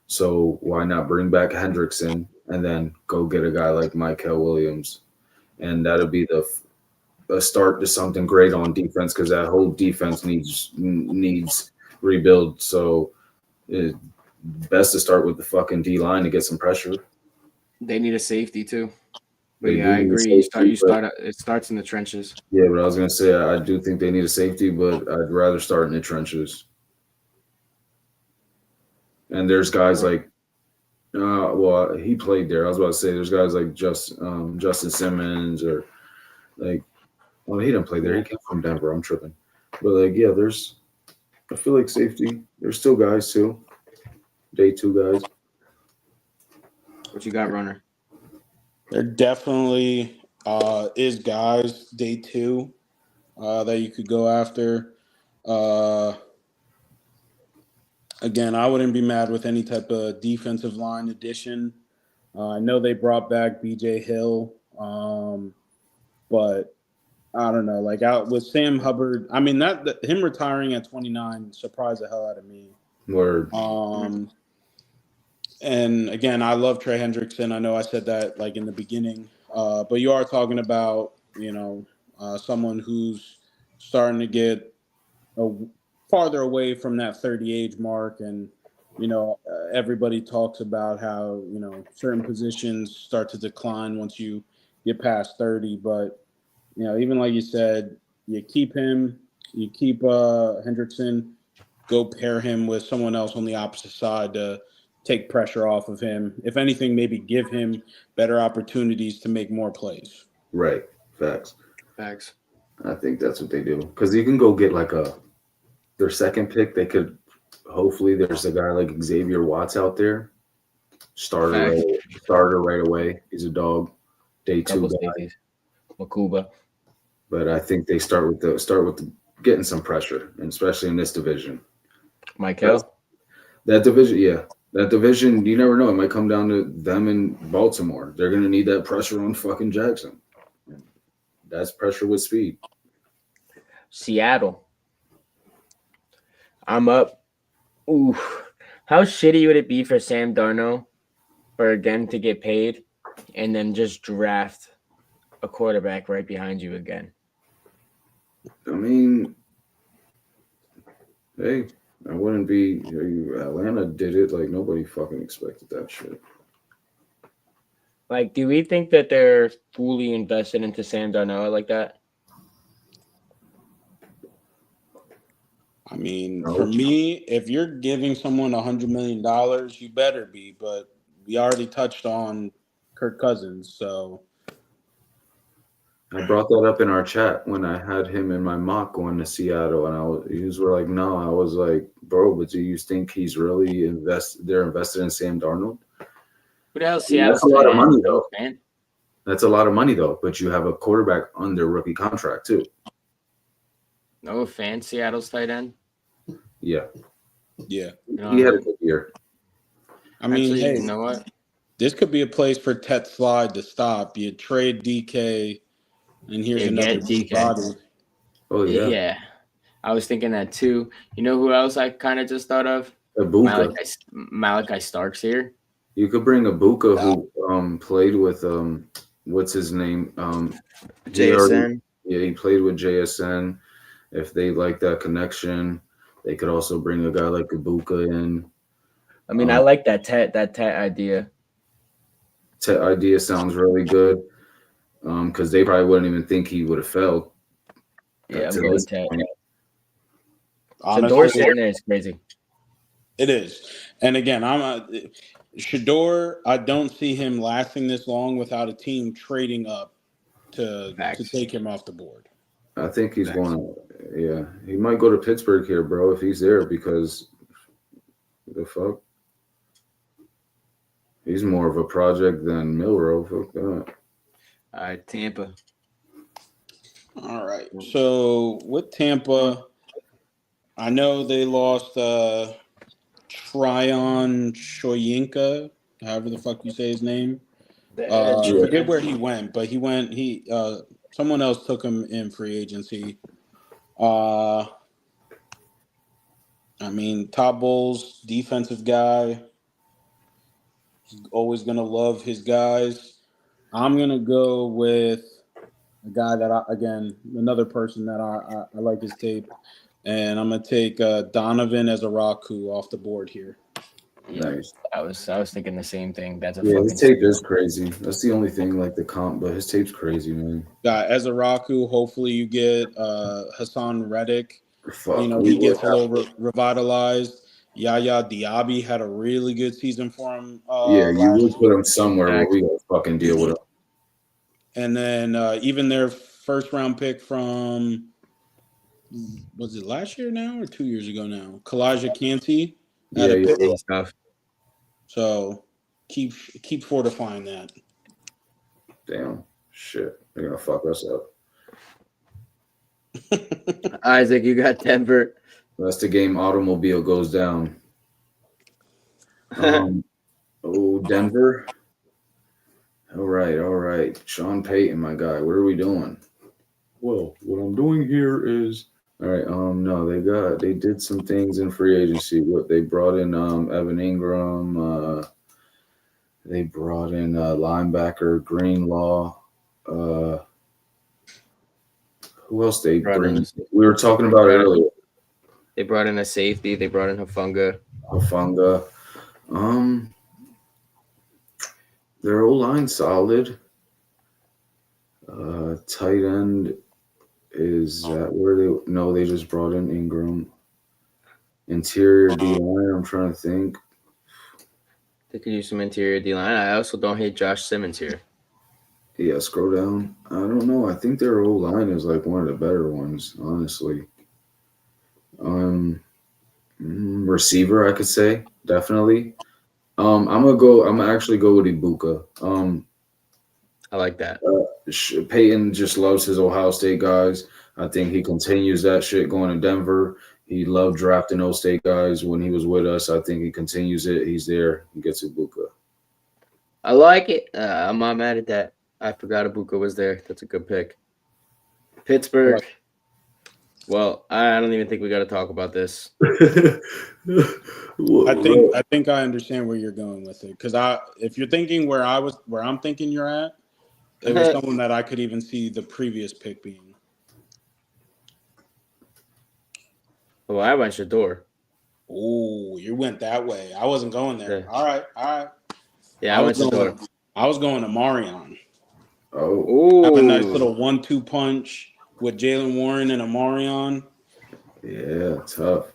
So why not bring back Hendrickson and then go get a guy like Michael Williams? And that'll be a start to something great on defense because that whole defense needs rebuild. So it's best to start with the fucking D line to get some pressure.
They need a safety too. But
They
yeah,
do
I
need a
agree.
safety,
It starts in the trenches.
Yeah, but I was gonna say I do think they need a safety, but I'd rather start in the trenches. And there's guys like, well, he played there. I was about to say there's guys like Justin Simmons or like, well, he didn't play there. He came from Denver. I'm tripping, but like, yeah, I feel like safety. There's still guys too, day two guys.
What you got, Runner?
There definitely is guys day two that you could go after. Again, I wouldn't be mad with any type of defensive line addition. I know they brought back B.J. Hill, but I don't know. Like out with Sam Hubbard, I mean him retiring at 29 surprised the hell out of me.
Word.
And again, I love Trey Hendrickson. I know I said that like in the beginning, but you are talking about someone who's starting to get farther away from that 30 age mark, and everybody talks about how certain positions start to decline once you get past 30. But even like you said, you keep Hendrickson, go pair him with someone else on the opposite side to take pressure off of him. If anything, maybe give him better opportunities to make more plays.
Right. Facts.
I
think that's what they do because you can go get like their second pick. They could hopefully there's a guy like Xavier Watts out there. Starter right away. He's a dog. Day two guy.
Makuba.
But I think they start with getting some pressure, and especially in this division.
Michael.
That division, yeah. That division, you never know. It might come down to them in Baltimore. They're going to need that pressure on fucking Jackson. That's pressure with speed.
Seattle. I'm up. Ooh. How shitty would it be for Sam Darnold to get paid and then just draft a quarterback right behind you again?
I mean, hey, I wouldn't be. Atlanta did it. Like, nobody fucking expected that shit.
Like, do we think that they're fully invested into Sam Darnold like that?
I mean, for me, if you're giving someone $100 million, you better be. But we already touched on Kirk Cousins, so.
I brought that up in our chat when I had him in my mock going to Seattle, and he was like, "No." I was like, "Bro, but do you think he's really They're invested in Sam Darnold?"
What else? Seattle.
That's a lot of money, though. Man. That's a lot of money, though. But you have a quarterback under rookie contract too.
No offense, Seattle's tight end.
Yeah.
He
had a good year.
I mean,
actually,
hey,
you know what?
This could be a place for Tet Slide to stop. You trade DK, and here's another DK body.
Oh yeah.
Yeah, I was thinking that too. You know who else I kind of just thought of? Malachi Starks here.
You could bring Ibuka, who played with what's his name?
JSN.
He played with JSN. If they like that connection, they could also bring a guy like Ibuka in.
I mean, I like that Tet idea.
Tet idea sounds really good. Because they probably wouldn't even think he would have failed.
Yeah, I'm going Tet.
Honestly,
Shador sitting there is crazy.
It is, and again, Shador. I don't see him lasting this long without a team trading up to take him off the board.
I think he's going. Yeah, he might go to Pittsburgh here, bro, if he's there, because the fuck, he's more of a project than Milroe. Fuck that.
All right, Tampa.
All right, so with Tampa, I know they lost Tryon Shoyinka, however the fuck you say his name. Forget where he went, but someone else took him in free agency. I mean, Todd Bowles, defensive guy. He's always gonna love his guys. I'm gonna go with a guy that another person that I like his tape, and I'm gonna take Donovan as a Raku off the board here.
Nice.
I was thinking the same thing. That's a
Yeah,
fucking
his tape
steal.
is crazy. That's the only thing, like the comp, but his tape's crazy, man.
As a Raku, hopefully you get Hassan Reddick.
Fuck,
He gets a little revitalized. Yaya Diaby had a really good season for him
yeah, you
last
would put
year.
him somewhere where we gotta fucking deal with him.
And then even their first round pick from, was it last year now or 2 years ago now? Kalijah Kancey out
Yeah,
of Pitt.
Big stuff.
So keep fortifying that.
damn, shit, they're gonna fuck us up.
Isaac, you got Denver.
That's the game. Automobile goes down. Denver. All right. Sean Payton, my guy. What are we doing? Well, what I'm doing here is all right. No, they did some things in free agency. What they brought in Evan Ingram. They brought in Linebacker Greenlaw. Who else they bring? We were talking about it earlier.
They brought in a safety. They brought in Hufanga.
Their O-line solid. Tight end is that where they? No, they just brought in Ingram. Interior D-line. I'm trying to think.
They could use some interior D-line. I also don't hate Josh Simmons here.
Yeah, scroll down. I don't know. I think their O-line is like one of the better ones, honestly. Receiver, I could say definitely. I'm gonna actually go with Ibuka.
I like that.
Peyton just loves his Ohio State guys. I think he continues that shit going to Denver. He loved drafting those state guys when he was with us. I think he continues it. He's there. He gets Ibuka.
I like it. I'm not mad at that. I forgot Ibuka was there. That's a good pick. Pittsburgh. Well, I don't even think we got to talk about this.
I think I understand where you're going with it, because if you're thinking where I'm thinking you're at, it was someone that I could even see the previous pick being.
Well, I went Shador.
Oh, you went that way. I wasn't going there.
Yeah.
All right.
Yeah, I went Shador.
I was going to Marion.
Oh,
have a nice little 1-2 punch with Jalen Warren and Amarion.
Yeah, tough.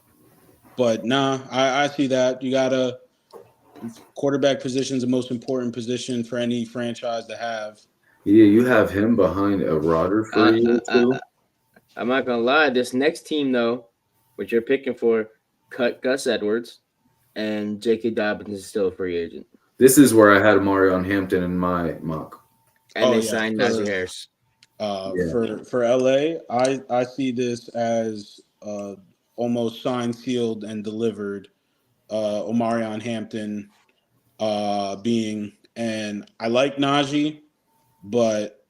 But nah, I see that. You gotta quarterback position is the most important position for any franchise to have.
Yeah, you have him behind a Rodder for a year too.
I'm not gonna lie. This next team, though, which you're picking for, cut Gus Edwards, and J.K. Dobbins is still a free agent.
This is where I had Marion Hampton in my mock.
And they signed Najee Harris.
For LA, I see this as almost signed, sealed, and delivered. Omarion Hampton being, and I like Najee, but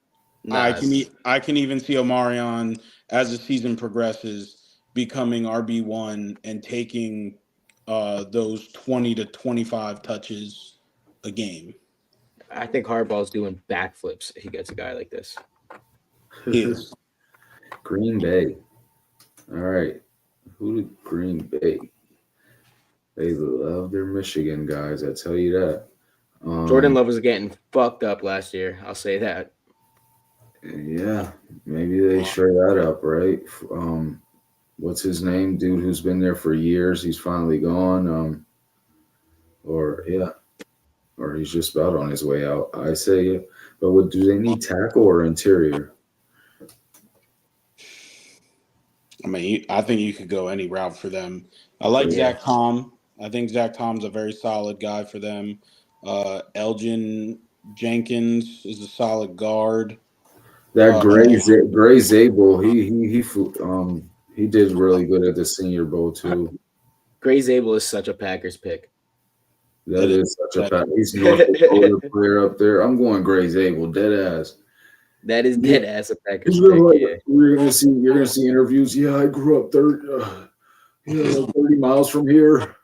I can even see Omarion as the season progresses becoming RB1 and taking those 20 to 25 touches a game.
I think Harbaugh's doing backflips if he gets a guy like this.
He is.
Green Bay. All right. Who did Green Bay? They love their Michigan guys, I tell you that.
Jordan Love was getting fucked up last year. I'll say that.
Yeah, maybe they shore that up, right? What's his name? Dude who's been there for years. He's finally gone. Or he's just about on his way out. I say, yeah. But do they need tackle or interior?
I mean, I think you could go any route for them. I like Zach Tom. I think Zach Tom's a very solid guy for them. Elgin Jenkins is a solid guard.
That Gray Zabel, he did really good at the Senior Bowl too.
Gray Zabel is such a Packers pick.
That is such a Packers. He's North Dakota player up there. I'm going Gray Zabel, dead ass.
That is dead ass a Packers pick.
You're gonna see interviews. Yeah, I grew up 30 miles from here.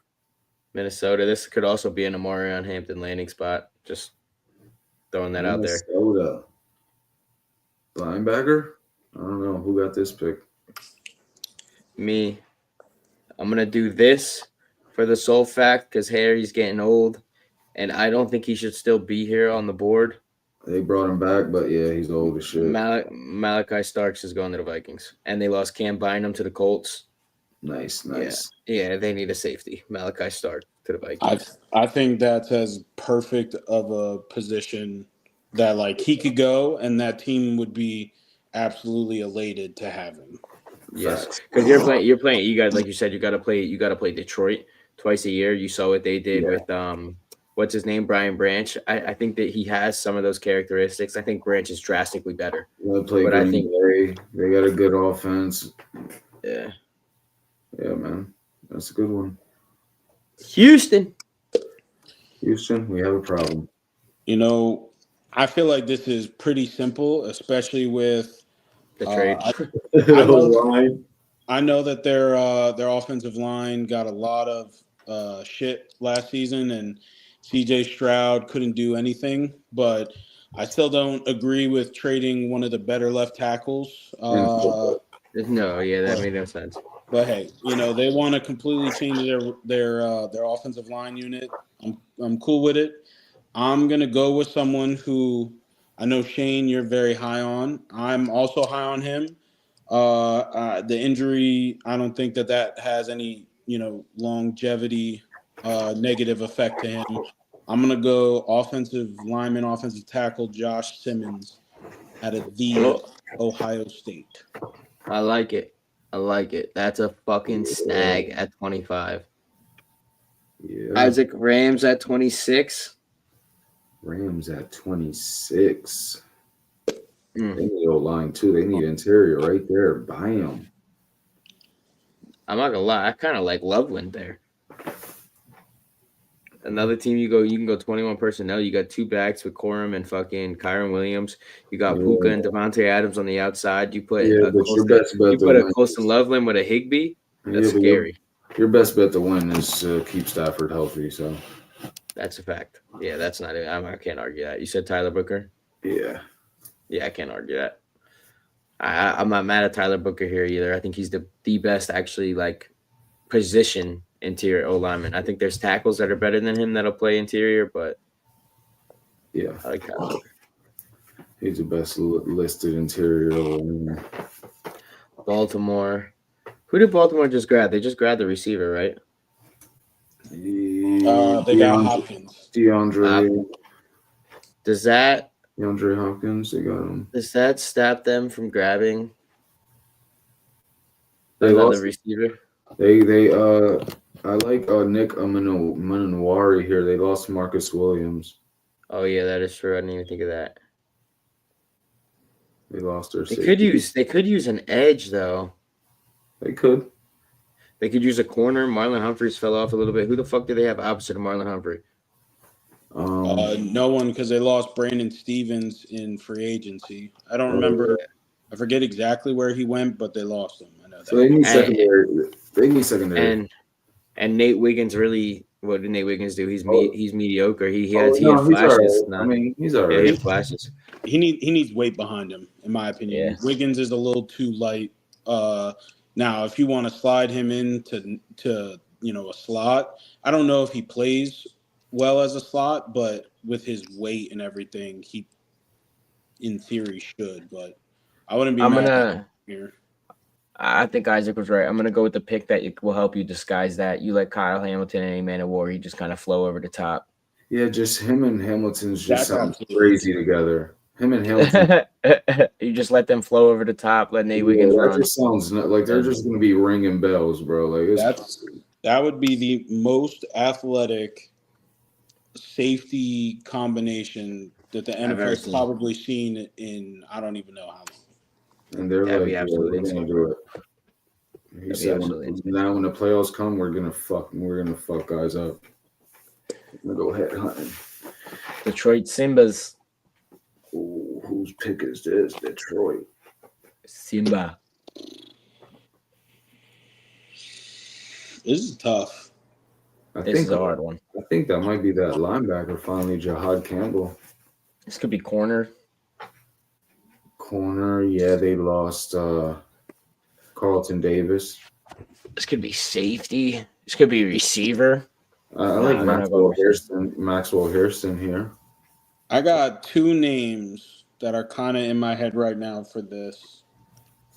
Minnesota. This could also be an Omarion Hampton landing spot. Just throwing that out there.
Minnesota. Linebacker? I don't know who got this pick.
Me. I'm gonna do this for the sole fact because Harry's getting old, and I don't think he should still be here on the board.
They brought him back, but yeah, he's old as shit.
Malachi Starks is going to the Vikings, and they lost Cam Bynum to the Colts.
Nice.
Yeah, they need a safety. Malachi Stark to the Vikings.
I think that's as perfect of a position that like he could go, and that team would be absolutely elated to have him.
Yes, because you're playing. You got, like you said, you got to play Detroit twice a year. You saw what they did with what's his name, Brian Branch. I think that he has some of those characteristics. I think Branch is drastically better.
They play
But
Green
I think
Bay. They got a good offense.
yeah,
Yeah, man, that's a good one.
Houston,
we have a problem.
You know, I feel like this is pretty simple, especially with
the trade.
I know that their offensive line got a lot of shit last season, and C.J. Stroud couldn't do anything. But I still don't agree with trading one of the better left tackles.
No, yeah, that
but-
made no sense.
But hey, you know they want to completely change their offensive line unit. I'm cool with it. I'm gonna go with someone who I know Shane you're very high on. I'm also high on him. The injury, I don't think that has any longevity negative effect to him. I'm gonna go offensive lineman, offensive tackle Josh Simmons out of the Ohio State.
I like it. That's a fucking snag at 25.
Yeah.
Isaac Rams at 26.
Rams at 26.
Mm.
They need O-line too. They need interior right there. Bam.
I'm not gonna lie, I kind of like Loveland there. Another team you can go 21 personnel. You got two backs with Corum and fucking Kyron Williams. You got Puka and Devontae Adams on the outside. You put Colston Loveland with a Higbee. That's scary.
Your best bet to win is keep Stafford healthy. So
that's a fact. Yeah, that's not it. I can't argue that. You said Tyler Booker.
Yeah,
I can't argue that. I'm not mad at Tyler Booker here either. I think he's the best actually like position interior O lineman. I think there's tackles that are better than him that'll play interior, but
yeah,
I like Tyler Booker.
He's the best listed interior O lineman.
Baltimore. Who did Baltimore just grab? They just grabbed the receiver, right?
They got Hopkins.
DeAndre
Hopkins,
they got him.
Does that stop them from grabbing
another
receiver?
I like Nick Manowari here. They lost Marcus Williams.
Oh yeah, that is true. I didn't even think of that.
They lost their
safety. They could use an edge though.
They could
use a corner. Marlon Humphreys fell off a little bit. Who the fuck do they have opposite of Marlon Humphrey?
No one, because they lost Brandon Stevens in free agency. I don't remember. I forget exactly where he went, but they lost him. I know that.
So they need secondary. They need secondary.
And Nate Wiggins really. What did Nate Wiggins do? He's mediocre. He had flashes.
Right. I mean, he's all right.
He had flashes.
He needs weight behind him, in my opinion.
Yeah.
Wiggins is a little too light. Now, if you want to slide him into a slot, I don't know if he plays well as a slot, but with his weight and everything, he, in theory, should. But I wouldn't be mad here.
I think Isaac was right. I'm going to go with the pick that will help you disguise that. You let Kyle Hamilton and A-Man of War, he just kind of flow over the top.
Yeah, just him and Hamilton's just sound crazy together. Him and Hamilton.
You just let them flow over the top, let Nate Wiggins run.
That just sounds like they're just going to be ringing bells, bro. Like
that would be the most athletic safety combination that the NFL's probably seen in I don't even know how long.
And they're like, we're gonna do it. He said, now when the playoffs come, we're gonna fuck guys up. I'm gonna go head hunting.
Detroit Simbas.
Ooh, whose pick is this? Detroit.
Simba.
This is tough.
This is a hard one.
I think that might be that linebacker finally, Jahad Campbell.
This could be corner.
Corner, yeah, they lost Carlton Davis.
This could be safety. This could be receiver.
I like
they're not going receiver.
Maxwell Hairston here.
I got two names that are kind of in my head right now for this.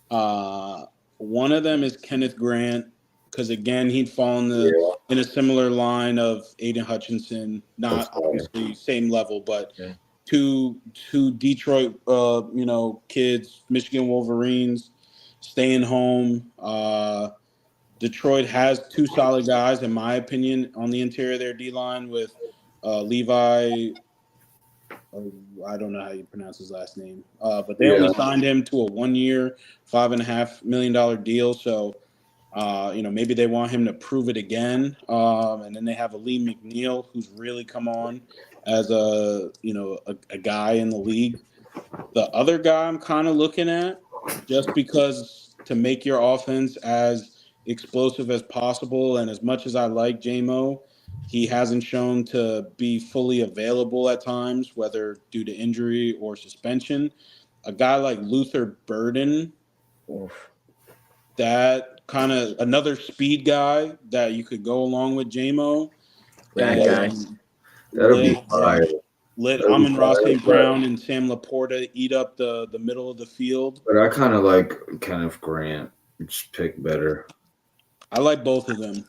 One of them is Kenneth Grant, because again, he'd fall in a similar line of Aiden Hutchinson, not obviously same level, but two Detroit, kids, Michigan Wolverines, staying home. Detroit has two solid guys, in my opinion, on the interior of their D line with Levi. I don't know how you pronounce his last name, but they only signed him to a 1 year, $5.5 million deal. So, maybe they want him to prove it again. And then they have a Lee McNeil who's really come on as a guy in the league. The other guy I'm kind of looking at, just because to make your offense as explosive as possible, and as much as I like JMO, he hasn't shown to be fully available at times, whether due to injury or suspension. A guy like Luther Burden, that kind of another speed guy that you could go along with JMO.
That'll be fire.
Let Amon-Ra St. Brown and Sam Laporta eat up the middle of the field.
But I kind of like Kenneth Grant. Just pick better.
I like both of them.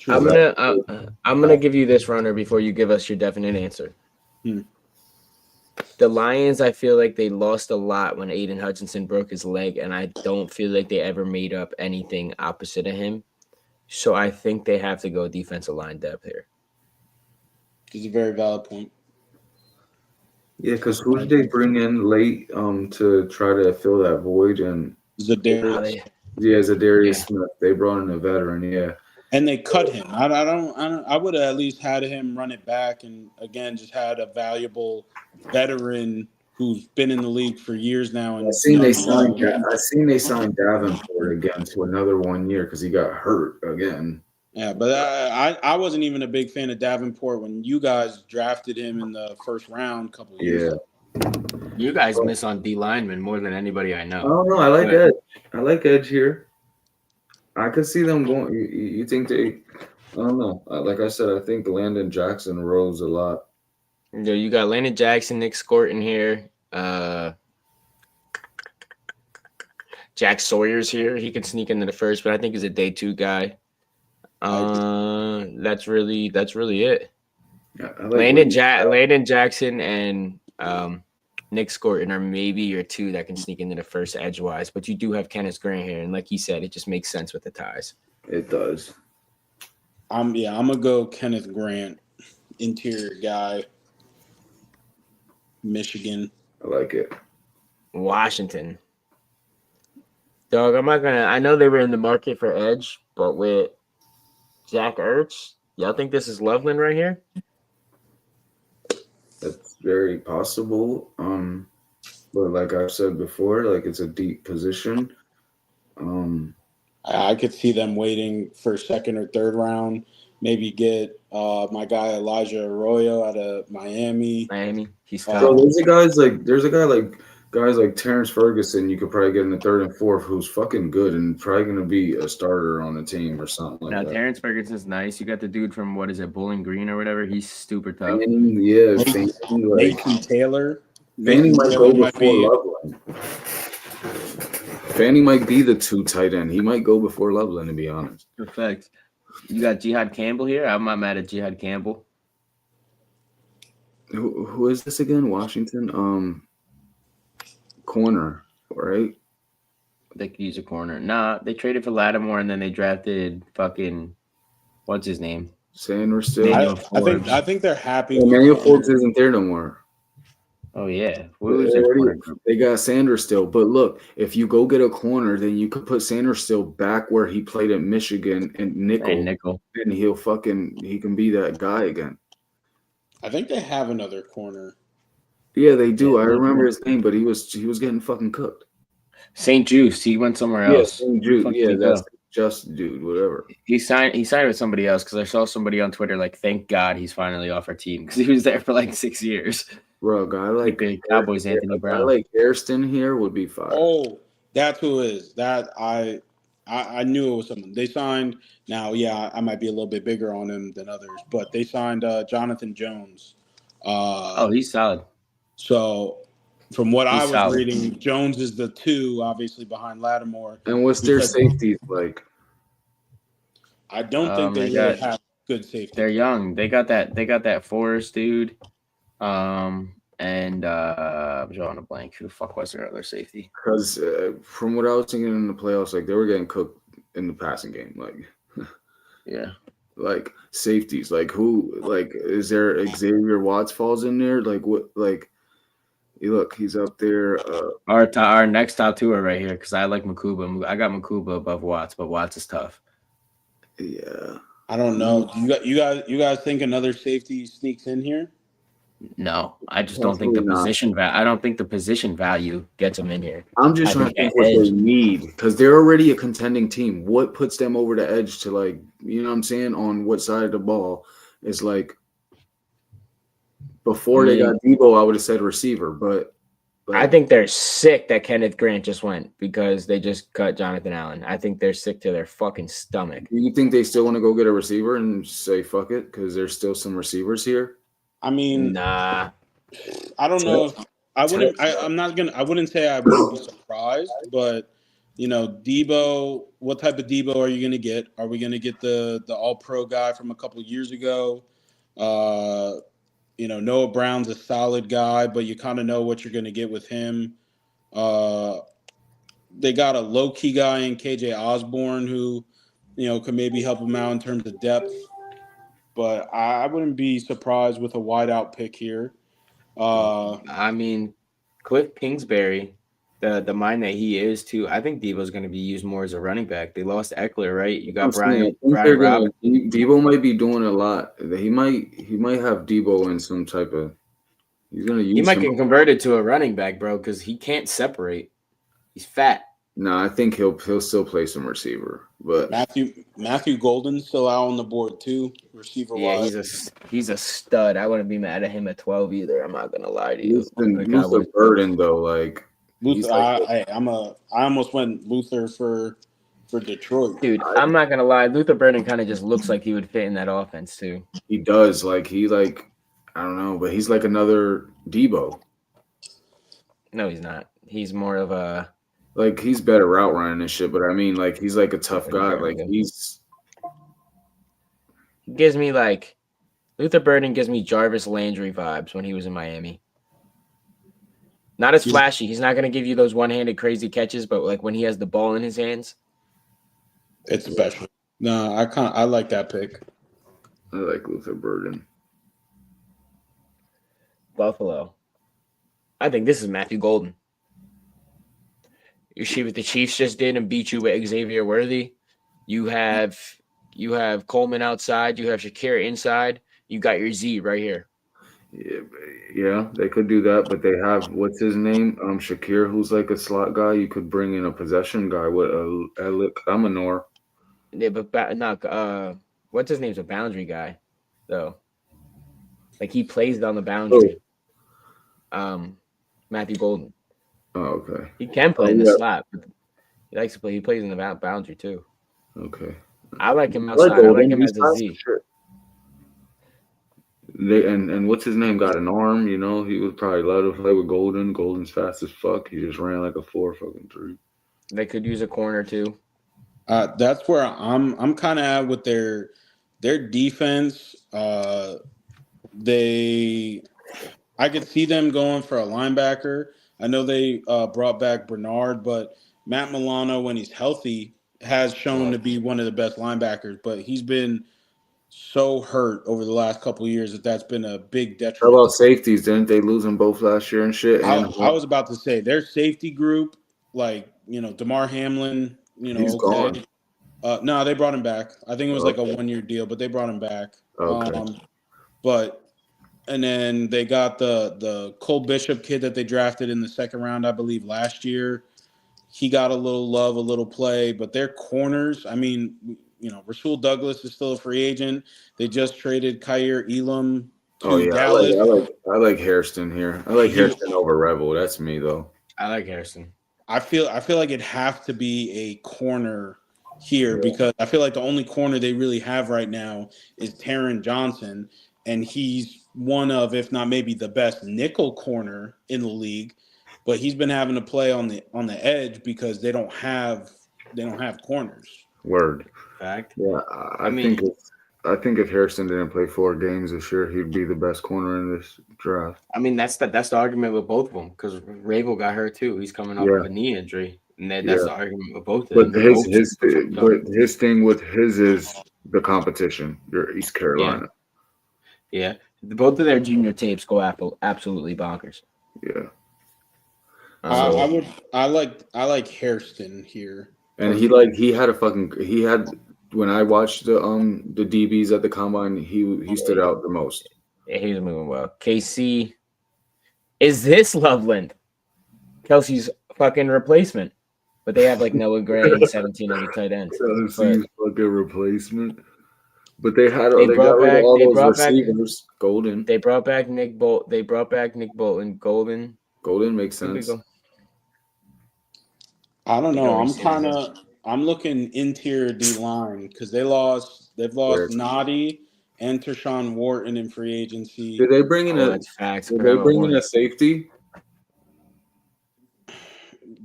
I'm gonna give you this, runner, before you give us your definite answer. The Lions, I feel like they lost a lot when Aiden Hutchinson broke his leg, and I don't feel like they ever made up anything opposite of him. So I think they have to go defensive line depth here.
It's a very valid point.
Yeah, because who did they bring in late to try to fill that void? And
Zadarius.
Zadarius Smith. They brought in a veteran,
and they cut him. I would have at least had him run it back, and again, just had a valuable veteran who's been in the league for years now. And
I seen they signed Davenport again to another 1 year because he got hurt again.
Yeah, but I wasn't even a big fan of Davenport when you guys drafted him in the first round a couple of years ago.
You guys miss on D lineman more than anybody I know.
Oh no, I like Edge. I like Edge here. I could see them going. You think they? I don't know. Like I said, I think Landon Jackson rose a lot.
Yeah, you got Landon Jackson, Nick Scott in here. Jack Sawyer's here. He can sneak into the first, but I think he's a day 2 guy. That's really it. Yeah, Landon Jackson and Nick Scorton are maybe your 2 that can sneak into the first edgewise, but you do have Kenneth Grant here, and like he said, it just makes sense with the ties.
It does.
I'm gonna go Kenneth Grant, interior guy, Michigan.
I like it.
Washington. Dog, I know they were in the market for edge, but with Zach Ertz, y'all think this is Loveland right here?
That's very possible. But like I've said before, like it's a deep position.
I could see them waiting for second or third round. Maybe get my guy Elijah Arroyo out of Miami.
He's
so there's a guy like guys like Terrence Ferguson. You could probably get in the third and fourth, who's fucking good and probably gonna be a starter on the team or something like that.
Now Terrence Ferguson's nice. You got the dude from Bowling Green or whatever. He's super tough.
Nathan Taylor.
Fanning might go before Loveland. Fanning might be the 2 tight end. He might go before Loveland, to be honest.
Perfect. You got Jihad Campbell here. I'm not mad at Jihad Campbell.
Who is this again? Washington? Corner, right?
They could use a corner. Nah, they traded for Lattimore and then they drafted fucking what's his name?
Sanders still.
I think they're happy.
Emmanuel Forbes isn't there no more.
Oh yeah,
they got Sanders still. But look, if you go get a corner, then you could put Sanders still back where he played at Michigan and nickel, and he can be that guy again.
I think they have another corner.
Yeah, they do. I remember his name, but he was getting fucking cooked.
St. Juice. He went somewhere else.
St. Juice. Yeah, that's just dude. Whatever.
He signed with somebody else because I saw somebody on Twitter like, thank God he's finally off our team because he was there for like 6 years.
Bro, a guy like
the Cowboys, Anthony
a guy
Brown.
like Hairston here would be fire.
Oh, that's who it is. That I knew it was someone. They signed now, yeah, I might be a little bit bigger on him than others, but they signed Jonathan Jones.
Oh, he's solid.
So from what I
He's
was
solid.
reading, Jones is the 2, obviously behind Lattimore.
And what's their
Because
safeties like?
I don't think they
They
really
got
have good safety.
they're young. They got that Forrest dude. And I'm drawing a blank. Who the fuck was their other safety?
Because from what I was thinking in the playoffs, like they were getting cooked in the passing game. Like,
Yeah.
like safeties. Like who? Like is there Xavier Watts falls in there? Like what? Like, look, he's up there.
Our next top 2 are right here because I like Makuba. I got Makuba above Watts, but Watts is tough.
Yeah.
I don't know. You guys think another safety sneaks in here?
No, I just don't think the
Absolutely not.
position I don't think the position value gets them in here.
I'm just trying to think what they need because they're already a contending team. What puts them over the edge to, like, you know what I'm saying, on what side of the ball is like before they got Debo, I would have said receiver, but
I think they're sick that Kenneth Grant just went because they just cut Jonathan Allen. I think they're sick to their fucking stomach.
Do you think they still want to go get a receiver and say fuck it because there's still some receivers here?
I mean,
nah.
I don't know if I wouldn't. I wouldn't say I wouldn't be surprised, but you know, Debo. What type of Debo are you going to get? Are we going to get the All Pro guy from a couple years ago? You know, Noah Brown's a solid guy, but you kind of know what you're going to get with him. They got a low key guy in KJ Osborne who, you know, could maybe help him out in terms of depth. But I wouldn't be surprised with a wideout pick here.
I mean, Cliff Kingsbury, the mind that he is too. I think Debo's going to be used more as a running back. They lost Eckler, right? You got Brian Robinson.
Debo might be doing a lot. He might have Debo in some type of. He's going to use.
He might get converted to a running back, bro, because he can't separate. He's fat.
No, I think he'll still play some receiver, but
Matthew Golden's still out on the board too, receiver wise.
Yeah, he's a stud. I wouldn't be mad at him at 12 either. I'm not gonna lie to you.
Luther Burden though, like
Luther, I almost went Luther for Detroit.
Dude, I'm not gonna lie. Luther Burden kind of just looks like he would fit in that offense too.
He does. Like I don't know, but he's like another Debo.
No, he's not. He's more of a.
Like he's better route running and shit, but I mean, like he's like a tough guy. Like he
gives me like Luther Burden gives me Jarvis Landry vibes when he was in Miami. Not as flashy. He's not gonna give you those one-handed crazy catches, but like when he has the ball in his hands,
it's special. No, I like that pick.
I like Luther Burden.
Buffalo. I think this is Matthew Golden. You see what the Chiefs just did and beat you with Xavier Worthy. You have Coleman outside. You have Shakir inside. You got your Z right here.
Yeah, they could do that, but they have what's his name, Shakir, who's like a slot guy. You could bring in a possession guy with Alec Amanor.
Yeah, but not what's his name's a boundary guy, though. Like he plays on the boundary. Matthew Golden.
Oh, okay.
He can play in the slot, but he likes to play. He plays in the boundary too.
Okay.
I like him outside. I like him as a Z.
Sure. They and what's his name got an arm, you know, he would probably love to play with Golden. Golden's fast as fuck. He just ran like a 4-3.
They could use a corner too.
That's where I'm kind of at with their defense. I could see them going for a linebacker. I know they brought back Bernard, but Matt Milano, when he's healthy, has shown to be one of the best linebackers. But he's been so hurt over the last couple of years that's been a big detriment.
How about safeties? Didn't they lose them both last year and shit?
I was about to say their safety group, like, you know, DeMar Hamlin, you know,
he's gone.
No, they brought him back. I think it was like a 1-year deal, but they brought him back.
Okay.
And then they got the Cole Bishop kid that they drafted in the second round, I believe, last year. He got a little love, a little play, but their corners, I mean, you know, Rasul Douglas is still a free agent. They just traded Kyer Elam
Oh
to
yeah,
Dallas.
I like Hairston here. I like Hairston over Revel. That's me though.
I like Harrison.
I feel like it'd have to be a corner here
Yeah.
because I feel like the only corner they really have right now is Taron Johnson, and he's one of, if not maybe the best nickel corner in the league. But he's been having to play on the edge because they don't have corners.
Word.
Fact.
Yeah,
I mean,
I think if Harrison didn't play 4 games this year, he'd be the best corner in this draft.
that's the argument with both of them because Ravel got hurt too. He's coming off
Yeah.
of a knee injury, and that's
Yeah.
the argument with both of
But
them.
his thing with his is the competition. You're East Carolina.
Yeah, both of their junior tapes go absolutely bonkers.
Yeah.
I like Hairston here.
And he had when I watched the DBs at the combine, he stood out the most.
Yeah, he was moving well. KC, is this Loveland? Kelsey's fucking replacement, but they have like Noah Gray and 17 other tight ends.
Kelsey's fucking replacement. But they got all those receivers. Golden.
They brought back Nick Bolt. They brought back Nick Bolton. Golden
makes sense.
I don't know. I'm looking interior D line because they've lost Noddy and Tershawn Wharton in free agency.
Did they bring in a safety?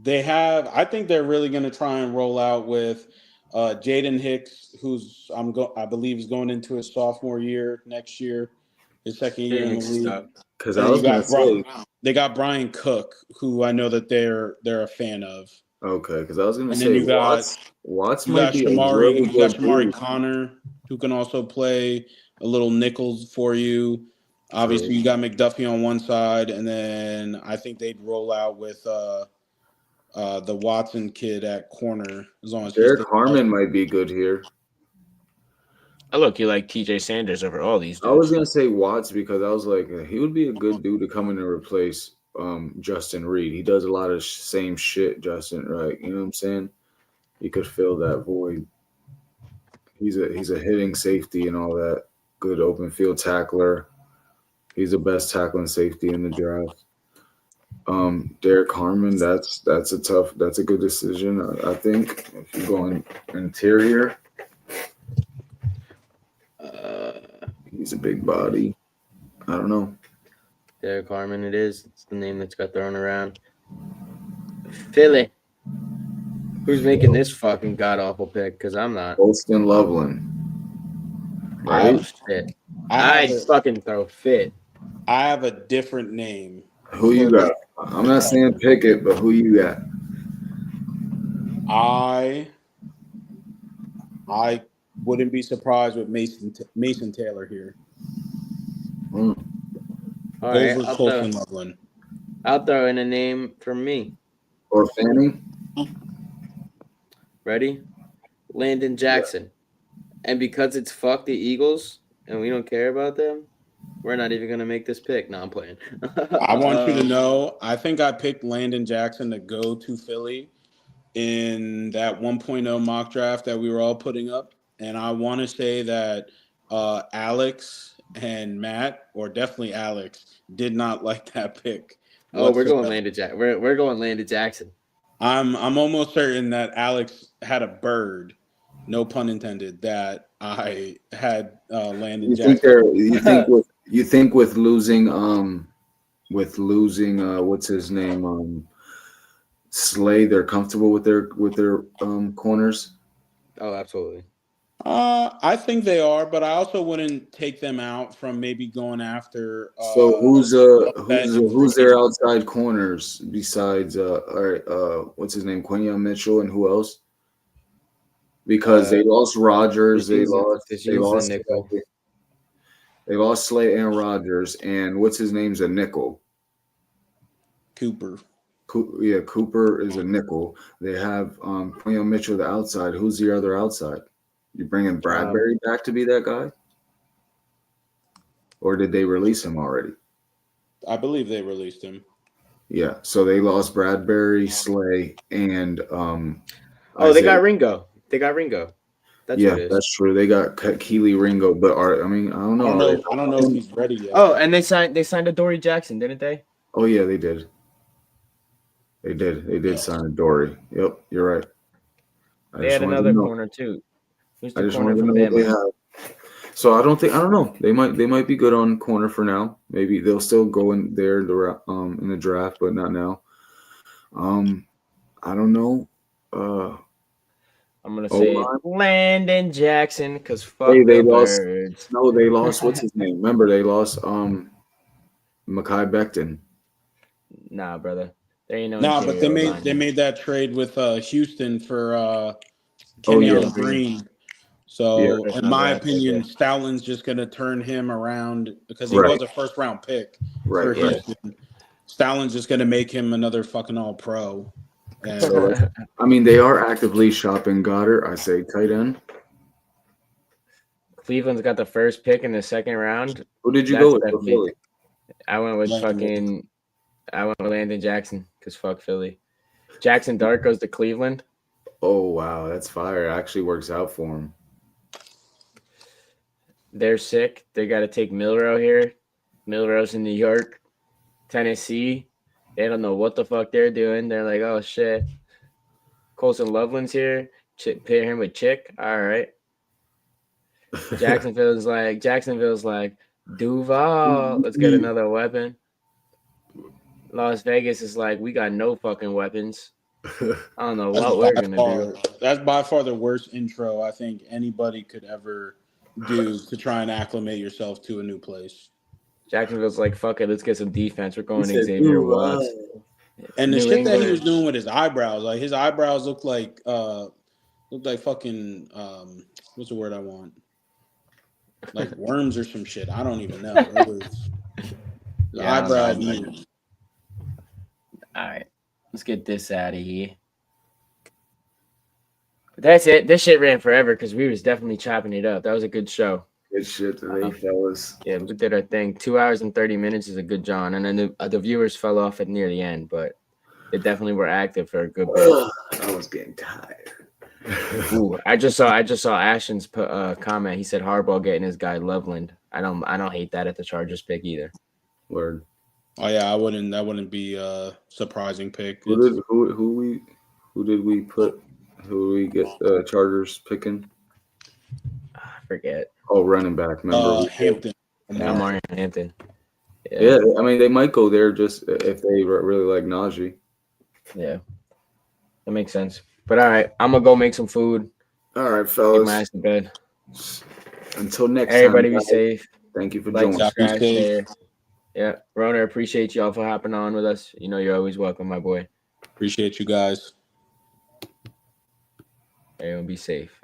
They have. I think they're really going to try and roll out with Jaden Hicks, who's I believe is going into his sophomore year next year, his second year in the league.
Because I was going to say
they got Brian Cook, who I know that they're a fan of.
Okay, because I was going to say
then you got
Watts
you
might
got
be
Shamari Connor, who can also play a little nickels for you. Obviously, you got McDuffie on one side, and then I think they'd roll out with the Watson kid at corner. As long as
Derek Harmon might be good here.
I look, you like TJ Sanders over all these dudes.
I was going to say Watts because I was like, he would be a good dude to come in and replace Justin Reed. He does a lot of same shit, Justin, right? You know what I'm saying? He could fill that void. He's a hitting safety and all that. Good open field tackler. He's the best tackling safety in the draft. Derek Harmon, that's a good decision. I think if you're going interior, he's a big body. I don't know.
Derek Harmon, it is. It's the name that's got thrown around. Philly. Who's making this fucking god awful pick? Because I'm not.
Holston Loveland.
Right? I fucking throw fit.
I have a different name.
Who you got? I'm not saying pick it, but who you got?
I wouldn't be surprised with Mason Taylor here.
All right,
over Colton Loveland.
I'll throw in a name from me.
Or Fanning?
Ready? Landon Jackson. Yeah. And because it's fuck the Eagles and we don't care about them, we're not even going to make this pick. No, I'm playing.
I want you to know, I think I picked Landon Jackson to go to Philly in that 1.0 mock draft that we were all putting up. And I want to say that Alex and Matt, or definitely Alex, did not like that pick.
Oh, we're going Landon Jackson. We're going Landon Jackson.
I'm almost certain that Alex had a bird, no pun intended, that I had Landon Jackson.
You think with losing what's his name, Slay, they're comfortable with their corners?
Oh, absolutely.
I think they are, but I also wouldn't take them out from maybe going after.
So who's their outside corners besides what's his name, Quinion Mitchell, and who else? Because they lost Rodgers, they lost Slay and Rodgers, and what's his name's a nickel.
Cooper.
Cooper is a nickel. They have Quinion Mitchell the outside. Who's the other outside? You bringing Bradbury back to be that guy? Or did they release him already?
I believe they released him.
Yeah, so they lost Bradbury, Slay, and
they got Ringo. That's
Yeah,
what it is.
that's true. They got Keely Ringo, but I mean, I don't know.
I don't know if he's ready yet.
Oh, and they signed Adoree Jackson, didn't they?
Oh yeah, they did. They did sign a Dory. Yep, you're right.
They had another corner too. Who's
I
the
just
corner
wanted to
from
know what they
Bama?
have. So I don't know. They might be good on corner for now. Maybe they'll still go in there in the draft, but not now. I don't know.
I'm gonna say Landon Jackson because fuck
Hey, they
the
lost.
birds.
No, they lost. What's his name? Remember, they lost Mekhi Becton.
Nah, brother. There ain't no
Nah, but
interior line
they
here.
made that trade with Houston for
Oh,
Kenyon
yeah.
Green.
Yeah.
So,
First
in
round
my
draft pick,
opinion,
yeah.
Stallon's just going to turn him around because he
Right.
was a first round pick for
Right.
Houston. Stallon's just going to make him another fucking all pro. And
So, I mean, they are actively shopping Goddard. I say tight end.
Cleveland's got the first pick in the second round.
Who did you
That's
go with for
definitely-
Philly?
I went with Landon Jackson because fuck Philly. Jackson Dart goes to Cleveland.
Oh wow, that's fire! It actually works out for him.
They're sick. They got to take Milrow here. Milrow's in New York, Tennessee. They don't know what the fuck they're doing. They're like, oh shit. Colson Loveland's here. Pair him with Chick. All right. Jacksonville's like Duval. Let's get another weapon. Las Vegas is like, we got no fucking weapons. I don't know what we're gonna do.
That's by far the worst intro I think anybody could ever do to try and acclimate yourself to a new place.
Jacksonville's like, fuck it, let's get some defense. We're going to Xavier Watts.
And the
New
shit that he
England.
was doing with his eyebrows, like his eyebrows looked like fucking what's the word I want? Like worms or some shit. I don't even know. It was
Yeah,
eyebrows.
All right, let's get this out of here. But that's it. This shit ran forever because we was definitely chopping it up. That was a good show.
Good shit today, fellas.
Yeah, we did our thing. 2 hours and 30 minutes is a good John. And then the viewers fell off at near the end, but they definitely were active for a good bit.
I was getting tired.
Ooh, I just saw Ashton's comment. He said Harbaugh getting his guy Loveland. I don't hate that at the Chargers pick either.
Word.
Oh yeah, that wouldn't be a surprising pick.
Who did we get the Chargers picking?
I forget.
Oh, running back. Remember?
Hampton.
Amari Hampton.
Yeah, I mean they might go there just if they really like Najee.
Yeah, that makes sense. But all right, I'm gonna go make some food.
All right,
Get
fellas.
my ass to bed.
Until next
Everybody
time.
be safe.
Thank you for
Like,
joining.
subscribe, share. Yeah, Rona, appreciate y'all for hopping on with us. You know you're always welcome, my boy.
Appreciate you guys.
Everyone be safe.